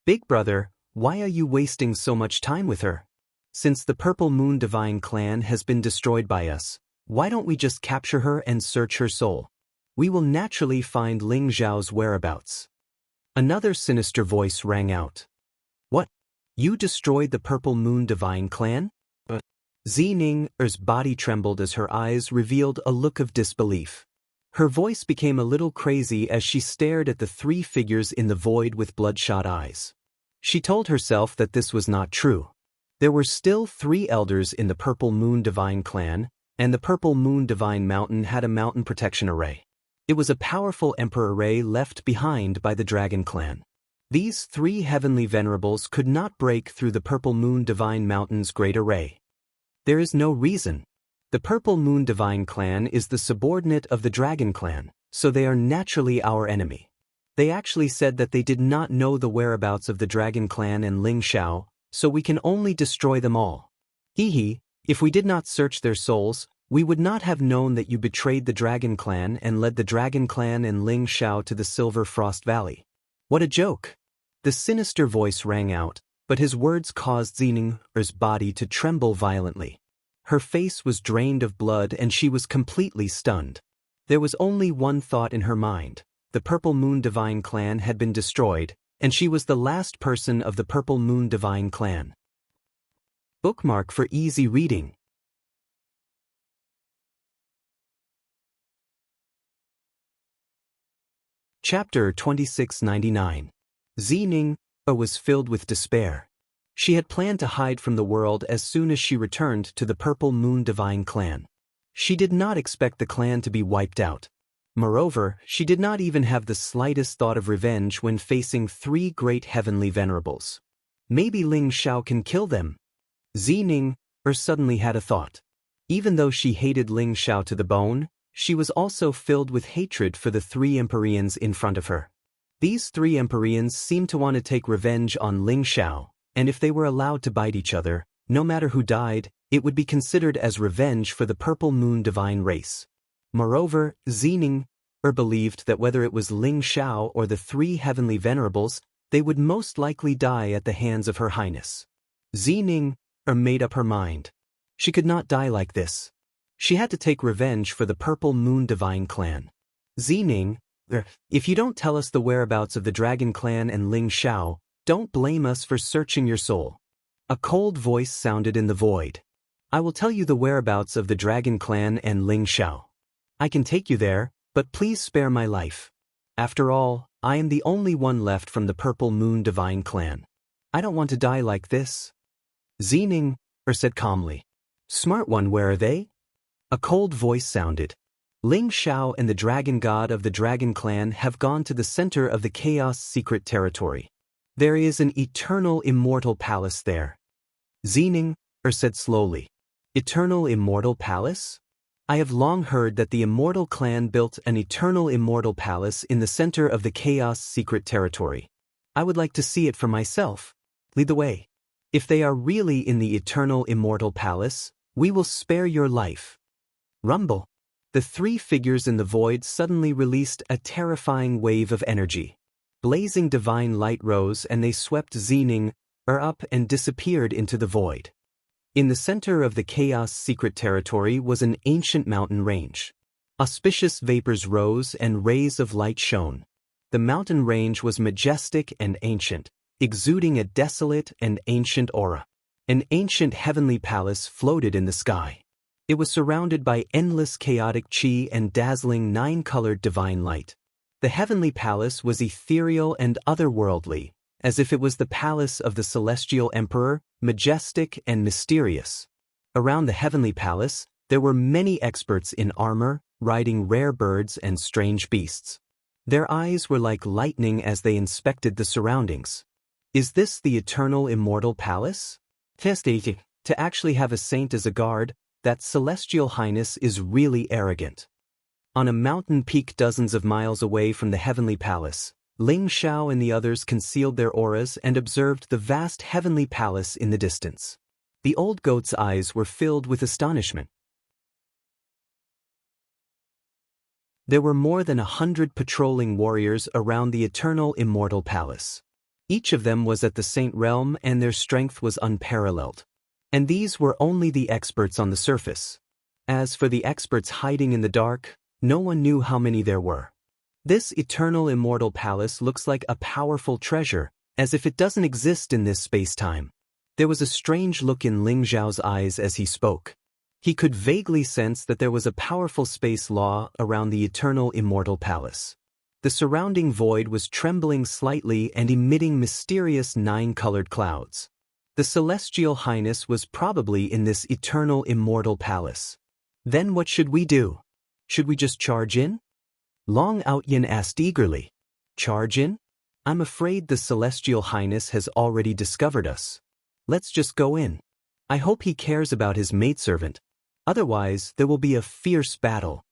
Speaker 1: Big brother, why are you wasting so much time with her? Since the Purple Moon Divine clan has been destroyed by us, why don't we just capture her and search her soul? We will naturally find Ling Xiao's whereabouts. Another sinister voice rang out. What? You destroyed the Purple Moon Divine clan? Zining's body trembled as her eyes revealed a look of disbelief. Her voice became a little crazy as she stared at the 3 figures in the void with bloodshot eyes. She told herself that this was not true. There were still 3 elders in the Purple Moon Divine clan, and the Purple Moon Divine Mountain had a mountain protection array. It was a powerful emperor array left behind by the Dragon clan. These 3 heavenly venerables could not break through the Purple Moon Divine Mountain's great array. There is no reason. The Purple Moon Divine clan is the subordinate of the Dragon clan, so they are naturally our enemy. They actually said that they did not know the whereabouts of the Dragon clan and Ling Xiao, so we can only destroy them all. Hee, if we did not search their souls, we would not have known that you betrayed the Dragon clan and led the Dragon clan and Ling Xiao to the Silver Frost Valley. What a joke! The sinister voice rang out, but his words caused Zining's body to tremble violently. Her face was drained of blood and she was completely stunned. There was only one thought in her mind. The Purple Moon Divine Clan had been destroyed, and she was the last person of the Purple Moon Divine Clan. Bookmark for easy reading. Chapter 2699. Xining was filled with despair. She had planned to hide from the world as soon as she returned to the Purple Moon Divine Clan. She did not expect the clan to be wiped out. Moreover, she did not even have the slightest thought of revenge when facing 3 great heavenly venerables. Maybe Ling Xiao can kill them. Xining suddenly had a thought. Even though she hated Ling Xiao to the bone, she was also filled with hatred for the 3 Empyreans in front of her. These 3 Empyreans seemed to want to take revenge on Ling Xiao, and if they were allowed to bite each other, no matter who died, it would be considered as revenge for the Purple Moon Divine race. Moreover, Xining believed that whether it was Ling Xiao or the 3 heavenly venerables, they would most likely die at the hands of Her Highness. Xining made up her mind. She could not die like this. She had to take revenge for the Purple Moon Divine Clan. Xining, if you don't tell us the whereabouts of the Dragon Clan and Ling Xiao, don't blame us for searching your soul. A cold voice sounded in the void. I will tell you the whereabouts of the Dragon Clan and Ling Xiao. I can take you there, but please spare my life. After all, I am the only one left from the Purple Moon Divine Clan. I don't want to die like this. Xining said calmly. Smart one, where are they? A cold voice sounded. Ling Xiao and the Dragon God of the Dragon Clan have gone to the center of the Chaos Secret Territory. There is an eternal immortal palace there. Xining said slowly. Eternal immortal palace? I have long heard that the Immortal Clan built an eternal immortal palace in the center of the Chaos Secret Territory. I would like to see it for myself. Lead the way. If they are really in the eternal immortal palace, we will spare your life. Rumble. The 3 figures in the void suddenly released a terrifying wave of energy. Blazing divine light rose and they swept Xining up and disappeared into the void. In the center of the Chaos Secret Territory was an ancient mountain range. Auspicious vapors rose and rays of light shone. The mountain range was majestic and ancient, exuding a desolate and ancient aura. An ancient heavenly palace floated in the sky. It was surrounded by endless chaotic chi and dazzling 9-colored divine light. The heavenly palace was ethereal and otherworldly, as if it was the palace of the celestial emperor, majestic and mysterious. Around the heavenly palace, there were many experts in armor, riding rare birds and strange beasts. Their eyes were like lightning as they inspected the surroundings. Is this the eternal immortal palace? To actually have a saint as a guard, that celestial highness is really arrogant. On a mountain peak dozens of miles away from the heavenly palace, Ling Xiao and the others concealed their auras and observed the vast heavenly palace in the distance. The old goat's eyes were filled with astonishment. There were more than 100 patrolling warriors around the eternal immortal palace. Each of them was at the saint realm and their strength was unparalleled. And these were only the experts on the surface. As for the experts hiding in the dark, no one knew how many there were. This eternal immortal palace looks like a powerful treasure, as if it doesn't exist in this space-time. There was a strange look in Ling Xiao's eyes as he spoke. He could vaguely sense that there was a powerful space law around the eternal immortal palace. The surrounding void was trembling slightly and emitting mysterious 9-colored clouds. The celestial highness was probably in this eternal immortal palace. Then what should we do? Should we just charge in? Long Outyin asked eagerly. Charge in? I'm afraid the celestial highness has already discovered us. Let's just go in. I hope he cares about his maidservant. Otherwise, there will be a fierce battle.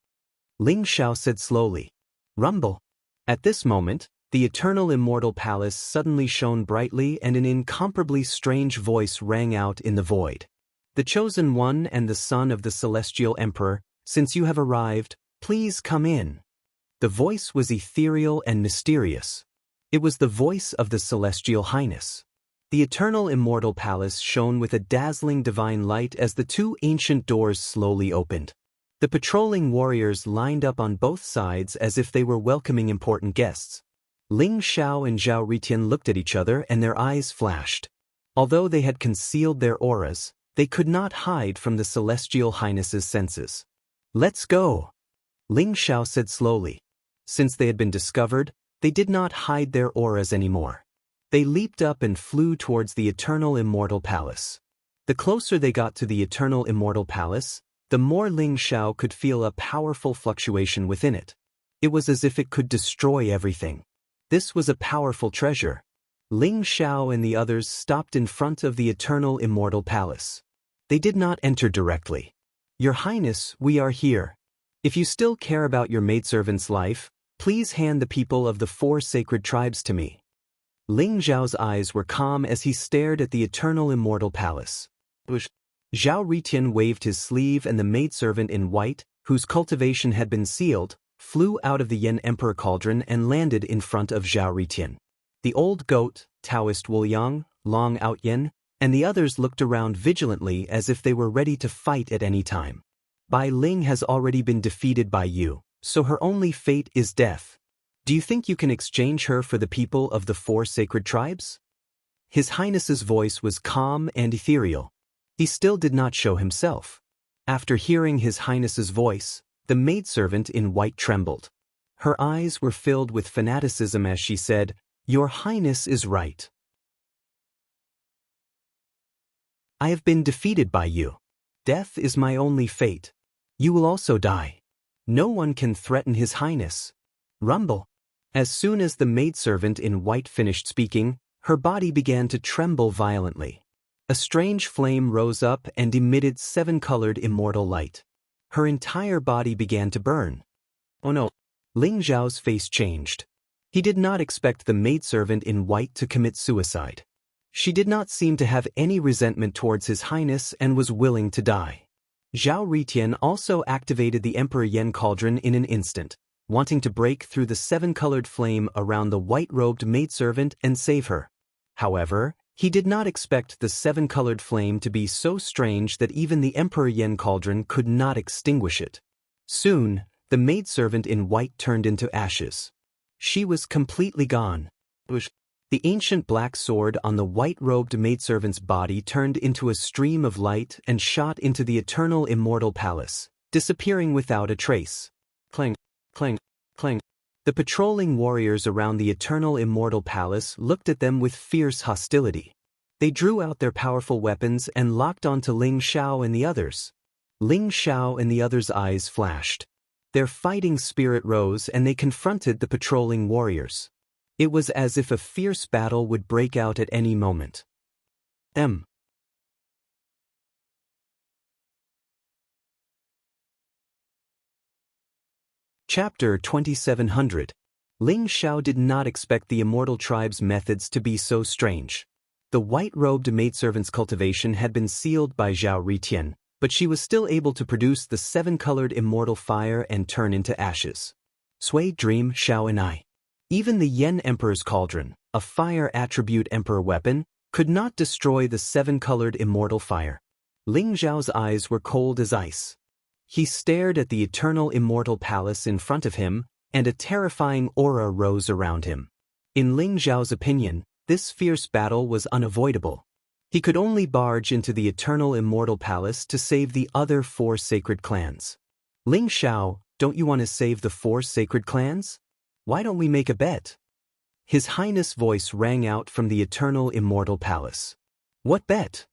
Speaker 1: Ling Xiao said slowly. Rumble. At this moment, the eternal immortal palace suddenly shone brightly and an incomparably strange voice rang out in the void. The chosen one and the son of the celestial emperor, since you have arrived, please come in. The voice was ethereal and mysterious. It was the voice of the celestial highness. The eternal immortal palace shone with a dazzling divine light as the two ancient doors slowly opened. The patrolling warriors lined up on both sides as if they were welcoming important guests. Ling Xiao and Zhao Ritian looked at each other and their eyes flashed. Although they had concealed their auras, they could not hide from the Celestial Highness's senses. "Let's go," Ling Xiao said slowly. Since they had been discovered, they did not hide their auras anymore. They leaped up and flew towards the eternal immortal palace. The closer they got to the eternal immortal palace, the more Ling Xiao could feel a powerful fluctuation within it. It was as if it could destroy everything. This was a powerful treasure. Ling Xiao and the others stopped in front of the eternal immortal palace. They did not enter directly. "Your Highness, we are here. If you still care about your maidservant's life, please hand the people of the 4 sacred tribes to me." Ling Zhao's eyes were calm as he stared at the eternal immortal palace. Zhao Ritian waved his sleeve and the maidservant in white, whose cultivation had been sealed, flew out of the Yen Emperor cauldron and landed in front of Zhao Ritian. The old goat, Taoist Wu Yang, Long Outyen, and the others looked around vigilantly as if they were ready to fight at any time. Bai Ling has already been defeated by you, so her only fate is death. Do you think you can exchange her for the people of the 4 sacred tribes? His Highness's voice was calm and ethereal. He still did not show himself. After hearing His Highness's voice, the maidservant in white trembled. Her eyes were filled with fanaticism as she said, "Your Highness is right. I have been defeated by you. Death is my only fate. You will also die. No one can threaten His Highness." Rumble. As soon as the maidservant in white finished speaking, her body began to tremble violently. A strange flame rose up and emitted 7-colored immortal light. Her entire body began to burn. Oh no! Ling Zhao's face changed. He did not expect the maidservant in white to commit suicide. She did not seem to have any resentment towards His Highness and was willing to die. Zhao Ritian also activated the Emperor Yen cauldron in an instant, wanting to break through the 7-colored flame around the white-robed maidservant and save her. However, he did not expect the 7-colored flame to be so strange that even the Emperor Yen cauldron could not extinguish it. Soon, the maidservant in white turned into ashes. She was completely gone. The ancient black sword on the white-robed maidservant's body turned into a stream of light and shot into the eternal immortal palace, disappearing without a trace. Clang, clang, clang. The patrolling warriors around the eternal immortal palace looked at them with fierce hostility. They drew out their powerful weapons and locked onto Ling Xiao and the others. Ling Xiao and the others' eyes flashed. Their fighting spirit rose and they confronted the patrolling warriors. It was as if a fierce battle would break out at any moment. Chapter 2700. Ling Xiao did not expect the immortal tribe's methods to be so strange. The white-robed maidservant's cultivation had been sealed by Zhao Ritian, but she was still able to produce the 7-colored immortal fire and turn into ashes. Sui Dream Xiao and I. Even the Yen Emperor's cauldron, a fire attribute emperor weapon, could not destroy the 7-colored immortal fire. Ling Zhao's eyes were cold as ice. He stared at the eternal immortal palace in front of him, and a terrifying aura rose around him. In Ling Zhao's opinion, this fierce battle was unavoidable. He could only barge into the eternal immortal palace to save the other 4 sacred clans. Ling Xiao, don't you want to save the 4 sacred clans? Why don't we make a bet? His Highness' voice rang out from the eternal immortal palace. What bet?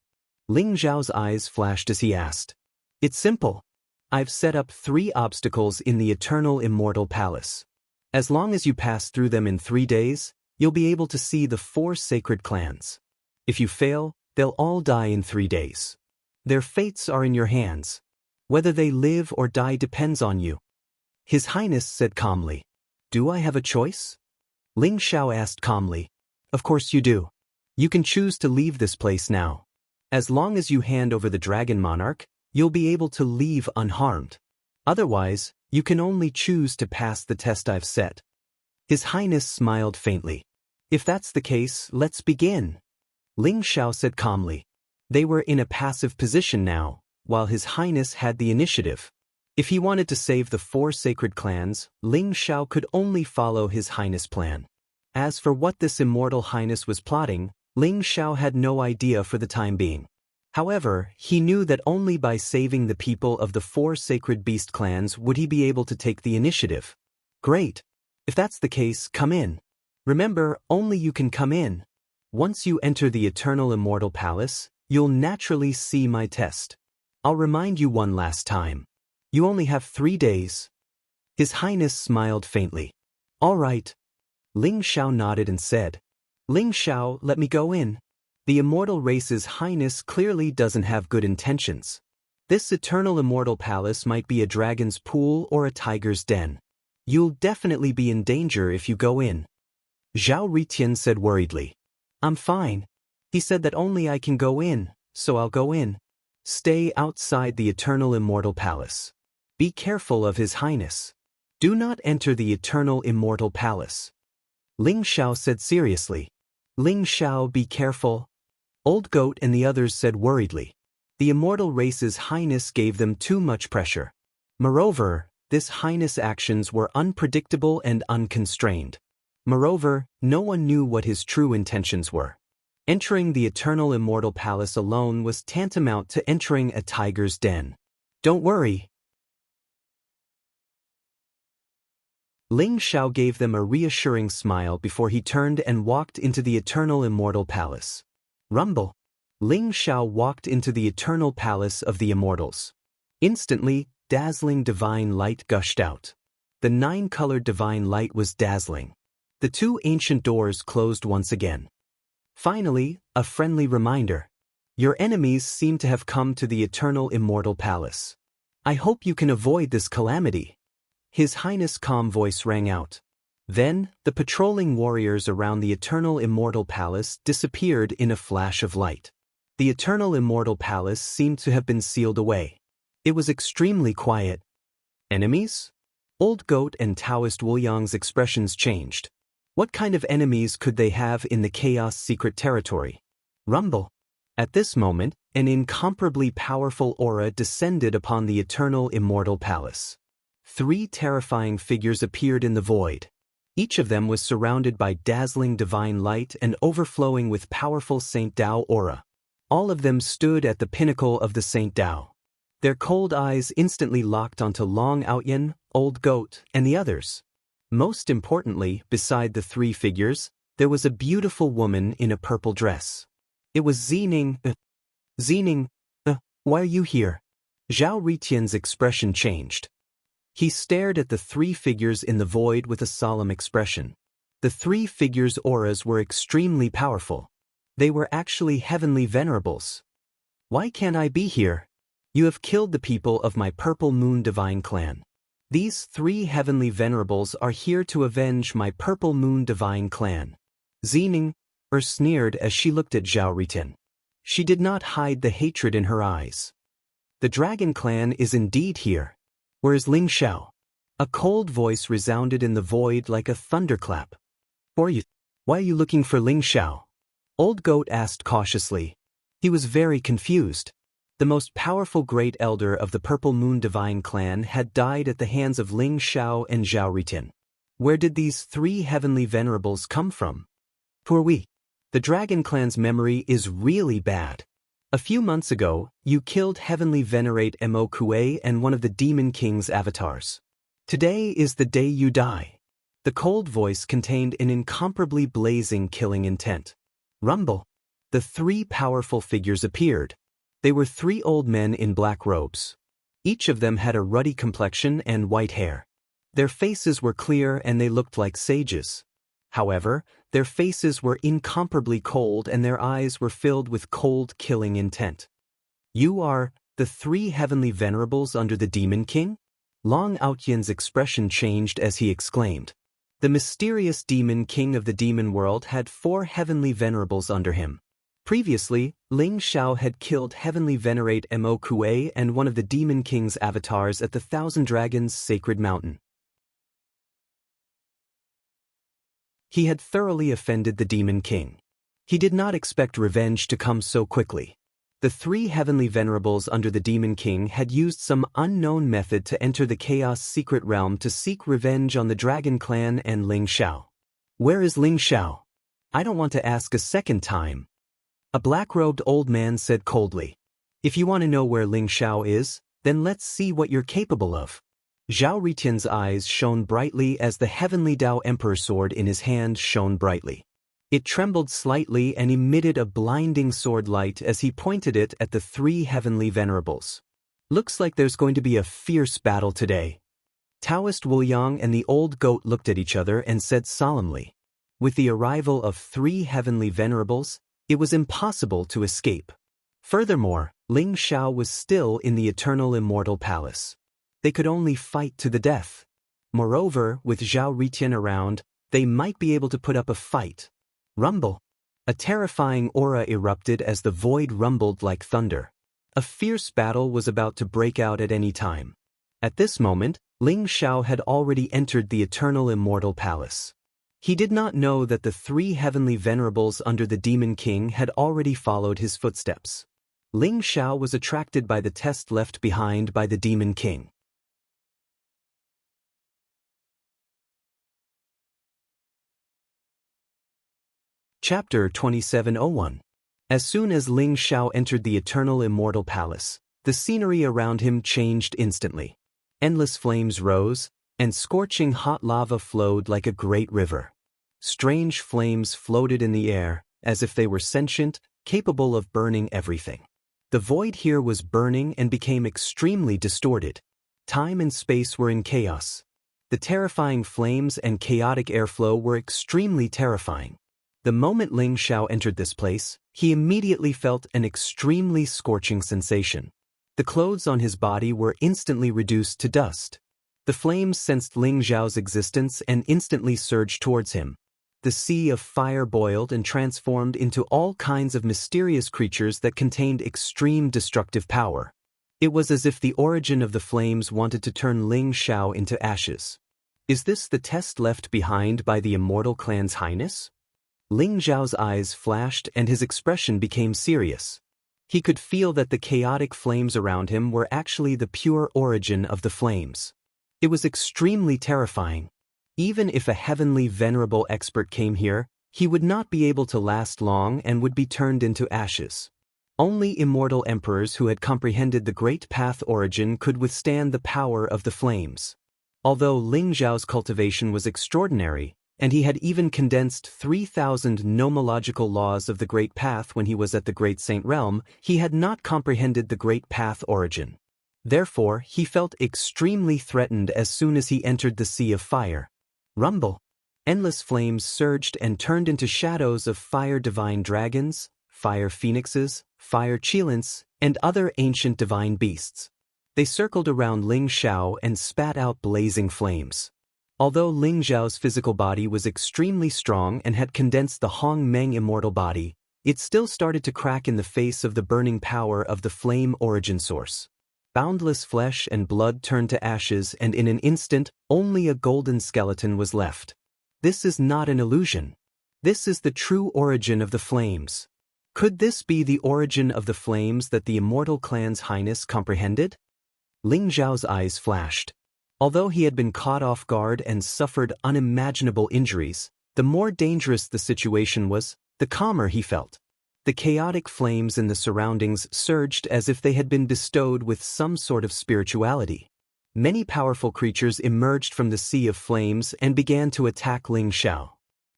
Speaker 1: Ling Zhao's eyes flashed as he asked. It's simple. I've set up 3 obstacles in the eternal immortal palace. As long as you pass through them in 3 days, you'll be able to see the 4 sacred clans. If you fail, they'll all die in 3 days. Their fates are in your hands. Whether they live or die depends on you. His Highness said calmly. Do I have a choice? Ling Xiao asked calmly. Of course you do. You can choose to leave this place now. As long as you hand over the Dragon Monarch, you'll be able to leave unharmed. Otherwise, you can only choose to pass the test I've set. His Highness smiled faintly. If that's the case, let's begin. Ling Xiao said calmly. They were in a passive position now, while His Highness had the initiative. If he wanted to save the 4 sacred clans, Ling Xiao could only follow His Highness' plan. As for what this immortal highness was plotting, Ling Xiao had no idea for the time being. However, he knew that only by saving the people of the 4 sacred beast clans would he be able to take the initiative. Great. If that's the case, come in. Remember, only you can come in. Once you enter the eternal immortal palace, you'll naturally see my test. I'll remind you one last time. You only have 3 days. His Highness smiled faintly. All right. Ling Xiao nodded and said, Ling Xiao, let me go in. The immortal race's highness clearly doesn't have good intentions. This eternal immortal palace might be a dragon's pool or a tiger's den. You'll definitely be in danger if you go in. Zhao Ritian said worriedly. I'm fine. He said that only I can go in, so I'll go in. Stay outside the eternal immortal palace. Be careful of His Highness. Do not enter the eternal immortal palace. Ling Xiao said seriously. Ling Xiao, be careful. Old Goat and the others said worriedly. The immortal race's highness gave them too much pressure. Moreover, this highness' actions were unpredictable and unconstrained. Moreover, no one knew what his true intentions were. Entering the eternal immortal palace alone was tantamount to entering a tiger's den. Don't worry. Ling Xiao gave them a reassuring smile before he turned and walked into the eternal immortal palace. Rumble. Ling Xiao walked into the eternal palace of the immortals. Instantly, dazzling divine light gushed out. The 9-colored divine light was dazzling. The 2 ancient doors closed once again. Finally, a friendly reminder. Your enemies seem to have come to the eternal immortal palace. I hope you can avoid this calamity. His Highness' calm voice rang out. Then, the patrolling warriors around the eternal immortal palace disappeared in a flash of light. The eternal immortal palace seemed to have been sealed away. It was extremely quiet. Enemies? Old Goat and Taoist Wu Yang's expressions changed. What kind of enemies could they have in the Chaos Secret Territory? Rumble. At this moment, an incomparably powerful aura descended upon the eternal immortal palace. 3 terrifying figures appeared in the void. Each of them was surrounded by dazzling divine light and overflowing with powerful Saint Tao aura. All of them stood at the pinnacle of the Saint Tao. Their cold eyes instantly locked onto Long Outyan, Old Goat, and the others. Most importantly, beside the 3 figures, there was a beautiful woman in a purple dress. It was Zining. Zining, why are you here? Zhao Ritian's expression changed. He stared at the 3 figures in the void with a solemn expression. The 3 figures' auras were extremely powerful. They were actually heavenly venerables. Why can't I be here? You have killed the people of my Purple Moon Divine Clan. These 3 heavenly venerables are here to avenge my Purple Moon Divine Clan. Zining sneered as she looked at Zhao Ritian. She did not hide the hatred in her eyes. The Dragon Clan is indeed here. Where is Ling Xiao? A cold voice resounded in the void like a thunderclap. Why are you looking for Ling Xiao? Old Goat asked cautiously. He was very confused. The most powerful Great Elder of the Purple Moon Divine Clan had died at the hands of Ling Xiao and Zhao Ritian. Where did these 3 heavenly venerables come from? Who are we? The Dragon Clan's memory is really bad. A few months ago, you killed Heavenly Venerate Mo Kue and one of the Demon King's avatars. Today is the day you die. The cold voice contained an incomparably blazing killing intent. Rumble. The 3 powerful figures appeared. They were 3 old men in black robes. Each of them had a ruddy complexion and white hair. Their faces were clear and they looked like sages. However, their faces were incomparably cold and their eyes were filled with cold killing intent. You are the 3 heavenly venerables under the Demon King? Long Outyan's expression changed as he exclaimed. The mysterious Demon King of the demon world had 4 heavenly venerables under him. Previously, Ling Xiao had killed Heavenly Venerate Mo Kue and one of the Demon King's avatars at the Thousand Dragons Sacred Mountain. He had thoroughly offended the Demon King. He did not expect revenge to come so quickly. The three heavenly venerables under the Demon King had used some unknown method to enter the Chaos secret realm to seek revenge on the Dragon Clan and Ling Xiao. Where is Ling Xiao? I don't want to ask a second time. A black-robed old man said coldly. If you want to know where Ling Xiao is, then let's see what you're capable of. Zhao Ritian's eyes shone brightly as the heavenly Dao Emperor sword in his hand shone brightly. It trembled slightly and emitted a blinding sword light as he pointed it at the three heavenly venerables. Looks like there's going to be a fierce battle today. Taoist Wu Yang and the old goat looked at each other and said solemnly. With the arrival of three heavenly venerables, it was impossible to escape. Furthermore, Ling Xiao was still in the eternal immortal palace. They could only fight to the death. Moreover, with Zhao Ritian around, they might be able to put up a fight. Rumble. A terrifying aura erupted as the void rumbled like thunder. A fierce battle was about to break out at any time. At this moment, Ling Xiao had already entered the eternal immortal palace. He did not know that the three heavenly venerables under the Demon King had already followed his footsteps. Ling Xiao was attracted by the test left behind by the Demon King. Chapter 2701. As soon as Ling Xiao entered the eternal immortal palace, the scenery around him changed instantly. Endless flames rose, and scorching hot lava flowed like a great river. Strange flames floated in the air, as if they were sentient, capable of burning everything. The void here was burning and became extremely distorted. Time and space were in chaos. The terrifying flames and chaotic airflow were extremely terrifying. The moment Ling Xiao entered this place, he immediately felt an extremely scorching sensation. The clothes on his body were instantly reduced to dust. The flames sensed Ling Xiao's existence and instantly surged towards him. The sea of fire boiled and transformed into all kinds of mysterious creatures that contained extreme destructive power. It was as if the origin of the flames wanted to turn Ling Xiao into ashes. Is this the test left behind by the Immortal Clan's Highness? Ling Xiao's eyes flashed and his expression became serious. He could feel that the chaotic flames around him were actually the pure origin of the flames. It was extremely terrifying. Even if a heavenly venerable expert came here, he would not be able to last long and would be turned into ashes. Only immortal emperors who had comprehended the great path origin could withstand the power of the flames. Although Ling Xiao's cultivation was extraordinary, and he had even condensed 3,000 nomological laws of the Great Path when he was at the Great Saint Realm, he had not comprehended the Great Path origin. Therefore, he felt extremely threatened as soon as he entered the Sea of Fire. Rumble. Endless flames surged and turned into shadows of fire divine dragons, fire phoenixes, fire cheilants, and other ancient divine beasts. They circled around Ling Xiao and spat out blazing flames. Although Ling Xiao's physical body was extremely strong and had condensed the Hong Meng immortal body, it still started to crack in the face of the burning power of the flame origin source. Boundless flesh and blood turned to ashes, and in an instant, only a golden skeleton was left. This is not an illusion. This is the true origin of the flames. Could this be the origin of the flames that the Immortal Clan's Highness comprehended? Ling Xiao's eyes flashed. Although he had been caught off guard and suffered unimaginable injuries, the more dangerous the situation was, the calmer he felt. The chaotic flames in the surroundings surged as if they had been bestowed with some sort of spirituality. Many powerful creatures emerged from the sea of flames and began to attack Ling Xiao.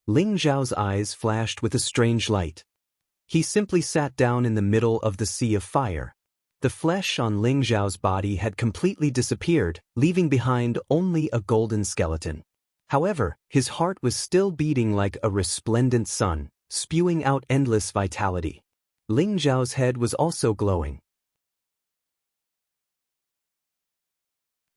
Speaker 1: Ling Xiao's eyes flashed with a strange light. He simply sat down in the middle of the sea of fire. The flesh on Ling Xiao's body had completely disappeared, leaving behind only a golden skeleton. However, his heart was still beating like a resplendent sun, spewing out endless vitality. Ling Xiao's head was also glowing.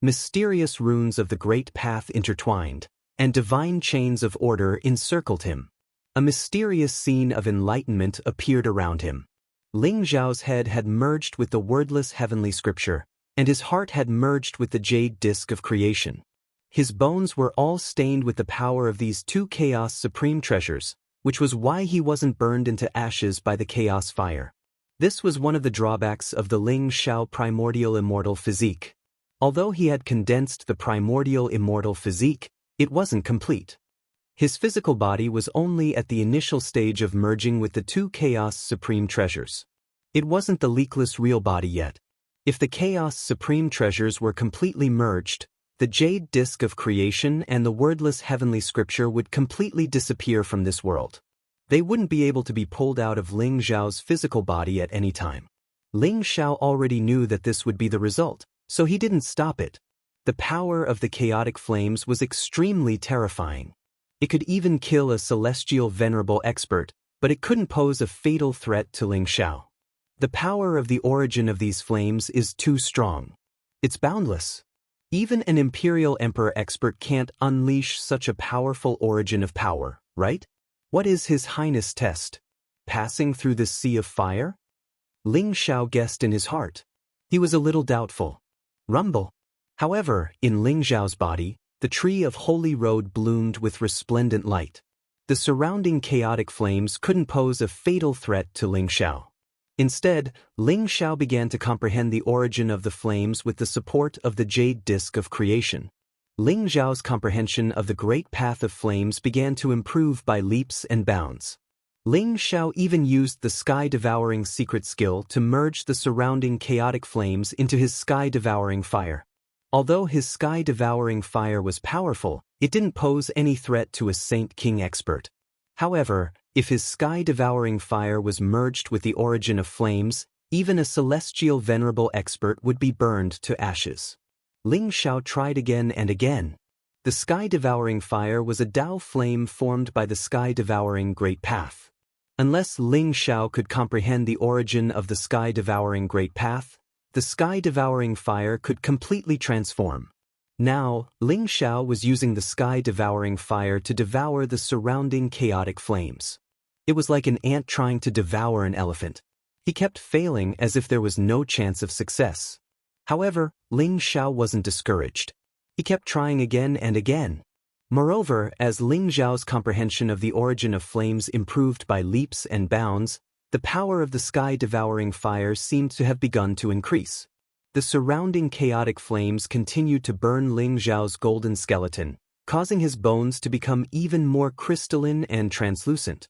Speaker 1: Mysterious runes of the Great Path intertwined, and divine chains of order encircled him. A mysterious scene of enlightenment appeared around him. Ling Xiao's head had merged with the wordless heavenly scripture, and his heart had merged with the jade disk of creation. His bones were all stained with the power of these two chaos supreme treasures, which was why he wasn't burned into ashes by the chaos fire. This was one of the drawbacks of the Ling Xiao primordial immortal physique. Although he had condensed the primordial immortal physique, it wasn't complete. His physical body was only at the initial stage of merging with the two Chaos Supreme treasures. It wasn't the leakless real body yet. If the Chaos Supreme treasures were completely merged, the jade disk of creation and the wordless heavenly scripture would completely disappear from this world. They wouldn't be able to be pulled out of Ling Xiao's physical body at any time. Ling Xiao already knew that this would be the result, so he didn't stop it. The power of the chaotic flames was extremely terrifying. It could even kill a celestial venerable expert, but it couldn't pose a fatal threat to Ling Xiao. The power of the origin of these flames is too strong. It's boundless. Even an imperial emperor expert can't unleash such a powerful origin of power, right? What is His Highness' test? Passing through this sea of fire? Ling Xiao guessed in his heart. He was a little doubtful. Rumble. However, in Ling Xiao's body, the tree of holy road bloomed with resplendent light. The surrounding chaotic flames couldn't pose a fatal threat to Ling Xiao. Instead, Ling Xiao began to comprehend the origin of the flames with the support of the jade disk of creation. Ling Xiao's comprehension of the great path of flames began to improve by leaps and bounds. Ling Xiao even used the sky-devouring secret skill to merge the surrounding chaotic flames into his sky-devouring fire. Although his sky-devouring fire was powerful, it didn't pose any threat to a Saint King expert. However, if his sky-devouring fire was merged with the origin of flames, even a celestial venerable expert would be burned to ashes. Ling Xiao tried again and again. The sky-devouring fire was a Dao flame formed by the sky-devouring Great Path. Unless Ling Xiao could comprehend the origin of the sky-devouring Great Path, the sky-devouring fire could completely transform. Now, Ling Xiao was using the sky-devouring fire to devour the surrounding chaotic flames. It was like an ant trying to devour an elephant. He kept failing as if there was no chance of success. However, Ling Xiao wasn't discouraged. He kept trying again and again. Moreover, as Ling Xiao's comprehension of the origin of flames improved by leaps and bounds, the power of the sky-devouring fire seemed to have begun to increase. The surrounding chaotic flames continued to burn Ling Xiao's golden skeleton, causing his bones to become even more crystalline and translucent.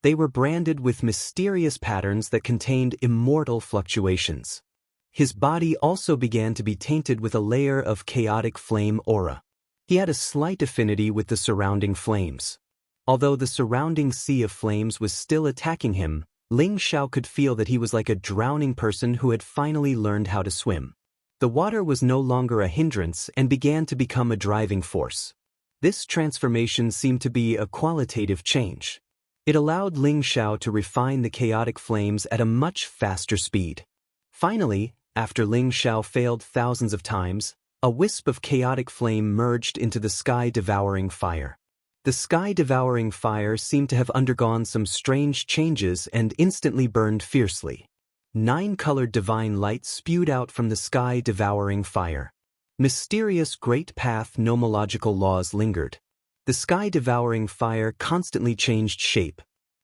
Speaker 1: They were branded with mysterious patterns that contained immortal fluctuations. His body also began to be tainted with a layer of chaotic flame aura. He had a slight affinity with the surrounding flames. Although the surrounding sea of flames was still attacking him, Ling Xiao could feel that he was like a drowning person who had finally learned how to swim. The water was no longer a hindrance and began to become a driving force. This transformation seemed to be a qualitative change. It allowed Ling Xiao to refine the chaotic flames at a much faster speed. Finally, after Ling Xiao failed thousands of times, a wisp of chaotic flame merged into the sky-devouring fire. The sky-devouring fire seemed to have undergone some strange changes and instantly burned fiercely. 9-colored divine light spewed out from the sky-devouring fire. Mysterious great path nomological laws lingered. The sky-devouring fire constantly changed shape.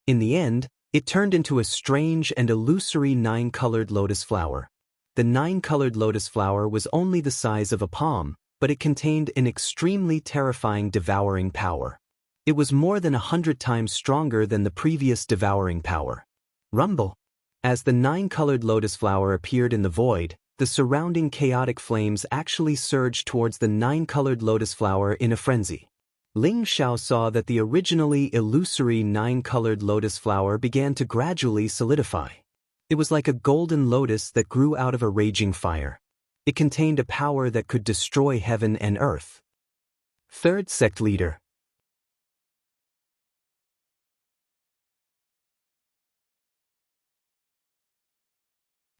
Speaker 1: In the end, it turned into a strange and illusory 9-colored lotus flower. The 9-colored lotus flower was only the size of a palm, but it contained an extremely terrifying devouring power. It was more than 100 times stronger than the previous devouring power. Rumble. As the 9-colored lotus flower appeared in the void, the surrounding chaotic flames actually surged towards the 9-colored lotus flower in a frenzy. Ling Xiao saw that the originally illusory 9-colored lotus flower began to gradually solidify. It was like a golden lotus that grew out of a raging fire. It contained a power that could destroy heaven and earth. Third sect leader.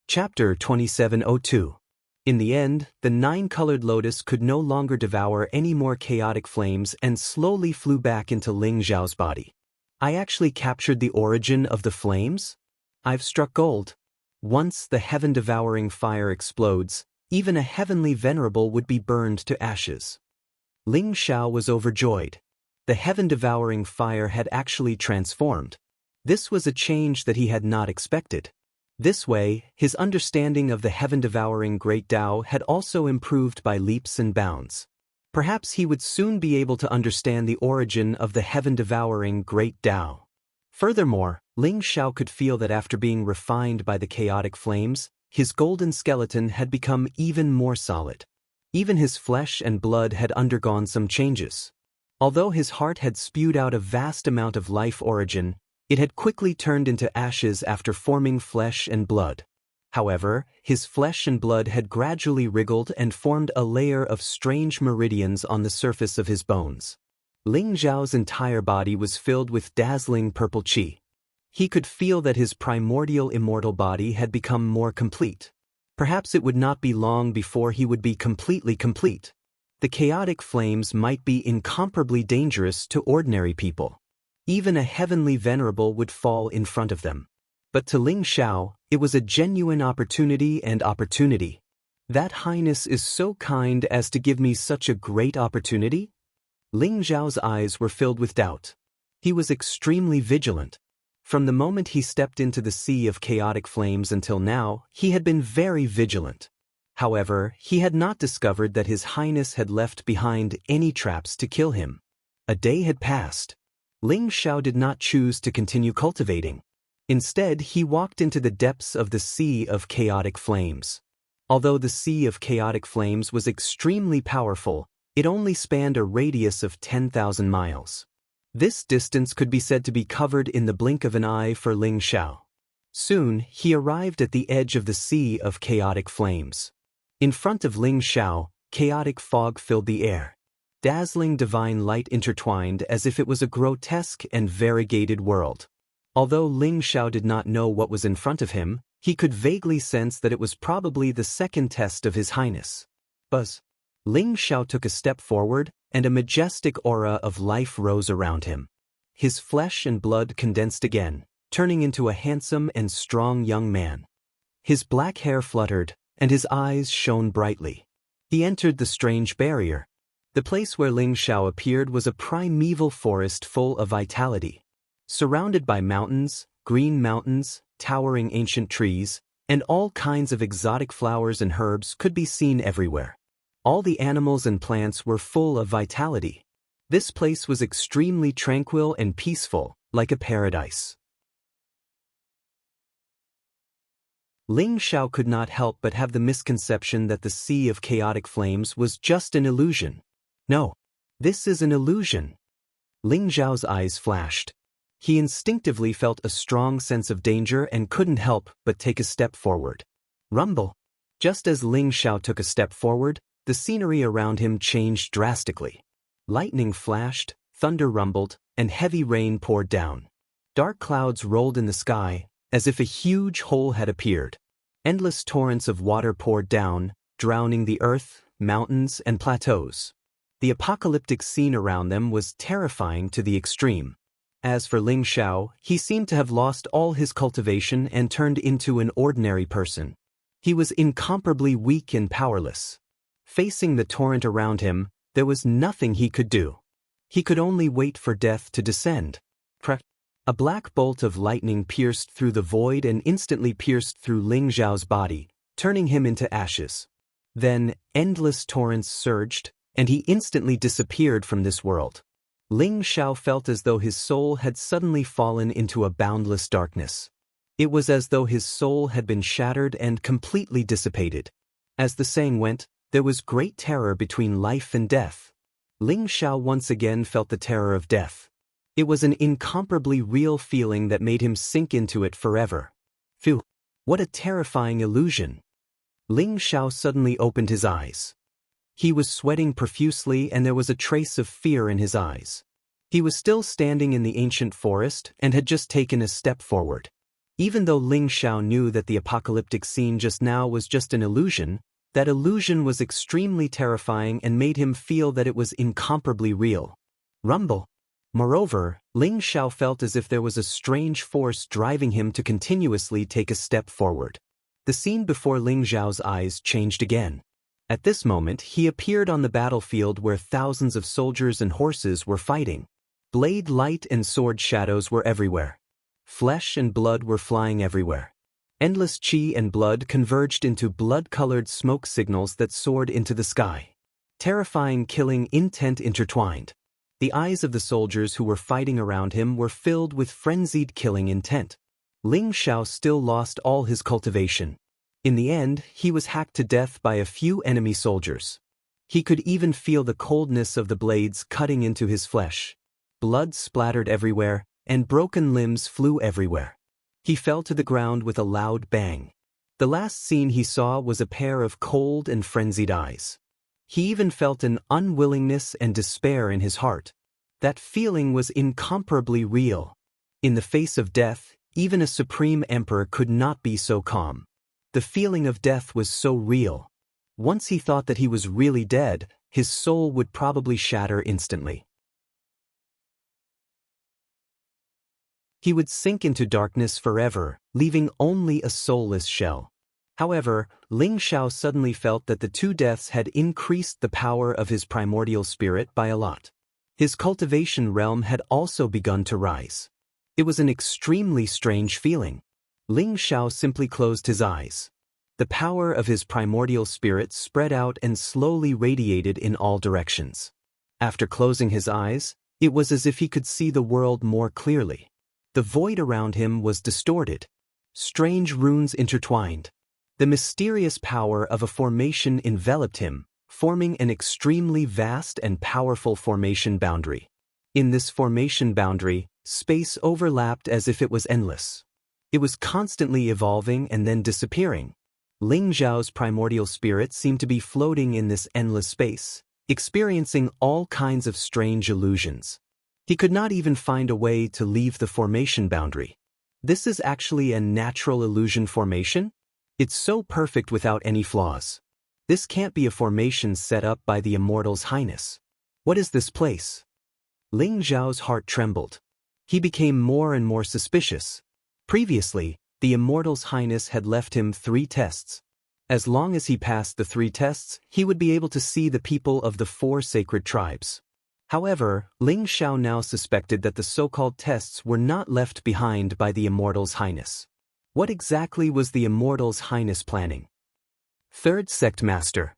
Speaker 1: Chapter 2702. In the end, the 9-colored lotus could no longer devour any more chaotic flames and slowly flew back into Ling Xiao's body. I actually captured the origin of the flames? I've struck gold. Once the heaven-devouring fire explodes, even a heavenly venerable would be burned to ashes. Ling Xiao was overjoyed. The heaven-devouring fire had actually transformed. This was a change that he had not expected. This way, his understanding of the heaven-devouring Great Tao had also improved by leaps and bounds. Perhaps he would soon be able to understand the origin of the heaven-devouring Great Tao. Furthermore, Ling Xiao could feel that after being refined by the chaotic flames, his golden skeleton had become even more solid. Even his flesh and blood had undergone some changes. Although his heart had spewed out a vast amount of life origin, it had quickly turned into ashes after forming flesh and blood. However, his flesh and blood had gradually wriggled and formed a layer of strange meridians on the surface of his bones. Ling Xiao's entire body was filled with dazzling purple qi. He could feel that his primordial immortal body had become more complete. Perhaps it would not be long before he would be completely complete. The chaotic flames might be incomparably dangerous to ordinary people. Even a heavenly venerable would fall in front of them. But to Ling Xiao, it was a genuine opportunity and opportunity. That Highness is so kind as to give me such a great opportunity? Ling Xiao's eyes were filled with doubt. He was extremely vigilant. From the moment he stepped into the sea of chaotic flames until now, he had been very vigilant. However, he had not discovered that His Highness had left behind any traps to kill him. A day had passed. Ling Xiao did not choose to continue cultivating. Instead, he walked into the depths of the sea of chaotic flames. Although the sea of chaotic flames was extremely powerful, it only spanned a radius of 10,000 miles. This distance could be said to be covered in the blink of an eye for Ling Xiao. Soon, he arrived at the edge of the sea of chaotic flames. In front of Ling Xiao, chaotic fog filled the air. Dazzling divine light intertwined as if it was a grotesque and variegated world. Although Ling Xiao did not know what was in front of him, he could vaguely sense that it was probably the second test of His Highness. Buzz. Ling Xiao took a step forward, and a majestic aura of life rose around him. His flesh and blood condensed again, turning into a handsome and strong young man. His black hair fluttered, and his eyes shone brightly. He entered the strange barrier. The place where Ling Xiao appeared was a primeval forest full of vitality. Surrounded by mountains, green mountains, towering ancient trees, and all kinds of exotic flowers and herbs could be seen everywhere. All the animals and plants were full of vitality. This place was extremely tranquil and peaceful, like a paradise. Ling Xiao could not help but have the misconception that the sea of chaotic flames was just an illusion. No, this is an illusion. Ling Xiao's eyes flashed. He instinctively felt a strong sense of danger and couldn't help but take a step forward. Rumble. Just as Ling Xiao took a step forward, the scenery around him changed drastically. Lightning flashed, thunder rumbled, and heavy rain poured down. Dark clouds rolled in the sky, as if a huge hole had appeared. Endless torrents of water poured down, drowning the earth, mountains, and plateaus. The apocalyptic scene around them was terrifying to the extreme. As for Ling Xiao, he seemed to have lost all his cultivation and turned into an ordinary person. He was incomparably weak and powerless. Facing the torrent around him, there was nothing he could do. He could only wait for death to descend. A black bolt of lightning pierced through the void and instantly pierced through Ling Xiao's body, turning him into ashes. Then, endless torrents surged, and he instantly disappeared from this world. Ling Xiao felt as though his soul had suddenly fallen into a boundless darkness. It was as though his soul had been shattered and completely dissipated. As the saying went, there was great terror between life and death. Ling Xiao once again felt the terror of death. It was an incomparably real feeling that made him sink into it forever. Phew! What a terrifying illusion! Ling Xiao suddenly opened his eyes. He was sweating profusely and there was a trace of fear in his eyes. He was still standing in the ancient forest and had just taken a step forward. Even though Ling Xiao knew that the apocalyptic scene just now was just an illusion, that illusion was extremely terrifying and made him feel that it was incomparably real. Rumble. Moreover, Ling Xiao felt as if there was a strange force driving him to continuously take a step forward. The scene before Ling Xiao's eyes changed again. At this moment, he appeared on the battlefield where thousands of soldiers and horses were fighting. Blade light and sword shadows were everywhere. Flesh and blood were flying everywhere. Endless chi and blood converged into blood-colored smoke signals that soared into the sky. Terrifying killing intent intertwined. The eyes of the soldiers who were fighting around him were filled with frenzied killing intent. Ling Xiao still lost all his cultivation. In the end, he was hacked to death by a few enemy soldiers. He could even feel the coldness of the blades cutting into his flesh. Blood splattered everywhere, and broken limbs flew everywhere. He fell to the ground with a loud bang. The last scene he saw was a pair of cold and frenzied eyes. He even felt an unwillingness and despair in his heart. That feeling was incomparably real. In the face of death, even a supreme emperor could not be so calm. The feeling of death was so real. Once he thought that he was really dead, his soul would probably shatter instantly. He would sink into darkness forever, leaving only a soulless shell. However, Ling Xiao suddenly felt that the two deaths had increased the power of his primordial spirit by a lot. His cultivation realm had also begun to rise. It was an extremely strange feeling. Ling Xiao simply closed his eyes. The power of his primordial spirit spread out and slowly radiated in all directions. After closing his eyes, it was as if he could see the world more clearly. The void around him was distorted. Strange runes intertwined. The mysterious power of a formation enveloped him, forming an extremely vast and powerful formation boundary. In this formation boundary, space overlapped as if it was endless. It was constantly evolving and then disappearing. Ling Xiao's primordial spirit seemed to be floating in this endless space, experiencing all kinds of strange illusions. He could not even find a way to leave the formation boundary. This is actually a natural illusion formation? It's so perfect without any flaws. This can't be a formation set up by the Immortal's Highness. What is this place? Ling Xiao's heart trembled. He became more and more suspicious. Previously, the Immortal's Highness had left him 3 tests. As long as he passed the 3 tests, he would be able to see the people of the 4 sacred tribes. However, Ling Xiao now suspected that the so-called tests were not left behind by the Immortal's Highness. What exactly was the Immortal's Highness planning? Third Sect Master.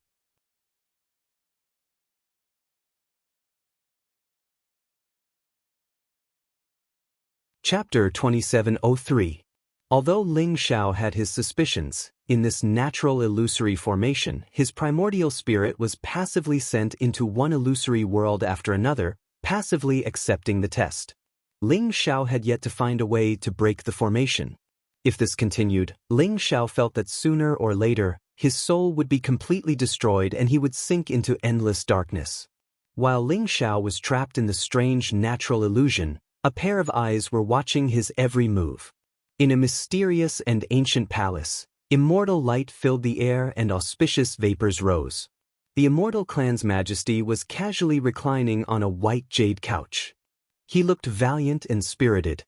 Speaker 1: Chapter 2703. Although Ling Xiao had his suspicions, in this natural illusory formation, his primordial spirit was passively sent into one illusory world after another, passively accepting the test. Ling Xiao had yet to find a way to break the formation. If this continued, Ling Xiao felt that sooner or later, his soul would be completely destroyed and he would sink into endless darkness. While Ling Xiao was trapped in the strange natural illusion, a pair of eyes were watching his every move. In a mysterious and ancient palace, immortal light filled the air and auspicious vapors rose. The Immortal Clan's majesty was casually reclining on a white jade couch. He looked valiant and spirited.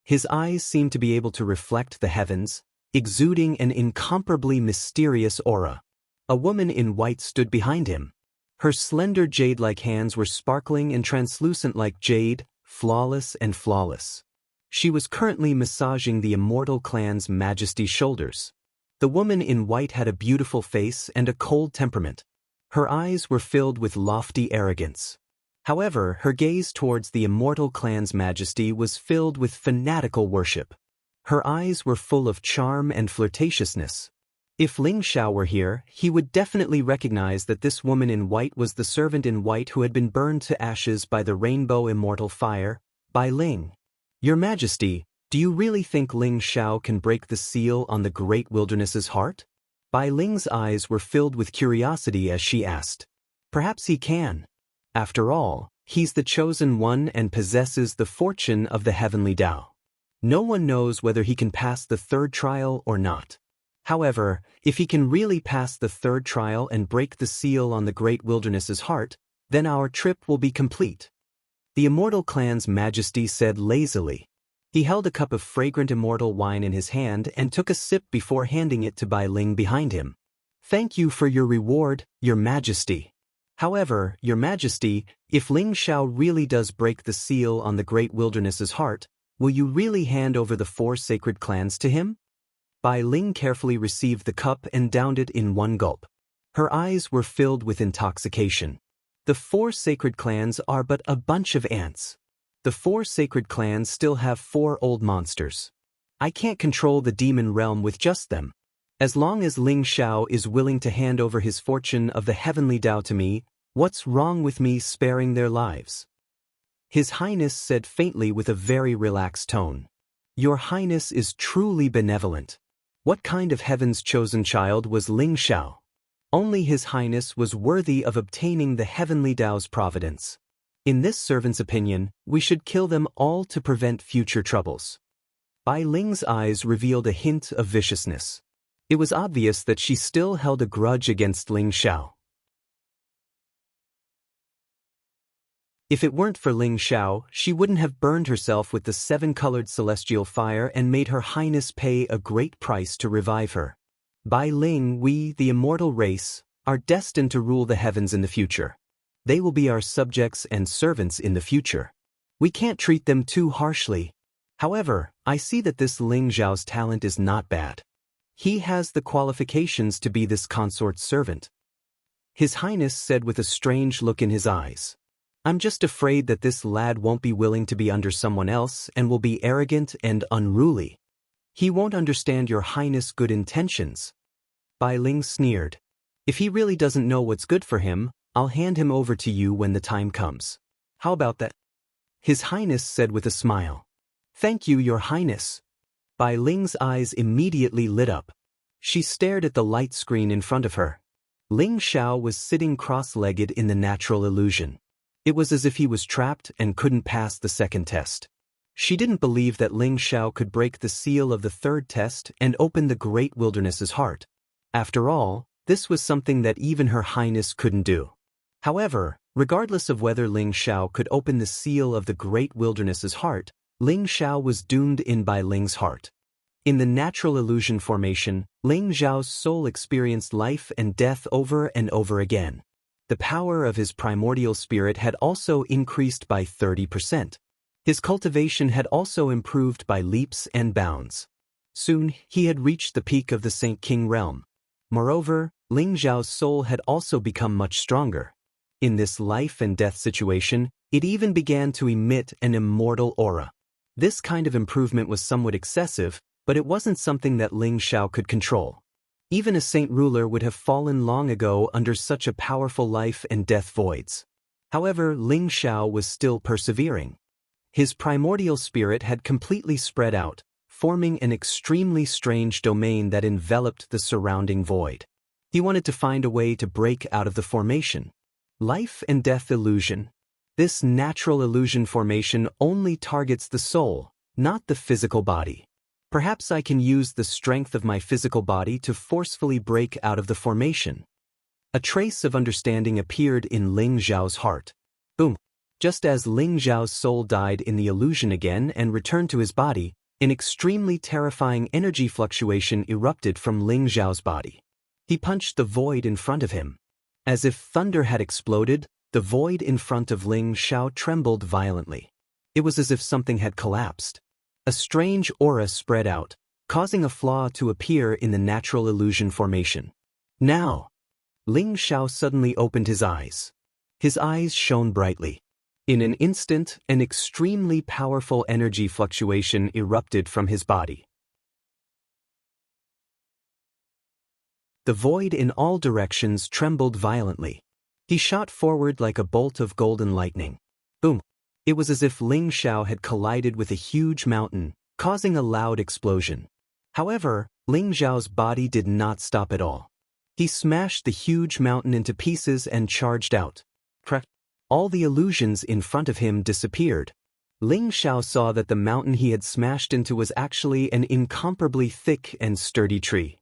Speaker 1: His eyes seemed to be able to reflect the heavens, exuding an incomparably mysterious aura. A woman in white stood behind him. Her slender jade-like hands were sparkling and translucent like jade, flawless and flawless. She was currently massaging the Immortal Clan's majesty's shoulders. The woman in white had a beautiful face and a cold temperament. Her eyes were filled with lofty arrogance. However, her gaze towards the Immortal Clan's majesty was filled with fanatical worship. Her eyes were full of charm and flirtatiousness. If Ling Xiao were here, he would definitely recognize that this woman in white was the servant in white who had been burned to ashes by the rainbow immortal fire, by Ling. Your Majesty, do you really think Ling Xiao can break the seal on the great wilderness's heart? Bai Ling's eyes were filled with curiosity as she asked. Perhaps he can. After all, he's the chosen one and possesses the fortune of the heavenly Tao. No one knows whether he can pass the 3rd trial or not. However, if he can really pass the 3rd trial and break the seal on the great wilderness's heart, then our trip will be complete. The Immortal Clan's majesty said lazily. He held a cup of fragrant immortal wine in his hand and took a sip before handing it to Bai Ling behind him. Thank you for your reward, Your Majesty. However, Your Majesty, if Ling Shao really does break the seal on the great wilderness's heart, will you really hand over the 4 sacred clans to him? Bai Ling carefully received the cup and downed it in one gulp. Her eyes were filled with intoxication. The 4 sacred clans are but a bunch of ants. The 4 sacred clans still have 4 old monsters. I can't control the demon realm with just them. As long as Ling Shao is willing to hand over his fortune of the heavenly Tao to me, what's wrong with me sparing their lives? His Highness said faintly with a very relaxed tone. Your Highness is truly benevolent. What kind of heaven's chosen child was Ling Shao? Only His Highness was worthy of obtaining the heavenly Tao's providence. In this servant's opinion, we should kill them all to prevent future troubles. Bai Ling's eyes revealed a hint of viciousness. It was obvious that she still held a grudge against Ling Shao. If it weren't for Ling Shao, she wouldn't have burned herself with the 7-colored celestial fire and made Her Highness pay a great price to revive her. Bai Ling, we, the immortal race, are destined to rule the heavens in the future. They will be our subjects and servants in the future. We can't treat them too harshly. However, I see that this Ling Zhao's talent is not bad. He has the qualifications to be this consort's servant. His Highness said with a strange look in his eyes. I'm just afraid that this lad won't be willing to be under someone else and will be arrogant and unruly. He won't understand Your Highness' good intentions. Bai Ling sneered. If he really doesn't know what's good for him, I'll hand him over to you when the time comes. How about that? His Highness said with a smile. Thank you, Your Highness. Bai Ling's eyes immediately lit up. She stared at the light screen in front of her. Ling Shao was sitting cross-legged in the natural illusion. It was as if he was trapped and couldn't pass the second test. She didn't believe that Ling Shao could break the seal of the 3rd test and open the great wilderness's heart. After all, this was something that even Her Highness couldn't do. However, regardless of whether Ling Shao could open the seal of the great wilderness's heart, Ling Shao was doomed in Bai Ling's heart. In the natural illusion formation, Ling Zhao's soul experienced life and death over and over again. The power of his primordial spirit had also increased by 30%. His cultivation had also improved by leaps and bounds. Soon, he had reached the peak of the Saint King realm. Moreover, Ling Zhao's soul had also become much stronger. In this life and death situation, it even began to emit an immortal aura. This kind of improvement was somewhat excessive, but it wasn't something that Ling Shao could control. Even a saint ruler would have fallen long ago under such a powerful life and death voids. However, Ling Shao was still persevering. His primordial spirit had completely spread out, forming an extremely strange domain that enveloped the surrounding void. He wanted to find a way to break out of the formation. Life and death illusion. This natural illusion formation only targets the soul, not the physical body. Perhaps I can use the strength of my physical body to forcefully break out of the formation. A trace of understanding appeared in Ling Zhao's heart. Boom! Just as Ling Zhao's soul died in the illusion again and returned to his body, an extremely terrifying energy fluctuation erupted from Ling Zhao's body. He punched the void in front of him. As if thunder had exploded, the void in front of Ling Shao trembled violently. It was as if something had collapsed. A strange aura spread out, causing a flaw to appear in the natural illusion formation. Now! Ling Shao suddenly opened his eyes. His eyes shone brightly. In an instant, an extremely powerful energy fluctuation erupted from his body. The void in all directions trembled violently. He shot forward like a bolt of golden lightning. Boom! It was as if Ling Shao had collided with a huge mountain, causing a loud explosion. However, Ling Zhao's body did not stop at all. He smashed the huge mountain into pieces and charged out. All the illusions in front of him disappeared. Ling Shao saw that the mountain he had smashed into was actually an incomparably thick and sturdy tree.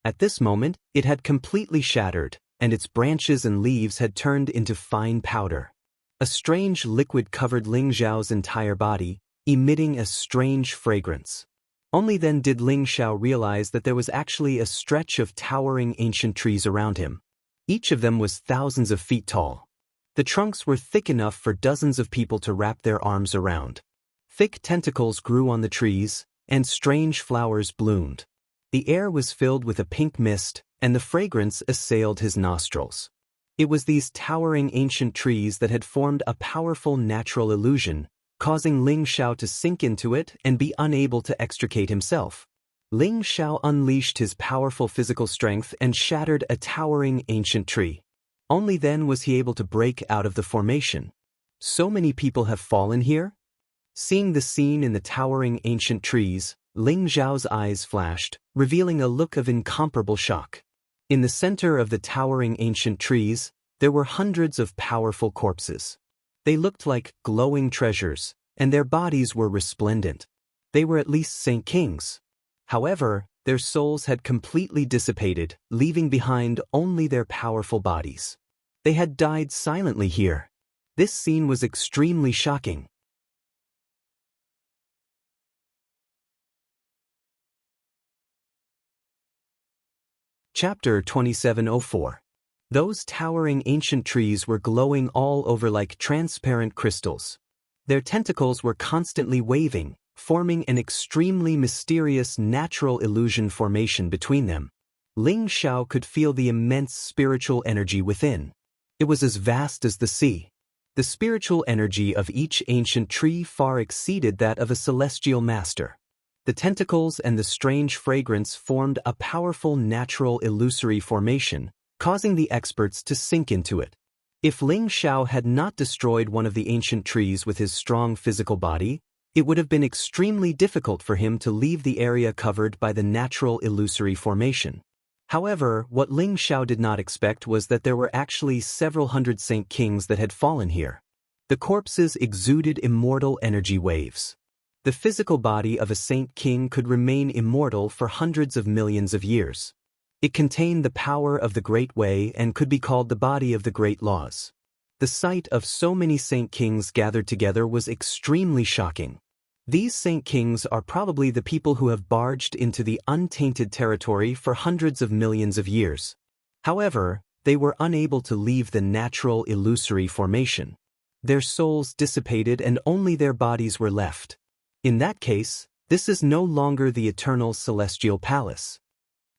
Speaker 1: At this moment, it had completely shattered, and its branches and leaves had turned into fine powder. A strange liquid covered Ling Zhao's entire body, emitting a strange fragrance. Only then did Ling Xiao realize that there was actually a stretch of towering ancient trees around him. Each of them was thousands of feet tall. The trunks were thick enough for dozens of people to wrap their arms around. Thick tentacles grew on the trees, and strange flowers bloomed. The air was filled with a pink mist, and the fragrance assailed his nostrils. It was these towering ancient trees that had formed a powerful natural illusion, causing Ling Xiao to sink into it and be unable to extricate himself. Ling Xiao unleashed his powerful physical strength and shattered a towering ancient tree. Only then was he able to break out of the formation. So many people have fallen here? Seeing the scene in the towering ancient trees, Ling Xiao's eyes flashed, revealing a look of incomparable shock. In the center of the towering ancient trees, there were hundreds of powerful corpses. They looked like glowing treasures, and their bodies were resplendent. They were at least Saint Kings. However, their souls had completely dissipated, leaving behind only their powerful bodies. They had died silently here. This scene was extremely shocking. Chapter 2704. Those towering ancient trees were glowing all over like transparent crystals. Their tentacles were constantly waving, forming an extremely mysterious natural illusion formation between them. Ling Xiao could feel the immense spiritual energy within. It was as vast as the sea. The spiritual energy of each ancient tree far exceeded that of a celestial master. The tentacles and the strange fragrance formed a powerful natural illusory formation, causing the experts to sink into it. If Ling Xiao had not destroyed one of the ancient trees with his strong physical body, it would have been extremely difficult for him to leave the area covered by the natural illusory formation. However, what Ling Xiao did not expect was that there were actually several hundred Saint Kings that had fallen here. The corpses exuded immortal energy waves. The physical body of a Saint King could remain immortal for hundreds of millions of years. It contained the power of the Great Way and could be called the body of the Great Laws. The sight of so many Saint Kings gathered together was extremely shocking. These Saint Kings are probably the people who have barged into the untainted territory for hundreds of millions of years. However, they were unable to leave the natural illusory formation. Their souls dissipated and only their bodies were left. In that case, this is no longer the eternal celestial palace.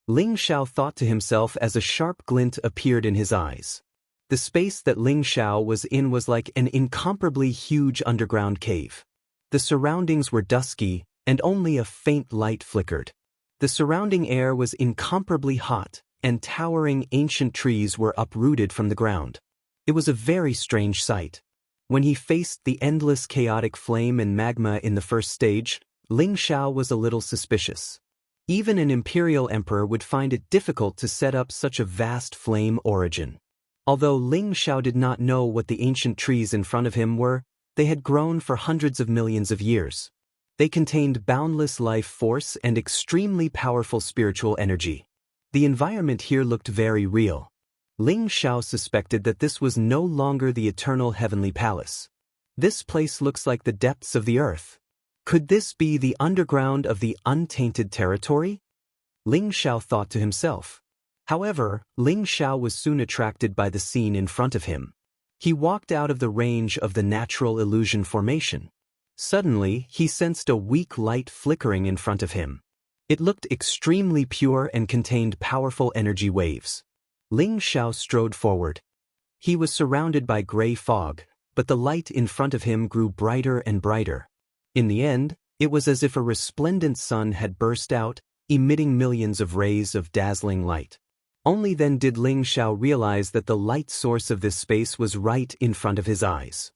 Speaker 1: Ling Xiao thought to himself as a sharp glint appeared in his eyes. The space that Ling Xiao was in was like an incomparably huge underground cave. The surroundings were dusky, and only a faint light flickered. The surrounding air was incomparably hot, and towering ancient trees were uprooted from the ground. It was a very strange sight. When he faced the endless chaotic flame and magma in the first stage, Ling Xiao was a little suspicious. Even an imperial emperor would find it difficult to set up such a vast flame origin. Although Ling Xiao did not know what the ancient trees in front of him were, they had grown for hundreds of millions of years. They contained boundless life force and extremely powerful spiritual energy. The environment here looked very real. Ling Xiao suspected that this was no longer the eternal heavenly palace. This place looks like the depths of the earth. Could this be the underground of the untainted territory? Ling Xiao thought to himself. However, Ling Xiao was soon attracted by the scene in front of him. He walked out of the range of the natural illusion formation. Suddenly, he sensed a weak light flickering in front of him. It looked extremely pure and contained powerful energy waves. Ling Xiao strode forward. He was surrounded by gray fog, but the light in front of him grew brighter and brighter. In the end, it was as if a resplendent sun had burst out, emitting millions of rays of dazzling light. Only then did Ling Xiao realize that the light source of this space was right in front of his eyes.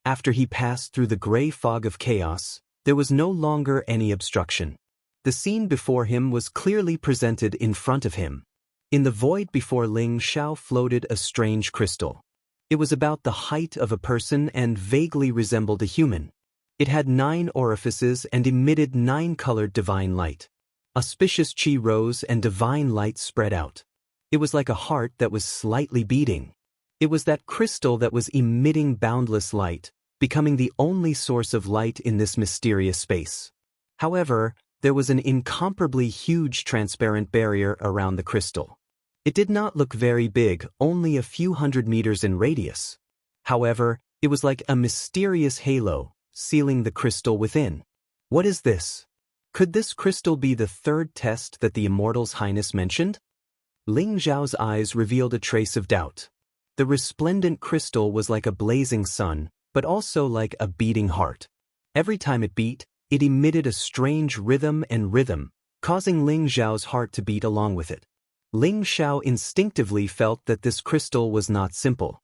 Speaker 1: After he passed through the gray fog of chaos, there was no longer any obstruction. The scene before him was clearly presented in front of him. In the void before Ling Xiao floated a strange crystal. It was about the height of a person and vaguely resembled a human. It had 9 orifices and emitted 9-colored divine light. Auspicious chi rose and divine light spread out. It was like a heart that was slightly beating. It was that crystal that was emitting boundless light, becoming the only source of light in this mysterious space. However, there was an incomparably huge transparent barrier around the crystal. It did not look very big, only a few hundred meters in radius. However, it was like a mysterious halo, sealing the crystal within. What is this? Could this crystal be the third test that the Immortal's Highness mentioned? Ling Zhao's eyes revealed a trace of doubt. The resplendent crystal was like a blazing sun, but also like a beating heart. Every time it beat, it emitted a strange rhythm, causing Ling Zhao's heart to beat along with it. Ling Zhao instinctively felt that this crystal was not simple.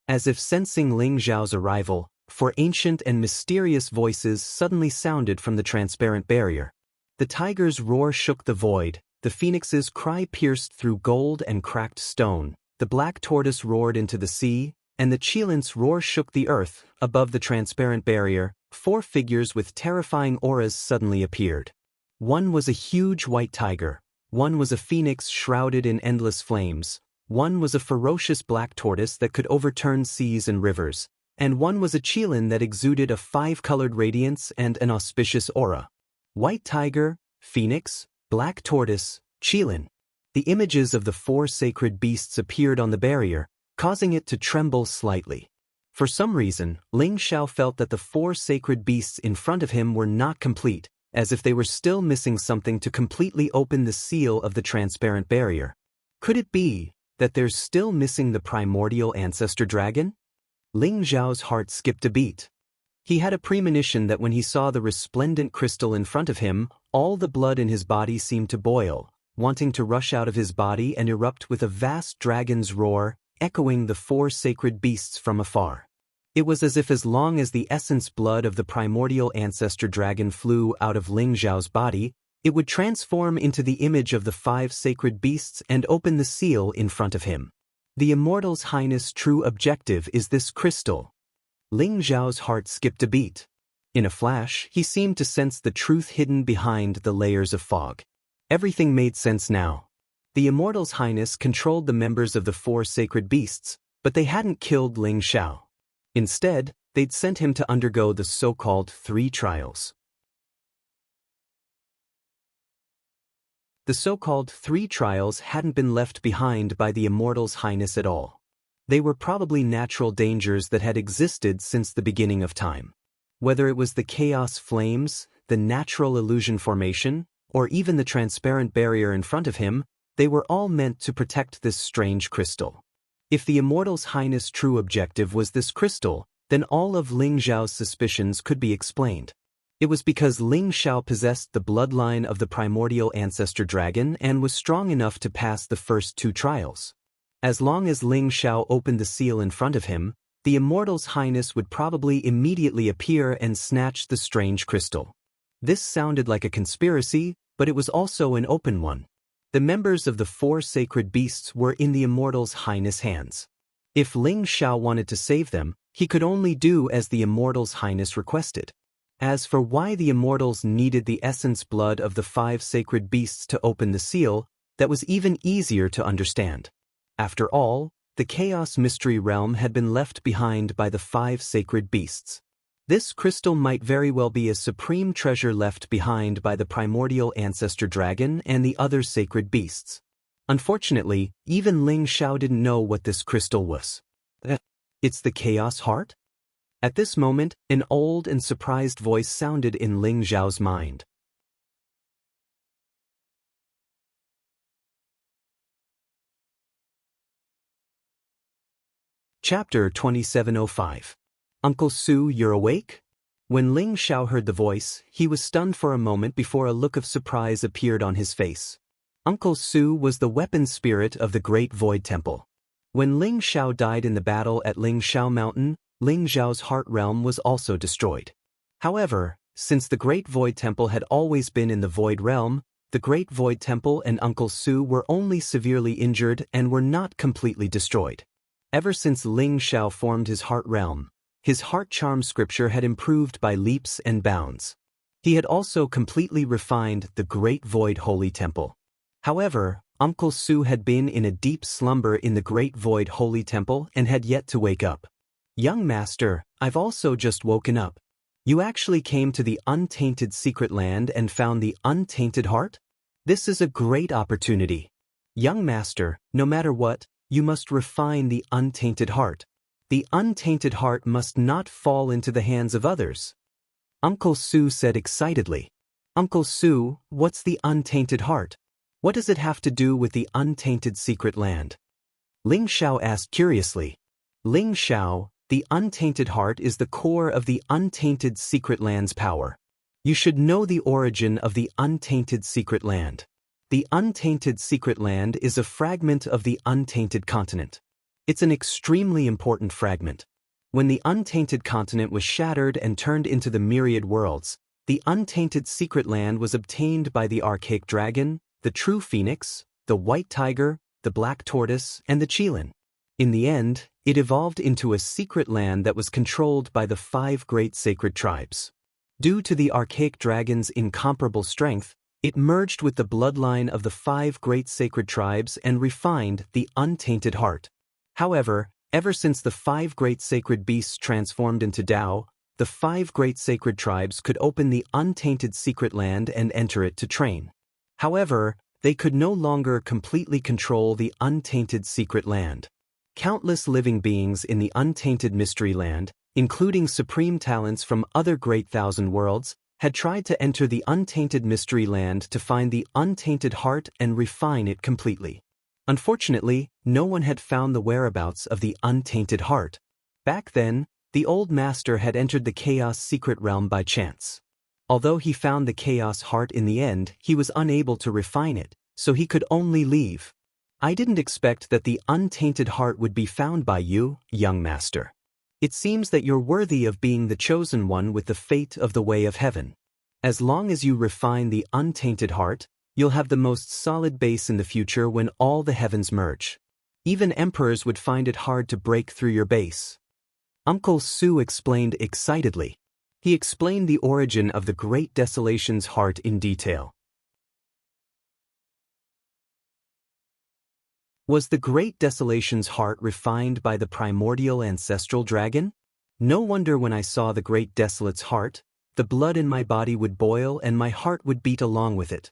Speaker 1: As if sensing Ling Zhao's arrival, four ancient and mysterious voices suddenly sounded from the transparent barrier. The tiger's roar shook the void, the phoenix's cry pierced through gold and cracked stone, the black tortoise roared into the sea, and the Qilint's roar shook the earth. Above the transparent barrier, four figures with terrifying auras suddenly appeared. One was a huge white tiger, one was a phoenix shrouded in endless flames, one was a ferocious black tortoise that could overturn seas and rivers, and one was a Qilin that exuded a five-colored radiance and an auspicious aura. White tiger, phoenix, black tortoise, Qilin. The images of the four sacred beasts appeared on the barrier, causing it to tremble slightly. For some reason, Ling Zhao felt that the four sacred beasts in front of him were not complete, as if they were still missing something to completely open the seal of the transparent barrier. Could it be that they're still missing the primordial ancestor dragon? Ling Zhao's heart skipped a beat. He had a premonition that when he saw the resplendent crystal in front of him, all the blood in his body seemed to boil, wanting to rush out of his body and erupt with a vast dragon's roar, echoing the four sacred beasts from afar. It was as if as long as the essence blood of the primordial ancestor dragon flew out of Ling Zhao's body, it would transform into the image of the five sacred beasts and open the seal in front of him. The Immortal's Highness' true objective is this crystal. Ling Zhao's heart skipped a beat. In a flash, he seemed to sense the truth hidden behind the layers of fog. Everything made sense now. The Immortal's Highness controlled the members of the four sacred beasts, but they hadn't killed Ling Zhao. Instead, they'd sent him to undergo the so-called 3 trials. The so-called 3 trials hadn't been left behind by the Immortal's Highness at all. They were probably natural dangers that had existed since the beginning of time. Whether it was the chaos flames, the natural illusion formation, or even the transparent barrier in front of him, they were all meant to protect this strange crystal. If the Immortal's Highness' true objective was this crystal, then all of Ling Zhao's suspicions could be explained. It was because Ling Zhao possessed the bloodline of the primordial ancestor dragon and was strong enough to pass the first 2 trials. As long as Ling Zhao opened the seal in front of him, the Immortal's Highness would probably immediately appear and snatch the strange crystal. This sounded like a conspiracy, but it was also an open one. The members of the 4 sacred beasts were in the Immortal's Highness' hands. If Ling Zhao wanted to save them, he could only do as the Immortal's Highness requested. As for why the Immortals needed the essence blood of the 5 sacred beasts to open the seal, that was even easier to understand. After all, the Chaos Mystery Realm had been left behind by the 5 sacred beasts. This crystal might very well be a supreme treasure left behind by the primordial ancestor dragon and the other sacred beasts. Unfortunately, even Ling Zhao didn't know what this crystal was. It's the Chaos Heart? At this moment, an old and surprised voice sounded in Ling Zhao's mind. Chapter 2705. Uncle Su, you're awake? When Ling Zhao heard the voice, he was stunned for a moment before a look of surprise appeared on his face. Uncle Su was the weapon spirit of the Great Void Temple. When Ling Zhao died in the battle at Ling Zhao Mountain, Ling Zhao's heart realm was also destroyed. However, since the Great Void Temple had always been in the Void Realm, the Great Void Temple and Uncle Su were only severely injured and were not completely destroyed. Ever since Ling Zhao formed his heart realm, his heart charm scripture had improved by leaps and bounds. He had also completely refined the Great Void Holy Temple. However, Uncle Su had been in a deep slumber in the Great Void Holy Temple and had yet to wake up. Young master, I've also just woken up. You actually came to the untainted secret land and found the untainted heart? This is a great opportunity. Young master, no matter what, you must refine the untainted heart. The untainted heart must not fall into the hands of others. Uncle Su said excitedly. Uncle Su, what's the untainted heart? What does it have to do with the untainted secret land? Ling Xiao asked curiously. Ling Xiao, the untainted heart is the core of the untainted secret land's power. You should know the origin of the untainted secret land. The untainted secret land is a fragment of the untainted continent. It's an extremely important fragment. When the untainted continent was shattered and turned into the myriad worlds, the untainted secret land was obtained by the archaic dragon, the true phoenix, the white tiger, the black tortoise, and the qilin. In the end, it evolved into a secret land that was controlled by the 5 great sacred tribes. Due to the archaic dragon's incomparable strength, it merged with the bloodline of the 5 great sacred tribes and refined the untainted heart. However, ever since the 5 great sacred beasts transformed into Tao, the 5 great sacred tribes could open the untainted secret land and enter it to train. However, they could no longer completely control the untainted secret land. Countless living beings in the untainted mystery land, including supreme talents from other great thousand worlds, had tried to enter the untainted mystery land to find the untainted heart and refine it completely. Unfortunately, no one had found the whereabouts of the untainted heart. Back then, the old master had entered the chaos secret realm by chance. Although he found the chaos heart in the end, he was unable to refine it, so he could only leave. I didn't expect that the untainted heart would be found by you, young master. It seems that you're worthy of being the chosen one with the fate of the way of heaven. As long as you refine the untainted heart, you'll have the most solid base in the future when all the heavens merge. Even emperors would find it hard to break through your base. Uncle Su explained excitedly. He explained the origin of the Great Desolation's heart in detail. Was the Great Desolation's heart refined by the primordial ancestral dragon? No wonder when I saw the Great Desolate's heart, the blood in my body would boil and my heart would beat along with it.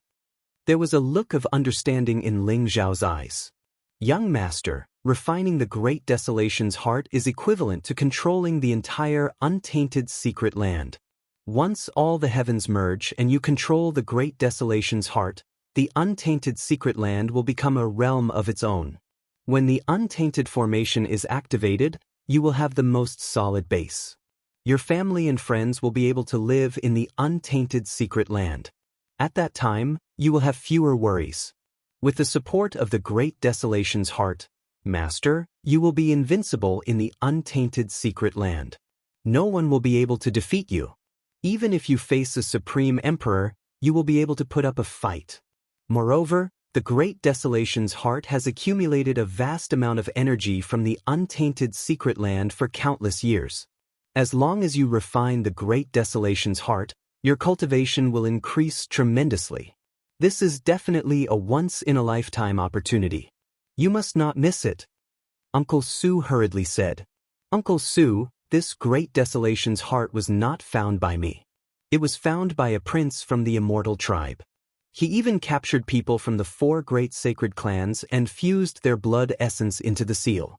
Speaker 1: There was a look of understanding in Ling Zhao's eyes. Young master, refining the Great Desolation's heart is equivalent to controlling the entire untainted secret land. Once all the heavens merge and you control the Great Desolation's heart, the untainted secret land will become a realm of its own. When the untainted formation is activated, you will have the most solid base. Your family and friends will be able to live in the untainted secret land. At that time, you will have fewer worries. With the support of the Great Desolation's heart, Master, you will be invincible in the untainted secret land. No one will be able to defeat you. Even if you face a supreme emperor, you will be able to put up a fight. Moreover, the Great Desolation's heart has accumulated a vast amount of energy from the untainted secret land for countless years. As long as you refine the Great Desolation's heart, your cultivation will increase tremendously. This is definitely a once-in-a-lifetime opportunity. You must not miss it. Uncle Su hurriedly said. Uncle Su, this Great Desolation's heart was not found by me. It was found by a prince from the immortal tribe. He even captured people from the 4 great sacred clans and fused their blood essence into the seal.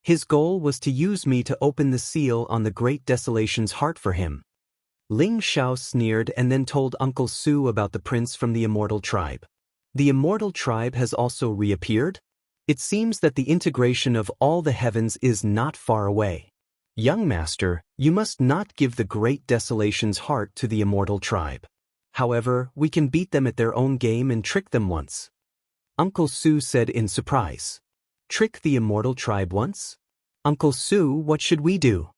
Speaker 1: His goal was to use me to open the seal on the Great Desolation's heart for him. Ling Xiao sneered and then told Uncle Su about the prince from the immortal tribe. The immortal tribe has also reappeared? It seems that the integration of all the heavens is not far away. Young master, you must not give the Great Desolation's heart to the immortal tribe. However, we can beat them at their own game and trick them once. Uncle Su said in surprise. Trick the immortal tribe once? Uncle Su, what should we do?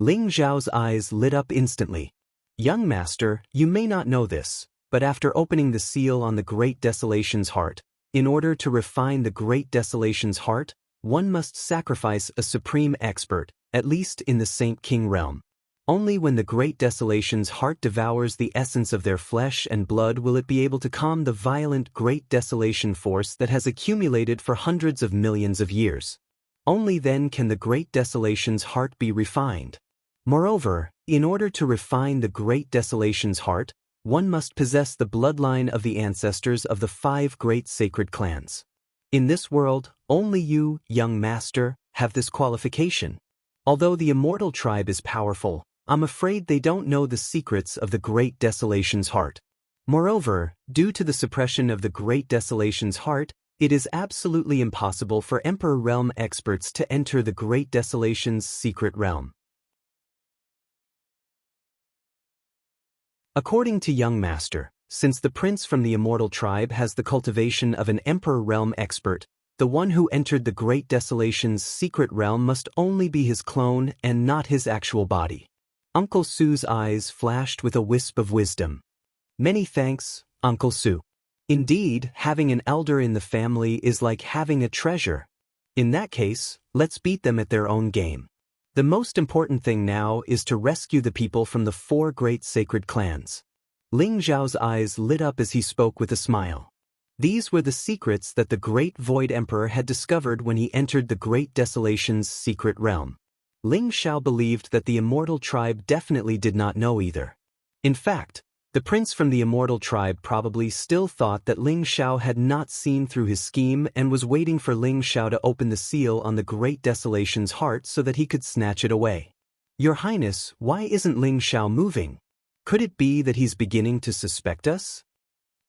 Speaker 1: Ling Zhao's eyes lit up instantly. Young master, you may not know this, but after opening the seal on the Great Desolation's heart, in order to refine the Great Desolation's heart, one must sacrifice a supreme expert, at least in the Saint King realm. Only when the Great Desolation's heart devours the essence of their flesh and blood will it be able to calm the violent Great Desolation force that has accumulated for hundreds of millions of years. Only then can the Great Desolation's heart be refined. Moreover, in order to refine the Great Desolation's heart, one must possess the bloodline of the ancestors of the 5 great sacred clans. In this world, only you, young master, have this qualification. Although the immortal tribe is powerful, I'm afraid they don't know the secrets of the Great Desolation's heart. Moreover, due to the suppression of the Great Desolation's heart, it is absolutely impossible for Emperor Realm experts to enter the Great Desolation's secret realm. According to Young Master, since the prince from the immortal tribe has the cultivation of an Emperor Realm expert, the one who entered the Great Desolation's secret realm must only be his clone and not his actual body. Uncle Su's eyes flashed with a wisp of wisdom. Many thanks, Uncle Su. Indeed, having an elder in the family is like having a treasure. In that case, let's beat them at their own game. The most important thing now is to rescue the people from the 4 great sacred clans. Ling Zhao's eyes lit up as he spoke with a smile. These were the secrets that the Great Void Emperor had discovered when he entered the Great Desolation's secret realm. Ling Zhao believed that the immortal tribe definitely did not know either. In fact, the prince from the immortal tribe probably still thought that Ling Zhao had not seen through his scheme and was waiting for Ling Zhao to open the seal on the Great Desolation's heart so that he could snatch it away. Your Highness, why isn't Ling Zhao moving? Could it be that he's beginning to suspect us?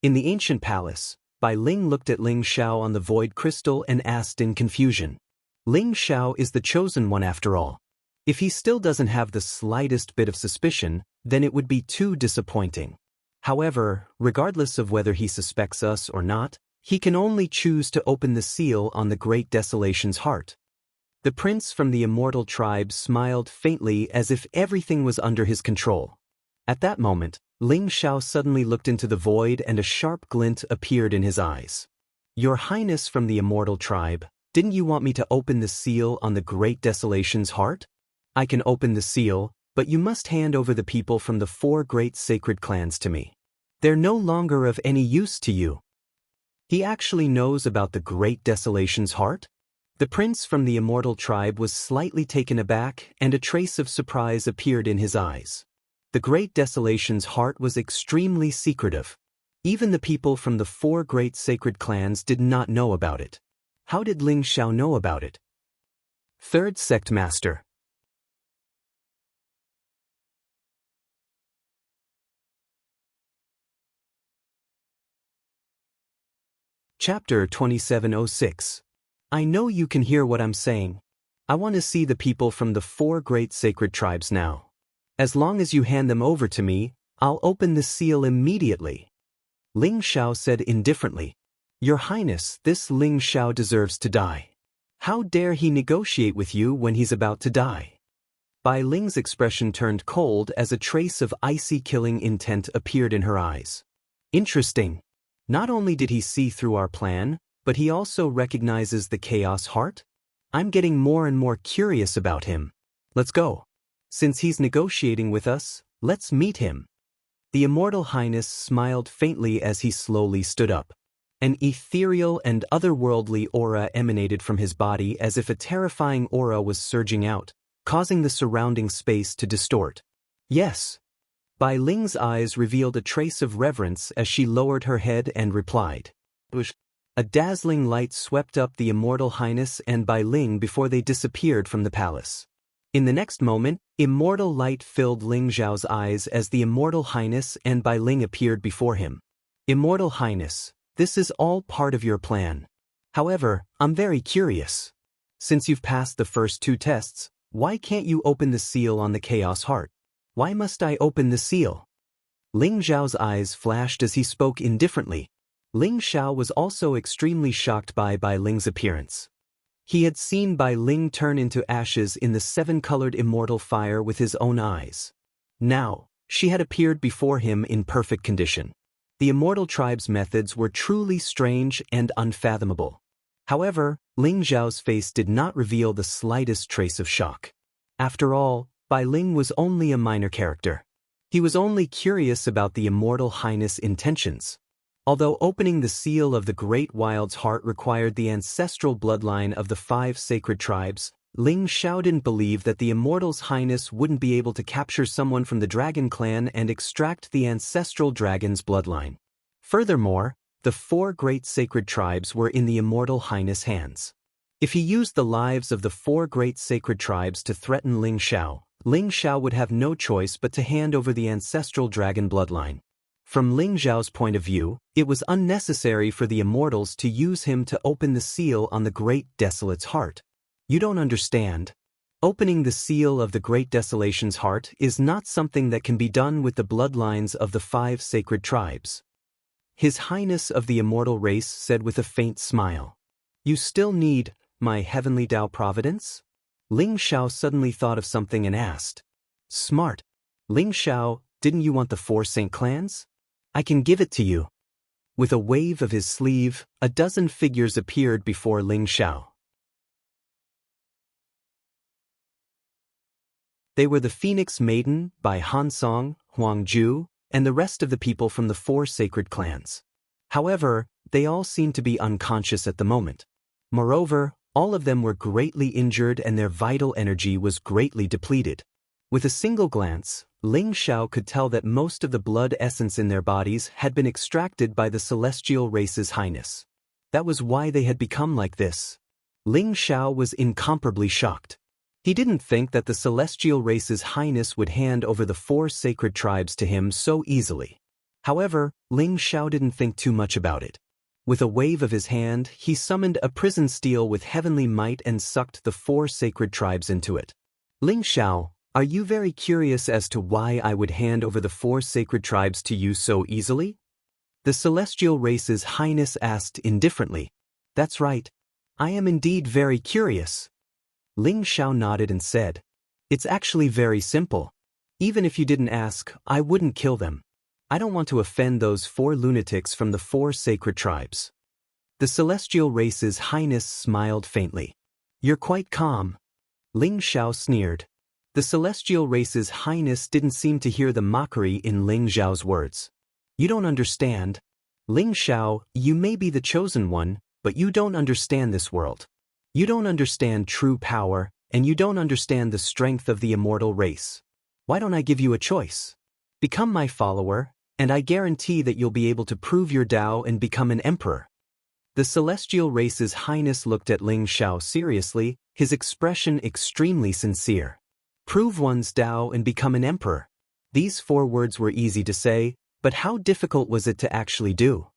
Speaker 1: In the ancient palace, Bai Ling looked at Ling Zhao on the void crystal and asked in confusion. Ling Zhao is the chosen one after all. If he still doesn't have the slightest bit of suspicion, then it would be too disappointing. However, regardless of whether he suspects us or not, he can only choose to open the seal on the Great Desolation's heart. The prince from the immortal tribe smiled faintly as if everything was under his control. At that moment, Ling Zhao suddenly looked into the void and a sharp glint appeared in his eyes. Your Highness from the immortal tribe, didn't you want me to open the seal on the Great Desolation's heart? I can open the seal, but you must hand over the people from the 4 great sacred clans to me. They're no longer of any use to you. He actually knows about the Great Desolation's heart? The prince from the immortal tribe was slightly taken aback and a trace of surprise appeared in his eyes. The Great Desolation's heart was extremely secretive. Even the people from the 4 great sacred clans did not know about it. How did Ling Zhao know about it? Third Sect Master. Chapter 2706. I know you can hear what I'm saying. I want to see the people from the 4 great sacred tribes now. As long as you hand them over to me, I'll open the seal immediately. Ling Zhao said indifferently. Your Highness, this Ling Zhao deserves to die. How dare he negotiate with you when he's about to die? Bai Ling's expression turned cold as a trace of icy killing intent appeared in her eyes. Interesting. Not only did he see through our plan, but he also recognizes the Chaos Heart? I'm getting more and more curious about him. Let's go. Since he's negotiating with us, let's meet him. The Immortal Highness smiled faintly as he slowly stood up. An ethereal and otherworldly aura emanated from his body as if a terrifying aura was surging out, causing the surrounding space to distort. Yes. Bai Ling's eyes revealed a trace of reverence as she lowered her head and replied. A dazzling light swept up the Immortal Highness and Bai Ling before they disappeared from the palace. In the next moment, immortal light filled Ling Zhao's eyes as the Immortal Highness and Bai Ling appeared before him. Immortal Highness, this is all part of your plan. However, I'm very curious. Since you've passed the first 2 tests, why can't you open the seal on the Chaos Heart? Why must I open the seal? Ling Zhao's eyes flashed as he spoke indifferently. Ling Zhao was also extremely shocked by Bai Ling's appearance. He had seen Bai Ling turn into ashes in the 7-colored immortal fire with his own eyes. Now, she had appeared before him in perfect condition. The immortal tribe's methods were truly strange and unfathomable. However, Ling Zhao's face did not reveal the slightest trace of shock. After all, Bai Ling was only a minor character. He was only curious about the Immortal Highness' intentions. Although opening the seal of the Great Wild's heart required the ancestral bloodline of the 5 sacred tribes, Ling Xiao didn't believe that the Immortal's Highness wouldn't be able to capture someone from the Dragon Clan and extract the ancestral dragon's bloodline. Furthermore, the 4 great sacred tribes were in the Immortal Highness' hands. If he used the lives of the 4 great sacred tribes to threaten Ling Xiao would have no choice but to hand over the ancestral dragon bloodline. From Ling Xiao's point of view, it was unnecessary for the Immortals to use him to open the seal on the Great Desolate's heart. You don't understand. Opening the seal of the Great Desolation's heart is not something that can be done with the bloodlines of the 5 sacred tribes. His Highness of the Immortal Race said with a faint smile. You still need my heavenly Tao Providence? Ling Xiao suddenly thought of something and asked. Smart. Ling Xiao, didn't you want the 4 Saint Clans? I can give it to you. With a wave of his sleeve, a dozen figures appeared before Ling Xiao. They were the Phoenix Maiden by Han Song, Huang Ju, and the rest of the people from the 4 sacred clans. However, they all seemed to be unconscious at the moment. Moreover, all of them were greatly injured and their vital energy was greatly depleted. With a single glance, Ling Xiao could tell that most of the blood essence in their bodies had been extracted by the celestial race's highness. That was why they had become like this. Ling Xiao was incomparably shocked. He didn't think that the celestial race's highness would hand over the 4 sacred tribes to him so easily. However, Ling Xiao didn't think too much about it. With a wave of his hand, he summoned a prison steel with heavenly might and sucked the 4 sacred tribes into it. Ling Xiao, are you very curious as to why I would hand over the 4 sacred tribes to you so easily? The celestial race's highness asked indifferently. That's right. I am indeed very curious. Ling Xiao nodded and said, It's actually very simple. Even if you didn't ask, I wouldn't kill them. I don't want to offend those 4 lunatics from the 4 sacred tribes. The celestial race's highness smiled faintly. You're quite calm. Ling Xiao sneered. The celestial race's highness didn't seem to hear the mockery in Ling Xiao's words. You don't understand. Ling Xiao, you may be the chosen one, but you don't understand this world. You don't understand true power, and you don't understand the strength of the immortal race. Why don't I give you a choice? Become my follower, and I guarantee that you'll be able to prove your Tao and become an emperor. The celestial race's highness looked at Ling Xiao seriously, his expression extremely sincere. Prove one's Tao and become an emperor. These 4 words were easy to say, but how difficult was it to actually do?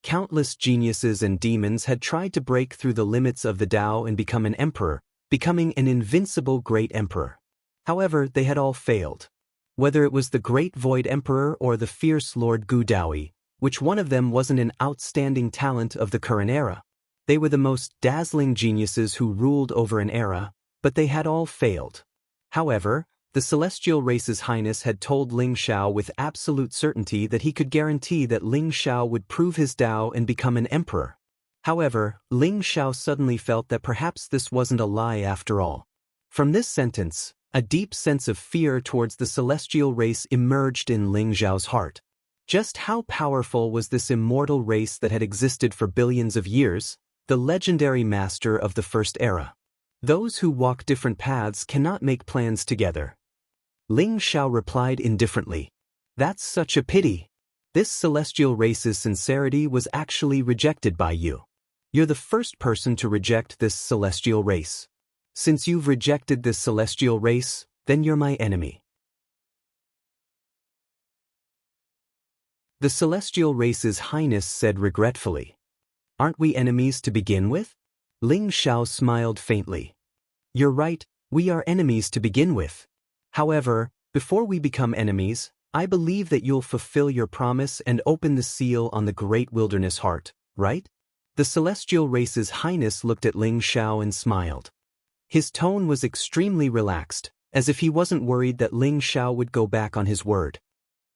Speaker 1: Countless geniuses and demons had tried to break through the limits of the Tao and become an emperor, becoming an invincible great emperor. However, they had all failed. Whether it was the great Void Emperor or the fierce Lord Gu Daoyi, which one of them wasn't an outstanding talent of the current era. They were the most dazzling geniuses who ruled over an era, but they had all failed. However, the celestial race's highness had told Ling Xiao with absolute certainty that he could guarantee that Ling Xiao would prove his Tao and become an emperor. However, Ling Xiao suddenly felt that perhaps this wasn't a lie after all. From this sentence, a deep sense of fear towards the celestial race emerged in Ling Xiao's heart. Just how powerful was this immortal race that had existed for billions of years, the legendary master of the first era? Those who walk different paths cannot make plans together. Ling Xiao replied indifferently. That's such a pity. This celestial race's sincerity was actually rejected by you. You're the first person to reject this celestial race. Since you've rejected this celestial race, then you're my enemy. The celestial race's highness said regretfully. Aren't we enemies to begin with? Ling Xiao smiled faintly. You're right, we are enemies to begin with. However, before we become enemies, I believe that you'll fulfill your promise and open the seal on the great wilderness heart, right? The celestial race's highness looked at Ling Xiao and smiled. His tone was extremely relaxed, as if he wasn't worried that Ling Xiao would go back on his word.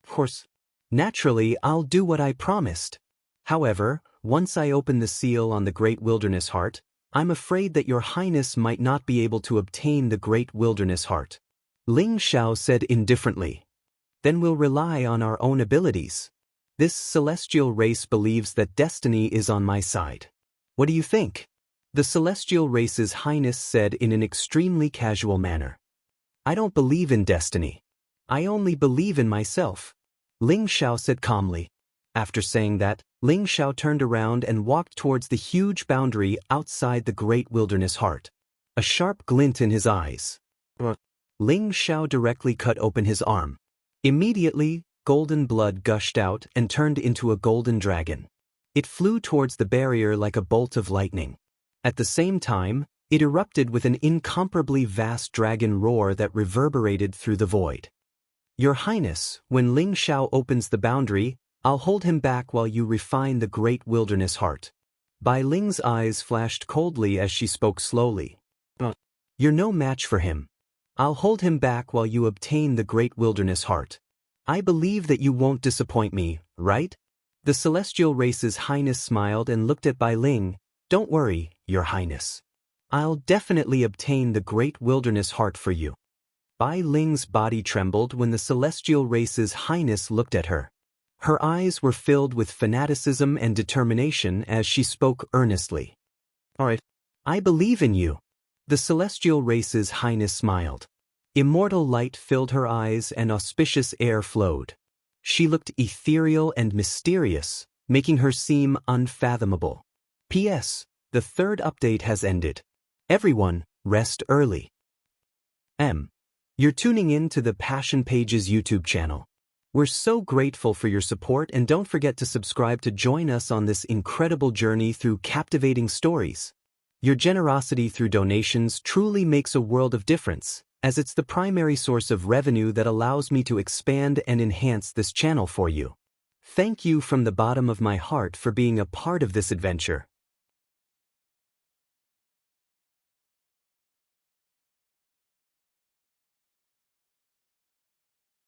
Speaker 1: Of course, naturally, I'll do what I promised. However, once I open the seal on the great wilderness heart, I'm afraid that your highness might not be able to obtain the great wilderness heart. Ling Xiao said indifferently. Then we'll rely on our own abilities. This celestial race believes that destiny is on my side. What do you think? The celestial race's highness said in an extremely casual manner. I don't believe in destiny. I only believe in myself. Ling Xiao said calmly. After saying that, Ling Xiao turned around and walked towards the huge boundary outside the great wilderness heart. A sharp glint in his eyes. Ling Xiao directly cut open his arm. Immediately, golden blood gushed out and turned into a golden dragon. It flew towards the barrier like a bolt of lightning. At the same time, it erupted with an incomparably vast dragon roar that reverberated through the void. Your Highness, when Ling Xiao opens the boundary, I'll hold him back while you refine the great wilderness heart. Bai Ling's eyes flashed coldly as she spoke slowly. You're no match for him. I'll hold him back while you obtain the great wilderness heart. I believe that you won't disappoint me, right? The celestial race's highness smiled and looked at Bai Ling. Don't worry, Your Highness. I'll definitely obtain the great wilderness heart for you. Bai Ling's body trembled when the celestial race's highness looked at her. Her eyes were filled with fanaticism and determination as she spoke earnestly. All right. I believe in you. The celestial race's highness smiled. Immortal light filled her eyes and auspicious air flowed. She looked ethereal and mysterious, making her seem unfathomable. P.S. The third update has ended. Everyone, rest early. You're tuning in to the Passion Pages YouTube channel. We're so grateful for your support, and don't forget to subscribe to join us on this incredible journey through captivating stories. Your generosity through donations truly makes a world of difference, as it's the primary source of revenue that allows me to expand and enhance this channel for you. Thank you from the bottom of my heart for being a part of this adventure,